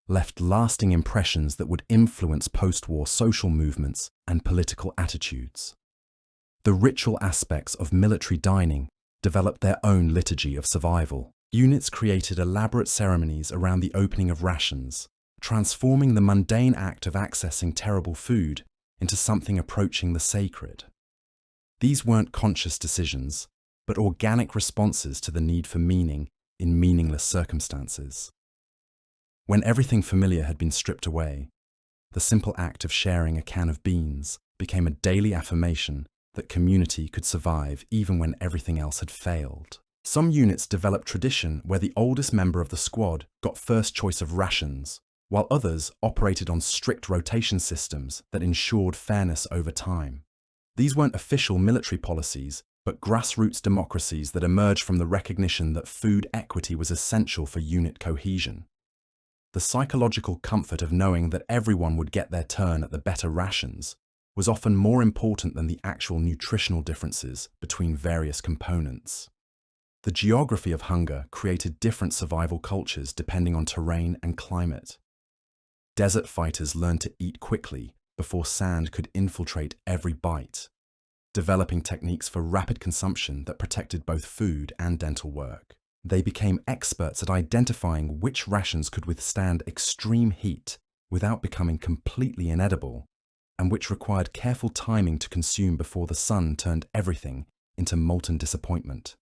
left lasting impressions that would influence post-war social movements and political attitudes. The ritual aspects of military dining developed their own liturgy of survival. Units created elaborate ceremonies around the opening of rations, transforming the mundane act of accessing terrible food into something approaching the sacred. These weren't conscious decisions, but organic responses to the need for meaning in meaningless circumstances. When everything familiar had been stripped away, the simple act of sharing a can of beans became a daily affirmation that community could survive even when everything else had failed. Some units developed tradition where the oldest member of the squad got first choice of rations, while others operated on strict rotation systems that ensured fairness over time. These weren't official military policies, but grassroots democracies that emerged from the recognition that food equity was essential for unit cohesion. The psychological comfort of knowing that everyone would get their turn at the better rations was often more important than the actual nutritional differences between various components. The geography of hunger created different survival cultures depending on terrain and climate. Desert fighters learned to eat quickly before sand could infiltrate every bite, developing techniques for rapid consumption that protected both food and dental work. They became experts at identifying which rations could withstand extreme heat without becoming completely inedible, and which required careful timing to consume before the sun turned everything into molten disappointment.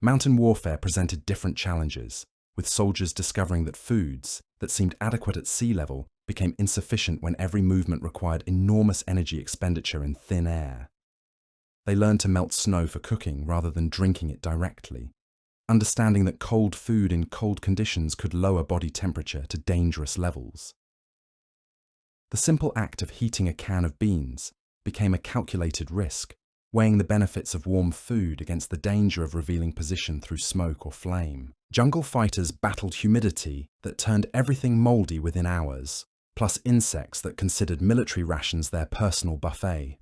Mountain warfare presented different challenges, with soldiers discovering that foods that seemed adequate at sea level became insufficient when every movement required enormous energy expenditure in thin air. They learned to melt snow for cooking rather than drinking it directly, understanding that cold food in cold conditions could lower body temperature to dangerous levels. The simple act of heating a can of beans became a calculated risk, weighing the benefits of warm food against the danger of revealing position through smoke or flame. Jungle fighters battled humidity that turned everything moldy within hours, plus insects that considered military rations their personal buffet.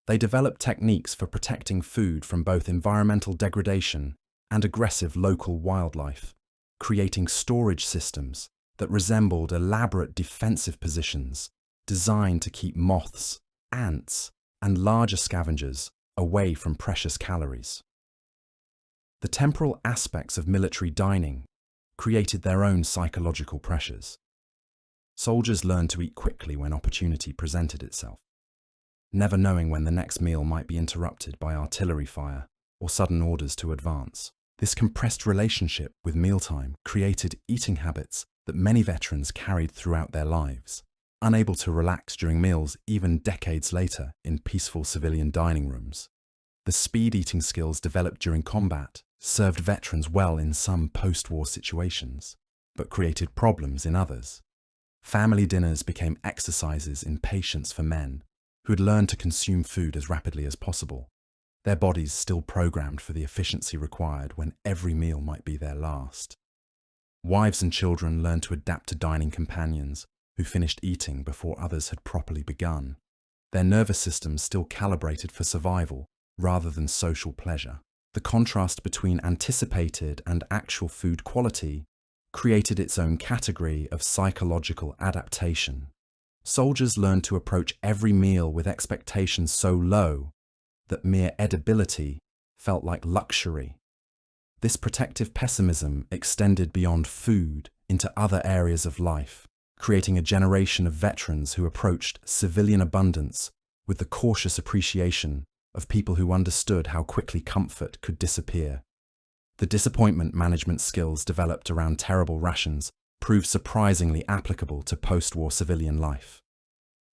They developed techniques for protecting food from both environmental degradation and aggressive local wildlife, creating storage systems that resembled elaborate defensive positions designed to keep moths, ants, and larger scavengers away from precious calories. The temporal aspects of military dining created their own psychological pressures. Soldiers learned to eat quickly when opportunity presented itself, never knowing when the next meal might be interrupted by artillery fire or sudden orders to advance. This compressed relationship with mealtime created eating habits that many veterans carried throughout their lives, unable to relax during meals even decades later in peaceful civilian dining rooms. The speed eating skills developed during combat served veterans well in some post-war situations, but created problems in others. Family dinners became exercises in patience for men who had learned to consume food as rapidly as possible, their bodies still programmed for the efficiency required when every meal might be their last. Wives and children learned to adapt to dining companions who finished eating before others had properly begun, their nervous systems still calibrated for survival rather than social pleasure. The contrast between anticipated and actual food quality created its own category of psychological adaptation. Soldiers learned to approach every meal with expectations so low that mere edibility felt like luxury. This protective pessimism extended beyond food into other areas of life, creating a generation of veterans who approached civilian abundance with the cautious appreciation of people who understood how quickly comfort could disappear. The disappointment management skills developed around terrible rations proved surprisingly applicable to post-war civilian life.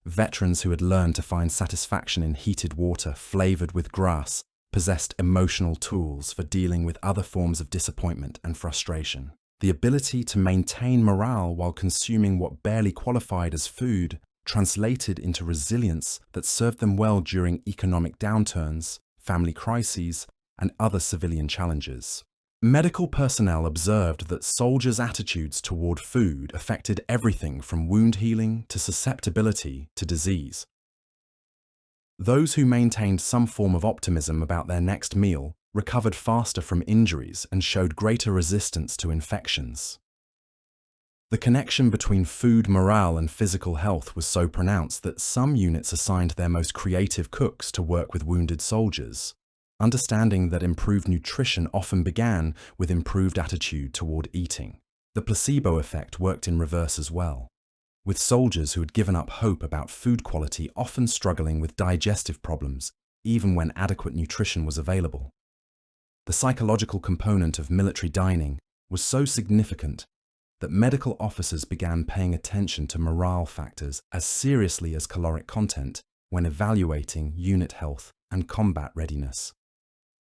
Veterans who had learned to find satisfaction in heated water flavored with grass possessed emotional tools for dealing with other forms of disappointment and frustration. The ability to maintain morale while consuming what barely qualified as food translated into resilience that served them well during economic downturns, family crises, and other civilian challenges. Medical personnel observed that soldiers' attitudes toward food affected everything from wound healing to susceptibility to disease. Those who maintained some form of optimism about their next meal recovered faster from injuries and showed greater resistance to infections. The connection between food morale and physical health was so pronounced that some units assigned their most creative cooks to work with wounded soldiers, understanding that improved nutrition often began with improved attitude toward eating. The placebo effect worked in reverse as well, with soldiers who had given up hope about food quality often struggling with digestive problems even when adequate nutrition was available. The psychological component of military dining was so significant that medical officers began paying attention to morale factors as seriously as caloric content when evaluating unit health and combat readiness.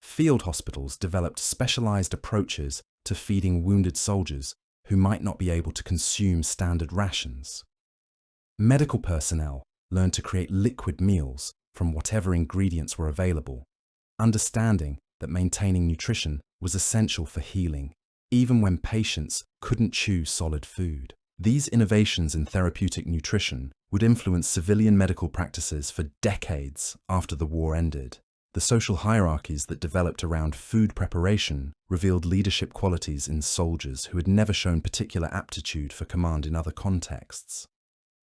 Field hospitals developed specialized approaches to feeding wounded soldiers who might not be able to consume standard rations. Medical personnel learned to create liquid meals from whatever ingredients were available, understanding that maintaining nutrition was essential for healing, even when patients couldn't chew solid food. These innovations in therapeutic nutrition would influence civilian medical practices for decades after the war ended. The social hierarchies that developed around food preparation revealed leadership qualities in soldiers who had never shown particular aptitude for command in other contexts.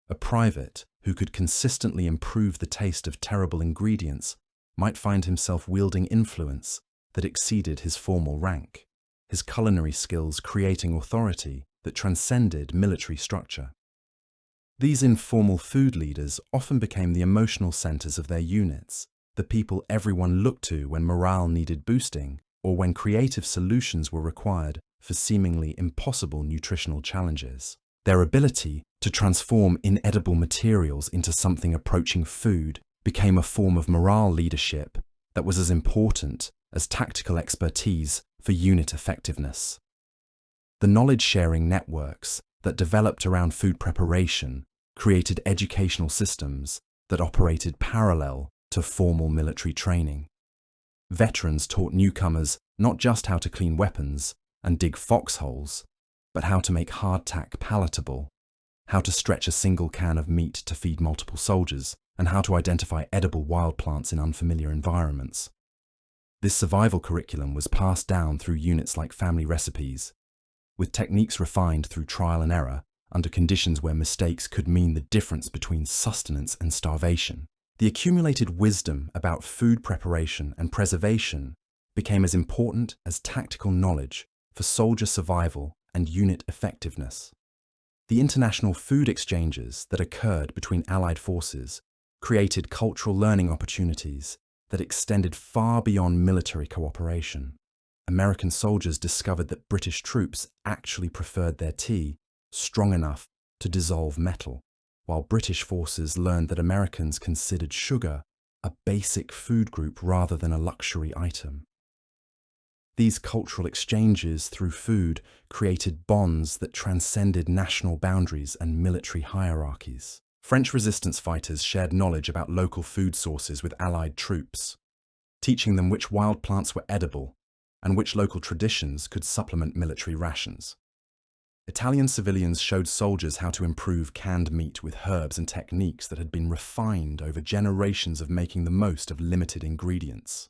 A private who could consistently improve the taste of terrible ingredients might find himself wielding influence that exceeded his formal rank, his culinary skills creating authority that transcended military structure. These informal food leaders often became the emotional centers of their units, the people everyone looked to when morale needed boosting or when creative solutions were required for seemingly impossible nutritional challenges. Their ability to transform inedible materials into something approaching food became a form of morale leadership that was as important as tactical expertise for unit effectiveness. The knowledge-sharing networks that developed around food preparation created educational systems that operated parallel to formal military training. Veterans taught newcomers not just how to clean weapons and dig foxholes, but how to make hardtack palatable, how to stretch a single can of meat to feed multiple soldiers, and how to identify edible wild plants in unfamiliar environments. This survival curriculum was passed down through units like family recipes, with techniques refined through trial and error under conditions where mistakes could mean the difference between sustenance and starvation. The accumulated wisdom about food preparation and preservation became as important as tactical knowledge for soldier survival and unit effectiveness. The international food exchanges that occurred between Allied forces created cultural learning opportunities that extended far beyond military cooperation. American soldiers discovered that British troops actually preferred their tea strong enough to dissolve metal, while British forces learned that Americans considered sugar a basic food group rather than a luxury item. These cultural exchanges through food created bonds that transcended national boundaries and military hierarchies. French resistance fighters shared knowledge about local food sources with Allied troops, teaching them which wild plants were edible and which local traditions could supplement military rations. Italian civilians showed soldiers how to improve canned meat with herbs and techniques that had been refined over generations of making the most of limited ingredients.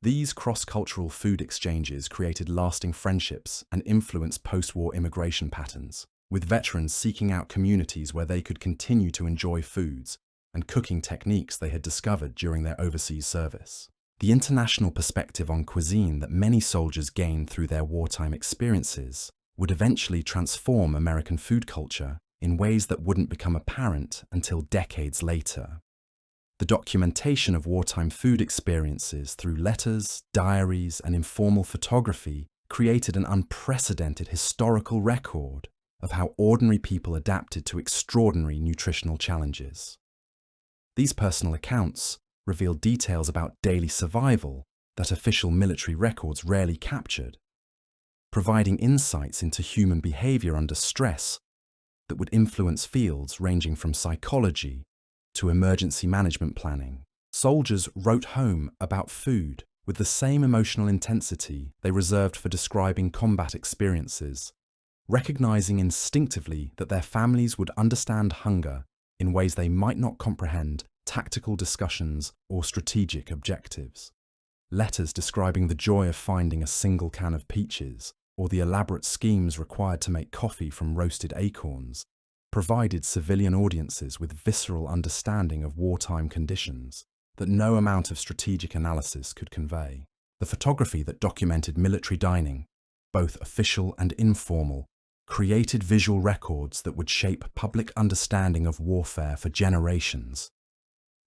These cross-cultural food exchanges created lasting friendships and influenced post-war immigration patterns, with veterans seeking out communities where they could continue to enjoy foods and cooking techniques they had discovered during their overseas service. The international perspective on cuisine that many soldiers gained through their wartime experiences would eventually transform American food culture in ways that wouldn't become apparent until decades later. The documentation of wartime food experiences through letters, diaries, and informal photography created an unprecedented historical record of how ordinary people adapted to extraordinary nutritional challenges. These personal accounts reveal details about daily survival that official military records rarely captured, providing insights into human behavior under stress that would influence fields ranging from psychology to emergency management planning. Soldiers wrote home about food with the same emotional intensity they reserved for describing combat experiences, recognizing instinctively that their families would understand hunger in ways they might not comprehend tactical discussions or strategic objectives. Letters describing the joy of finding a single can of peaches or the elaborate schemes required to make coffee from roasted acorns provided civilian audiences with visceral understanding of wartime conditions that no amount of strategic analysis could convey. The photography that documented military dining, both official and informal, created visual records that would shape public understanding of warfare for generations.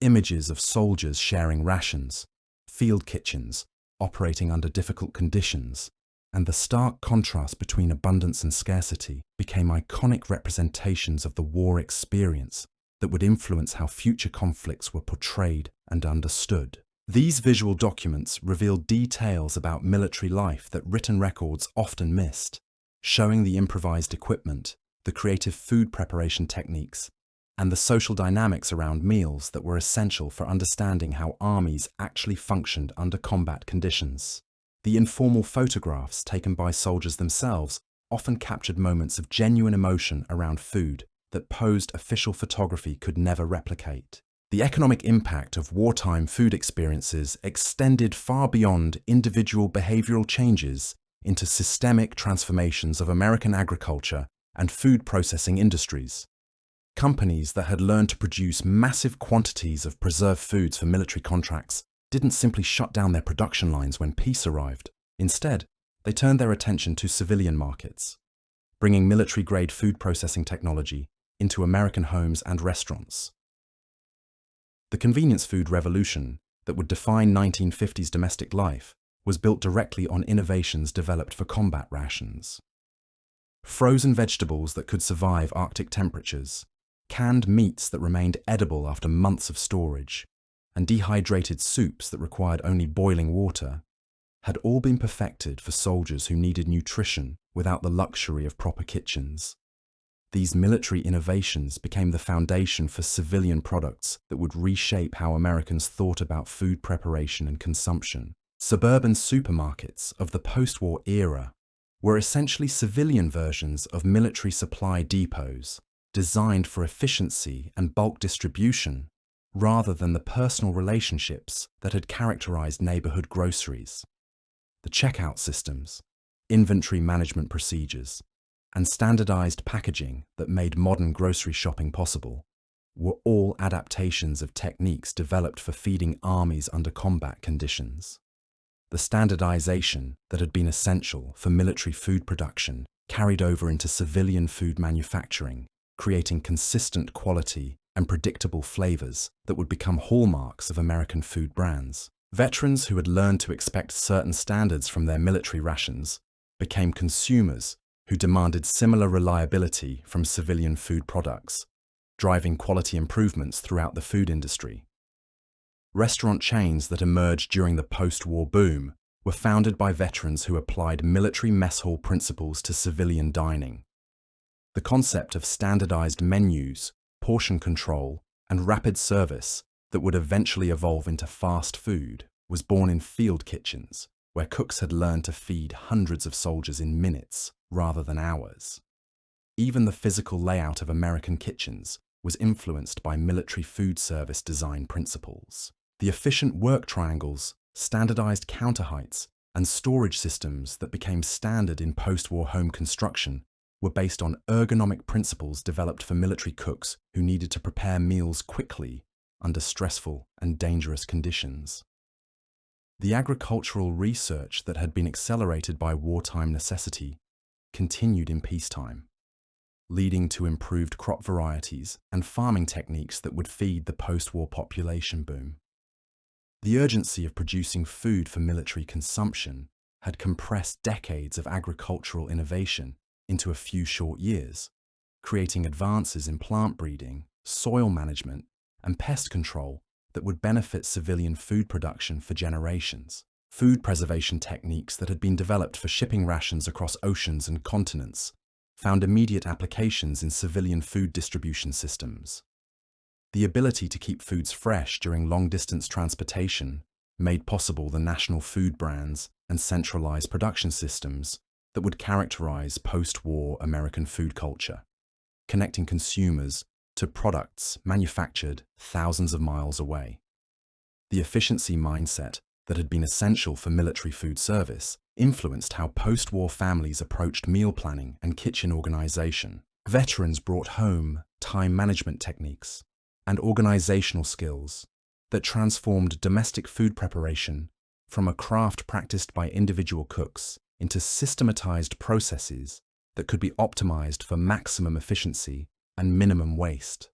Images of soldiers sharing rations, field kitchens, operating under difficult conditions, and the stark contrast between abundance and scarcity became iconic representations of the war experience that would influence how future conflicts were portrayed and understood. These visual documents reveal details about military life that written records often missed, showing the improvised equipment, the creative food preparation techniques, and the social dynamics around meals that were essential for understanding how armies actually functioned under combat conditions. The informal photographs taken by soldiers themselves often captured moments of genuine emotion around food that posed official photography could never replicate. The economic impact of wartime food experiences extended far beyond individual behavioral changes into systemic transformations of American agriculture and food processing industries. Companies that had learned to produce massive quantities of preserved foods for military contracts didn't simply shut down their production lines when peace arrived. Instead, they turned their attention to civilian markets, bringing military-grade food processing technology into American homes and restaurants. The convenience food revolution that would define 1950s domestic life was built directly on innovations developed for combat rations. Frozen vegetables that could survive Arctic temperatures, canned meats that remained edible after months of storage, and dehydrated soups that required only boiling water, had all been perfected for soldiers who needed nutrition without the luxury of proper kitchens. These military innovations became the foundation for civilian products that would reshape how Americans thought about food preparation and consumption. Suburban supermarkets of the post-war era were essentially civilian versions of military supply depots, designed for efficiency and bulk distribution, rather than the personal relationships that had characterized neighborhood groceries. The checkout systems, inventory management procedures, and standardized packaging that made modern grocery shopping possible were all adaptations of techniques developed for feeding armies under combat conditions. The standardization that had been essential for military food production carried over into civilian food manufacturing, creating consistent quality and predictable flavors that would become hallmarks of American food brands. Veterans who had learned to expect certain standards from their military rations became consumers who demanded similar reliability from civilian food products, driving quality improvements throughout the food industry. Restaurant chains that emerged during the post-war boom were founded by veterans who applied military mess hall principles to civilian dining. The concept of standardized menus, portion control, and rapid service that would eventually evolve into fast food was born in field kitchens, where cooks had learned to feed hundreds of soldiers in minutes rather than hours. Even the physical layout of American kitchens was influenced by military food service design principles. The efficient work triangles, standardized counter heights, and storage systems that became standard in post-war home construction were based on ergonomic principles developed for military cooks who needed to prepare meals quickly under stressful and dangerous conditions. The agricultural research that had been accelerated by wartime necessity continued in peacetime, leading to improved crop varieties and farming techniques that would feed the post-war population boom. The urgency of producing food for military consumption had compressed decades of agricultural innovation into a few short years, creating advances in plant breeding, soil management, and pest control that would benefit civilian food production for generations. Food preservation techniques that had been developed for shipping rations across oceans and continents found immediate applications in civilian food distribution systems. The ability to keep foods fresh during long-distance transportation made possible the national food brands and centralized production systems that would characterize post-war American food culture, connecting consumers to products manufactured thousands of miles away. The efficiency mindset that had been essential for military food service influenced how post-war families approached meal planning and kitchen organization. Veterans brought home time management techniques and organizational skills that transformed domestic food preparation from a craft practiced by individual cooks into systematized processes that could be optimized for maximum efficiency and minimum waste.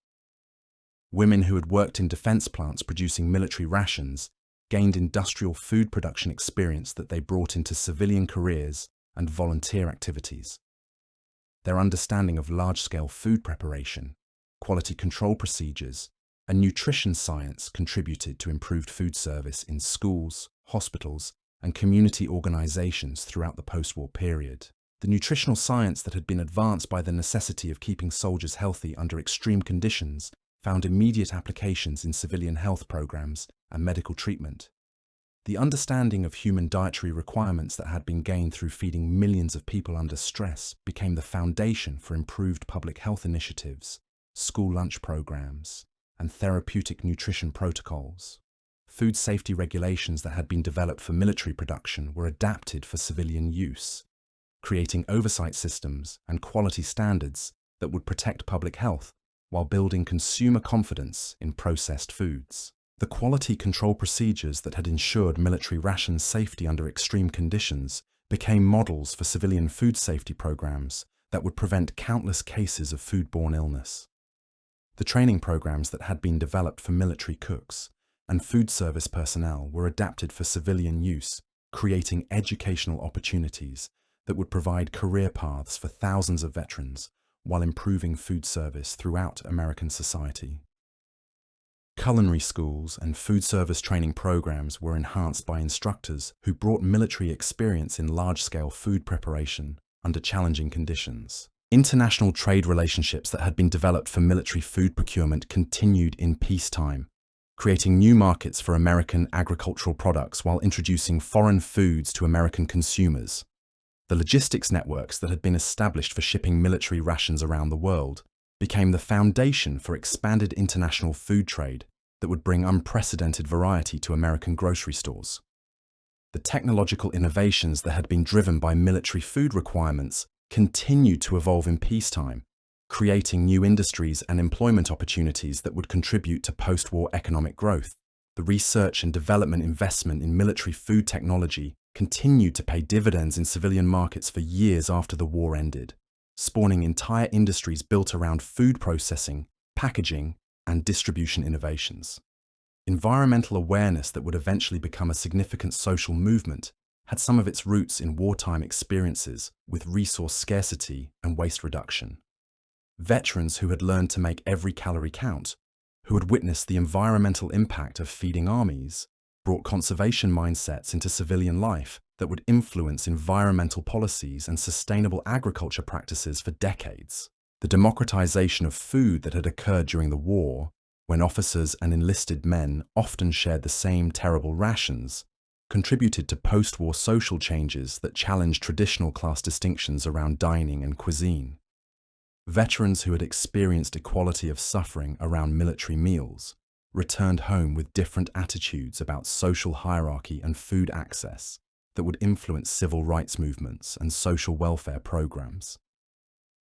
Women who had worked in defense plants producing military rations gained industrial food production experience that they brought into civilian careers and volunteer activities. Their understanding of large-scale food preparation, quality control procedures, and nutrition science contributed to improved food service in schools, hospitals, and community organizations throughout the post-war period. The nutritional science that had been advanced by the necessity of keeping soldiers healthy under extreme conditions found immediate applications in civilian health programs and medical treatment. The understanding of human dietary requirements that had been gained through feeding millions of people under stress became the foundation for improved public health initiatives, school lunch programs, and therapeutic nutrition protocols. Food safety regulations that had been developed for military production were adapted for civilian use, creating oversight systems and quality standards that would protect public health while building consumer confidence in processed foods. The quality control procedures that had ensured military ration safety under extreme conditions became models for civilian food safety programs that would prevent countless cases of foodborne illness. The training programs that had been developed for military cooks and food service personnel were adapted for civilian use, creating educational opportunities that would provide career paths for thousands of veterans while improving food service throughout American society. Culinary schools and food service training programs were enhanced by instructors who brought military experience in large-scale food preparation under challenging conditions. International trade relationships that had been developed for military food procurement continued in peacetime, creating new markets for American agricultural products while introducing foreign foods to American consumers. The logistics networks that had been established for shipping military rations around the world became the foundation for expanded international food trade that would bring unprecedented variety to American grocery stores. The technological innovations that had been driven by military food requirements continued to evolve in peacetime, creating new industries and employment opportunities that would contribute to post-war economic growth. The research and development investment in military food technology continued to pay dividends in civilian markets for years after the war ended, spawning entire industries built around food processing, packaging, and distribution innovations. Environmental awareness that would eventually become a significant social movement had some of its roots in wartime experiences with resource scarcity and waste reduction. Veterans who had learned to make every calorie count, who had witnessed the environmental impact of feeding armies, brought conservation mindsets into civilian life that would influence environmental policies and sustainable agriculture practices for decades. The democratization of food that had occurred during the war, when officers and enlisted men often shared the same terrible rations, contributed to post-war social changes that challenged traditional class distinctions around dining and cuisine. Veterans who had experienced equality of suffering around military meals returned home with different attitudes about social hierarchy and food access that would influence civil rights movements and social welfare programs.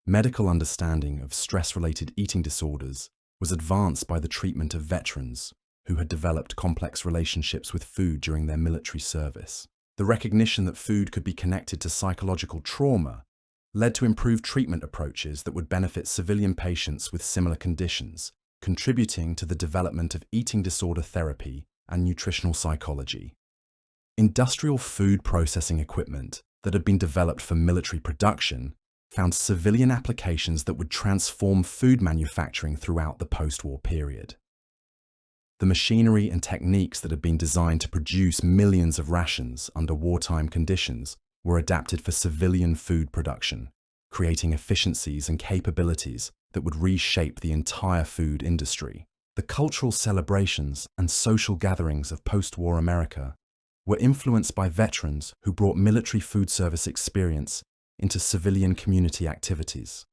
Medical understanding of stress-related eating disorders was advanced by the treatment of veterans who had developed complex relationships with food during their military service. The recognition that food could be connected to psychological trauma led to improved treatment approaches that would benefit civilian patients with similar conditions, contributing to the development of eating disorder therapy and nutritional psychology. Industrial food processing equipment that had been developed for military production found civilian applications that would transform food manufacturing throughout the post-war period. The machinery and techniques that had been designed to produce millions of rations under wartime conditions were adapted for civilian food production, creating efficiencies and capabilities that would reshape the entire food industry. The cultural celebrations and social gatherings of post-war America were influenced by veterans who brought military food service experience into civilian community activities.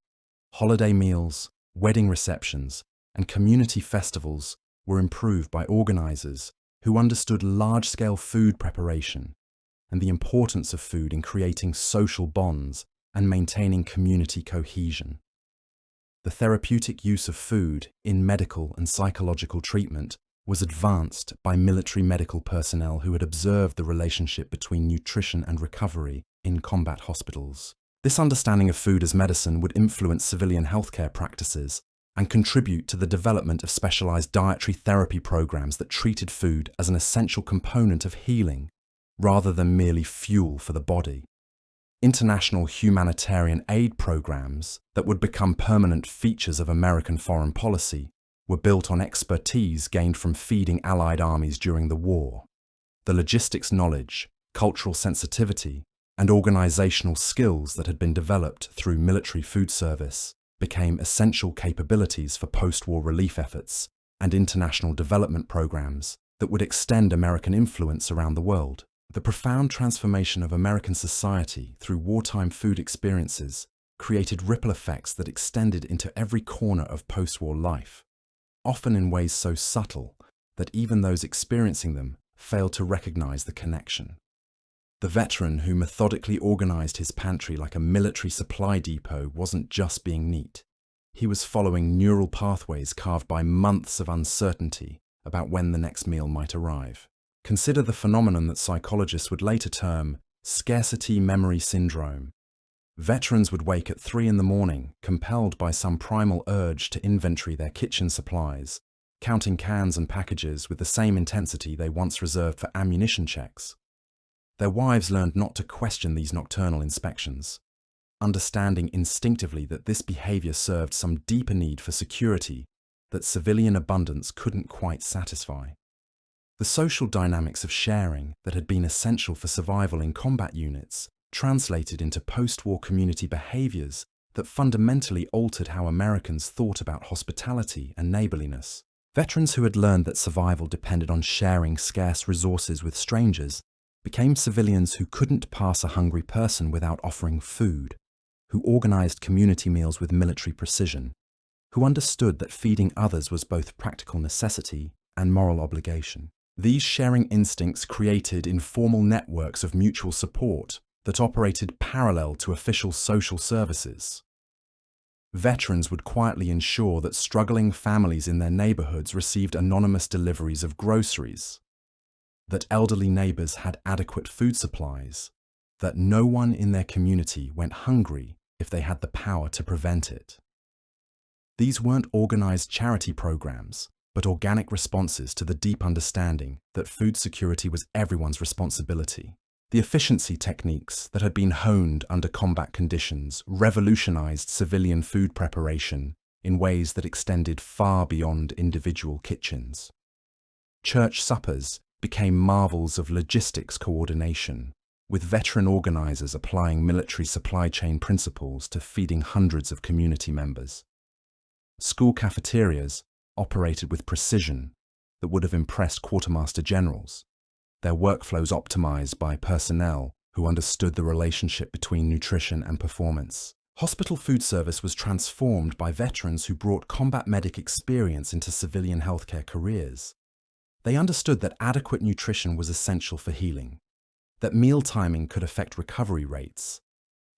Holiday meals, wedding receptions, and community festivals were improved by organizers who understood large-scale food preparation and the importance of food in creating social bonds and maintaining community cohesion. The therapeutic use of food in medical and psychological treatment was advanced by military medical personnel who had observed the relationship between nutrition and recovery in combat hospitals. This understanding of food as medicine would influence civilian healthcare practices and contribute to the development of specialized dietary therapy programs that treated food as an essential component of healing rather than merely fuel for the body. International humanitarian aid programs that would become permanent features of American foreign policy were built on expertise gained from feeding Allied armies during the war. The logistics knowledge, cultural sensitivity, and organizational skills that had been developed through military food service became essential capabilities for post-war relief efforts and international development programs that would extend American influence around the world. The profound transformation of American society through wartime food experiences created ripple effects that extended into every corner of post-war life, often in ways so subtle that even those experiencing them failed to recognize the connection. The veteran who methodically organized his pantry like a military supply depot wasn't just being neat. He was following neural pathways carved by months of uncertainty about when the next meal might arrive. Consider the phenomenon that psychologists would later term scarcity memory syndrome. Veterans would wake at 3 a.m, compelled by some primal urge to inventory their kitchen supplies, counting cans and packages with the same intensity they once reserved for ammunition checks. Their wives learned not to question these nocturnal inspections, understanding instinctively that this behavior served some deeper need for security that civilian abundance couldn't quite satisfy. The social dynamics of sharing that had been essential for survival in combat units translated into post-war community behaviors that fundamentally altered how Americans thought about hospitality and neighborliness. Veterans who had learned that survival depended on sharing scarce resources with strangers became civilians who couldn't pass a hungry person without offering food, who organized community meals with military precision, who understood that feeding others was both practical necessity and moral obligation. These sharing instincts created informal networks of mutual support that operated parallel to official social services. Veterans would quietly ensure that struggling families in their neighborhoods received anonymous deliveries of groceries, that elderly neighbors had adequate food supplies, that no one in their community went hungry if they had the power to prevent it. These weren't organized charity programs, but organic responses to the deep understanding that food security was everyone's responsibility. The efficiency techniques that had been honed under combat conditions revolutionized civilian food preparation in ways that extended far beyond individual kitchens. Church suppers became marvels of logistics coordination, with veteran organizers applying military supply chain principles to feeding hundreds of community members. School cafeterias operated with precision that would have impressed quartermaster generals, their workflows optimized by personnel who understood the relationship between nutrition and performance. Hospital food service was transformed by veterans who brought combat medic experience into civilian healthcare careers. They understood that adequate nutrition was essential for healing, that meal timing could affect recovery rates,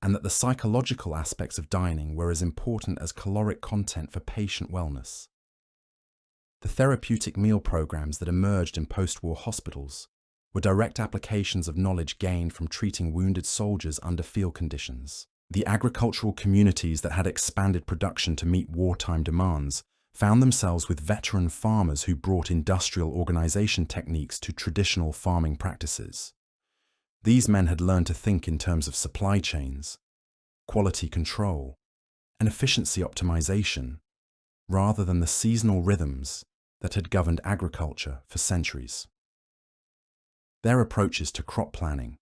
and that the psychological aspects of dining were as important as caloric content for patient wellness. The therapeutic meal programs that emerged in post-war hospitals were direct applications of knowledge gained from treating wounded soldiers under field conditions. The agricultural communities that had expanded production to meet wartime demands found themselves with veteran farmers who brought industrial organization techniques to traditional farming practices. These men had learned to think in terms of supply chains, quality control, and efficiency optimization, rather than the seasonal rhythms that had governed agriculture for centuries. Their approaches to crop planning,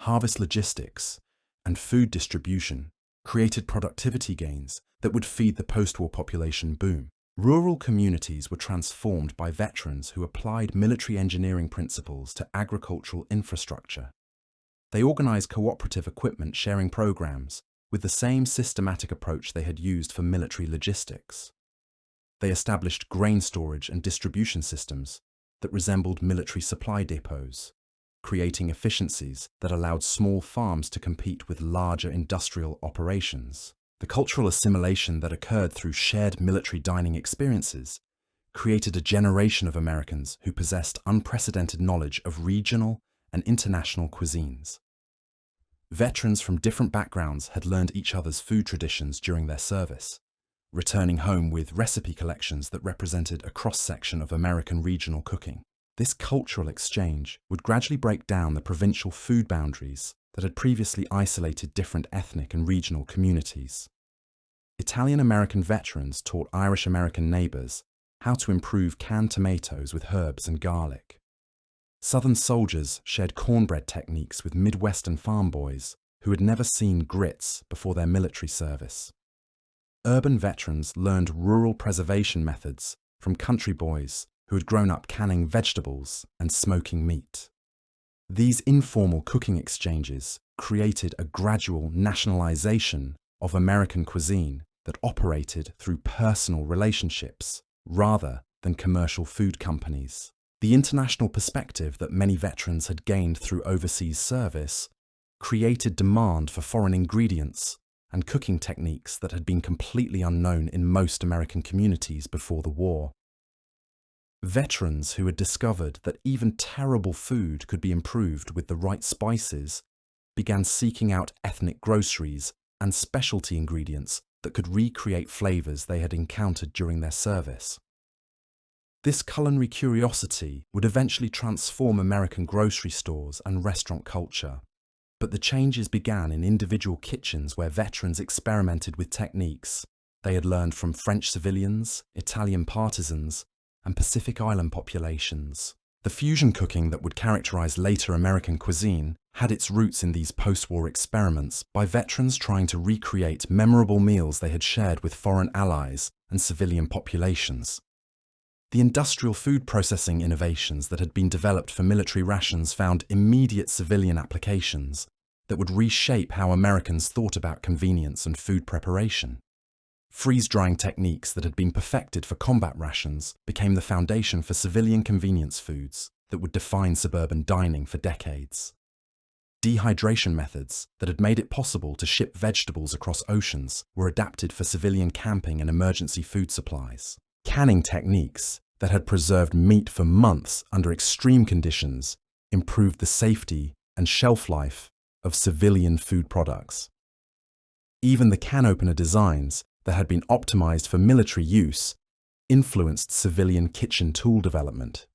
harvest logistics, and food distribution created productivity gains that would feed the post-war population boom. Rural communities were transformed by veterans who applied military engineering principles to agricultural infrastructure. They organized cooperative equipment sharing programs with the same systematic approach they had used for military logistics. They established grain storage and distribution systems that resembled military supply depots, creating efficiencies that allowed small farms to compete with larger industrial operations. The cultural assimilation that occurred through shared military dining experiences created a generation of Americans who possessed unprecedented knowledge of regional and international cuisines. Veterans from different backgrounds had learned each other's food traditions during their service, returning home with recipe collections that represented a cross-section of American regional cooking. This cultural exchange would gradually break down the provincial food boundaries that had previously isolated different ethnic and regional communities. Italian-American veterans taught Irish-American neighbours how to improve canned tomatoes with herbs and garlic. Southern soldiers shared cornbread techniques with Midwestern farm boys who had never seen grits before their military service. Urban veterans learned rural preservation methods from country boys who had grown up canning vegetables and smoking meat. These informal cooking exchanges created a gradual nationalization of American cuisine that operated through personal relationships rather than commercial food companies. The international perspective that many veterans had gained through overseas service created demand for foreign ingredients and cooking techniques that had been completely unknown in most American communities before the war. Veterans who had discovered that even terrible food could be improved with the right spices began seeking out ethnic groceries and specialty ingredients that could recreate flavors they had encountered during their service. This culinary curiosity would eventually transform American grocery stores and restaurant culture. But the changes began in individual kitchens where veterans experimented with techniques they had learned from French civilians, Italian partisans, and Pacific Island populations. The fusion cooking that would characterize later American cuisine had its roots in these post-war experiments by veterans trying to recreate memorable meals they had shared with foreign allies and civilian populations. The industrial food processing innovations that had been developed for military rations found immediate civilian applications that would reshape how Americans thought about convenience and food preparation. Freeze-drying techniques that had been perfected for combat rations became the foundation for civilian convenience foods that would define suburban dining for decades. Dehydration methods that had made it possible to ship vegetables across oceans were adapted for civilian camping and emergency food supplies. Canning techniques that had preserved meat for months under extreme conditions improved the safety and shelf life of civilian food products. Even the can opener designs that had been optimized for military use influenced civilian kitchen tool development.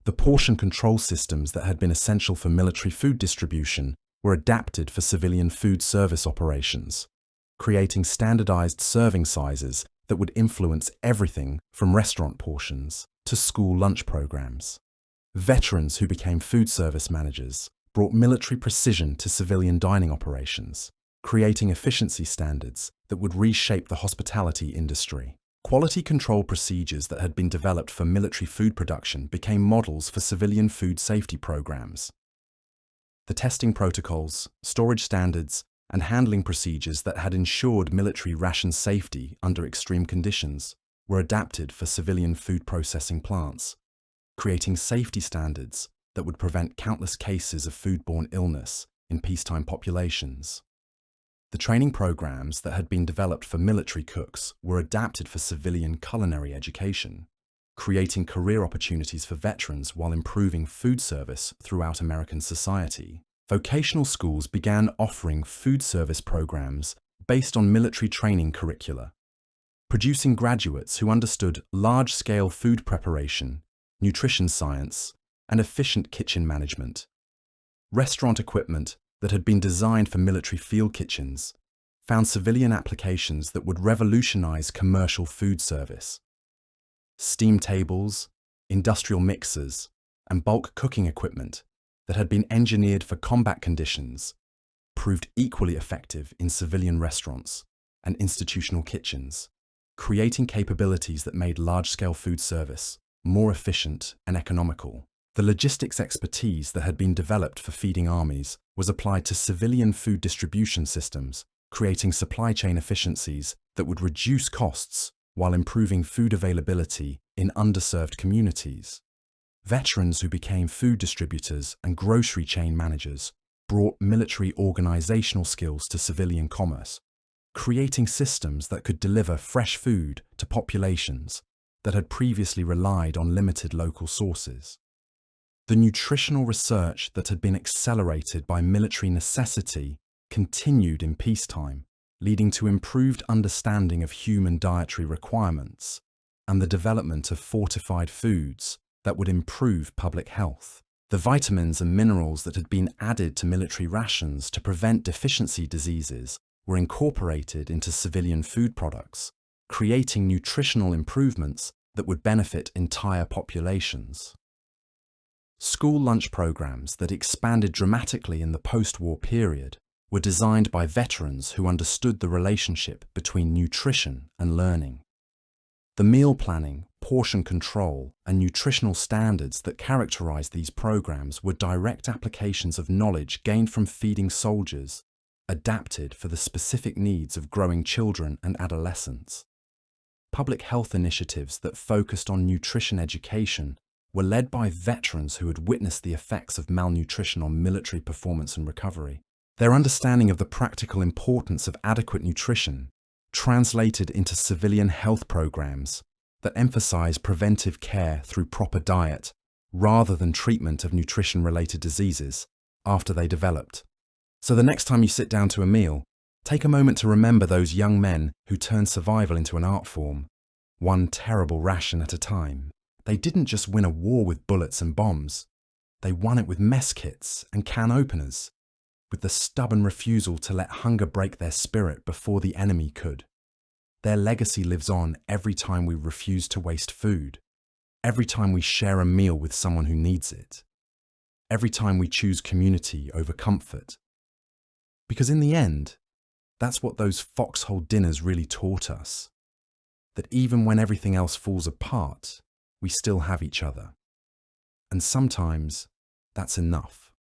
The portion control systems that had been essential for military food distribution were adapted for civilian food service operations, creating standardized serving sizes that would influence everything from restaurant portions to school lunch programs. Veterans who became food service managers brought military precision to civilian dining operations, creating efficiency standards that would reshape the hospitality industry. Quality control procedures that had been developed for military food production became models for civilian food safety programs. The testing protocols, storage standards, and handling procedures that had ensured military ration safety under extreme conditions were adapted for civilian food processing plants, creating safety standards that would prevent countless cases of foodborne illness in peacetime populations. The training programs that had been developed for military cooks were adapted for civilian culinary education, creating career opportunities for veterans while improving food service throughout American society. Vocational schools began offering food service programs based on military training curricula, producing graduates who understood large-scale food preparation, nutrition science, and efficient kitchen management. Restaurant equipment that had been designed for military field kitchens found civilian applications that would revolutionize commercial food service. Steam tables, industrial mixers, and bulk cooking equipment that had been engineered for combat conditions proved equally effective in civilian restaurants and institutional kitchens, creating capabilities that made large-scale food service more efficient and economical. The logistics expertise that had been developed for feeding armies was applied to civilian food distribution systems, creating supply chain efficiencies that would reduce costs while improving food availability in underserved communities. Veterans who became food distributors and grocery chain managers brought military organizational skills to civilian commerce, creating systems that could deliver fresh food to populations that had previously relied on limited local sources. The nutritional research that had been accelerated by military necessity continued in peacetime, leading to improved understanding of human dietary requirements and the development of fortified foods that would improve public health. The vitamins and minerals that had been added to military rations to prevent deficiency diseases were incorporated into civilian food products, creating nutritional improvements that would benefit entire populations. School lunch programs that expanded dramatically in the post-war period were designed by veterans who understood the relationship between nutrition and learning. The meal planning, portion control, and nutritional standards that characterized these programs were direct applications of knowledge gained from feeding soldiers, adapted for the specific needs of growing children and adolescents. Public health initiatives that focused on nutrition education were led by veterans who had witnessed the effects of malnutrition on military performance and recovery. Their understanding of the practical importance of adequate nutrition translated into civilian health programs that emphasize preventive care through proper diet rather than treatment of nutrition-related diseases after they developed. So the next time you sit down to a meal, take a moment to remember those young men who turned survival into an art form, one terrible ration at a time. They didn't just win a war with bullets and bombs. They won it with mess kits and can openers, with the stubborn refusal to let hunger break their spirit before the enemy could. Their legacy lives on every time we refuse to waste food, every time we share a meal with someone who needs it, every time we choose community over comfort. Because in the end, that's what those foxhole dinners really taught us, that even when everything else falls apart, we still have each other. And sometimes that's enough.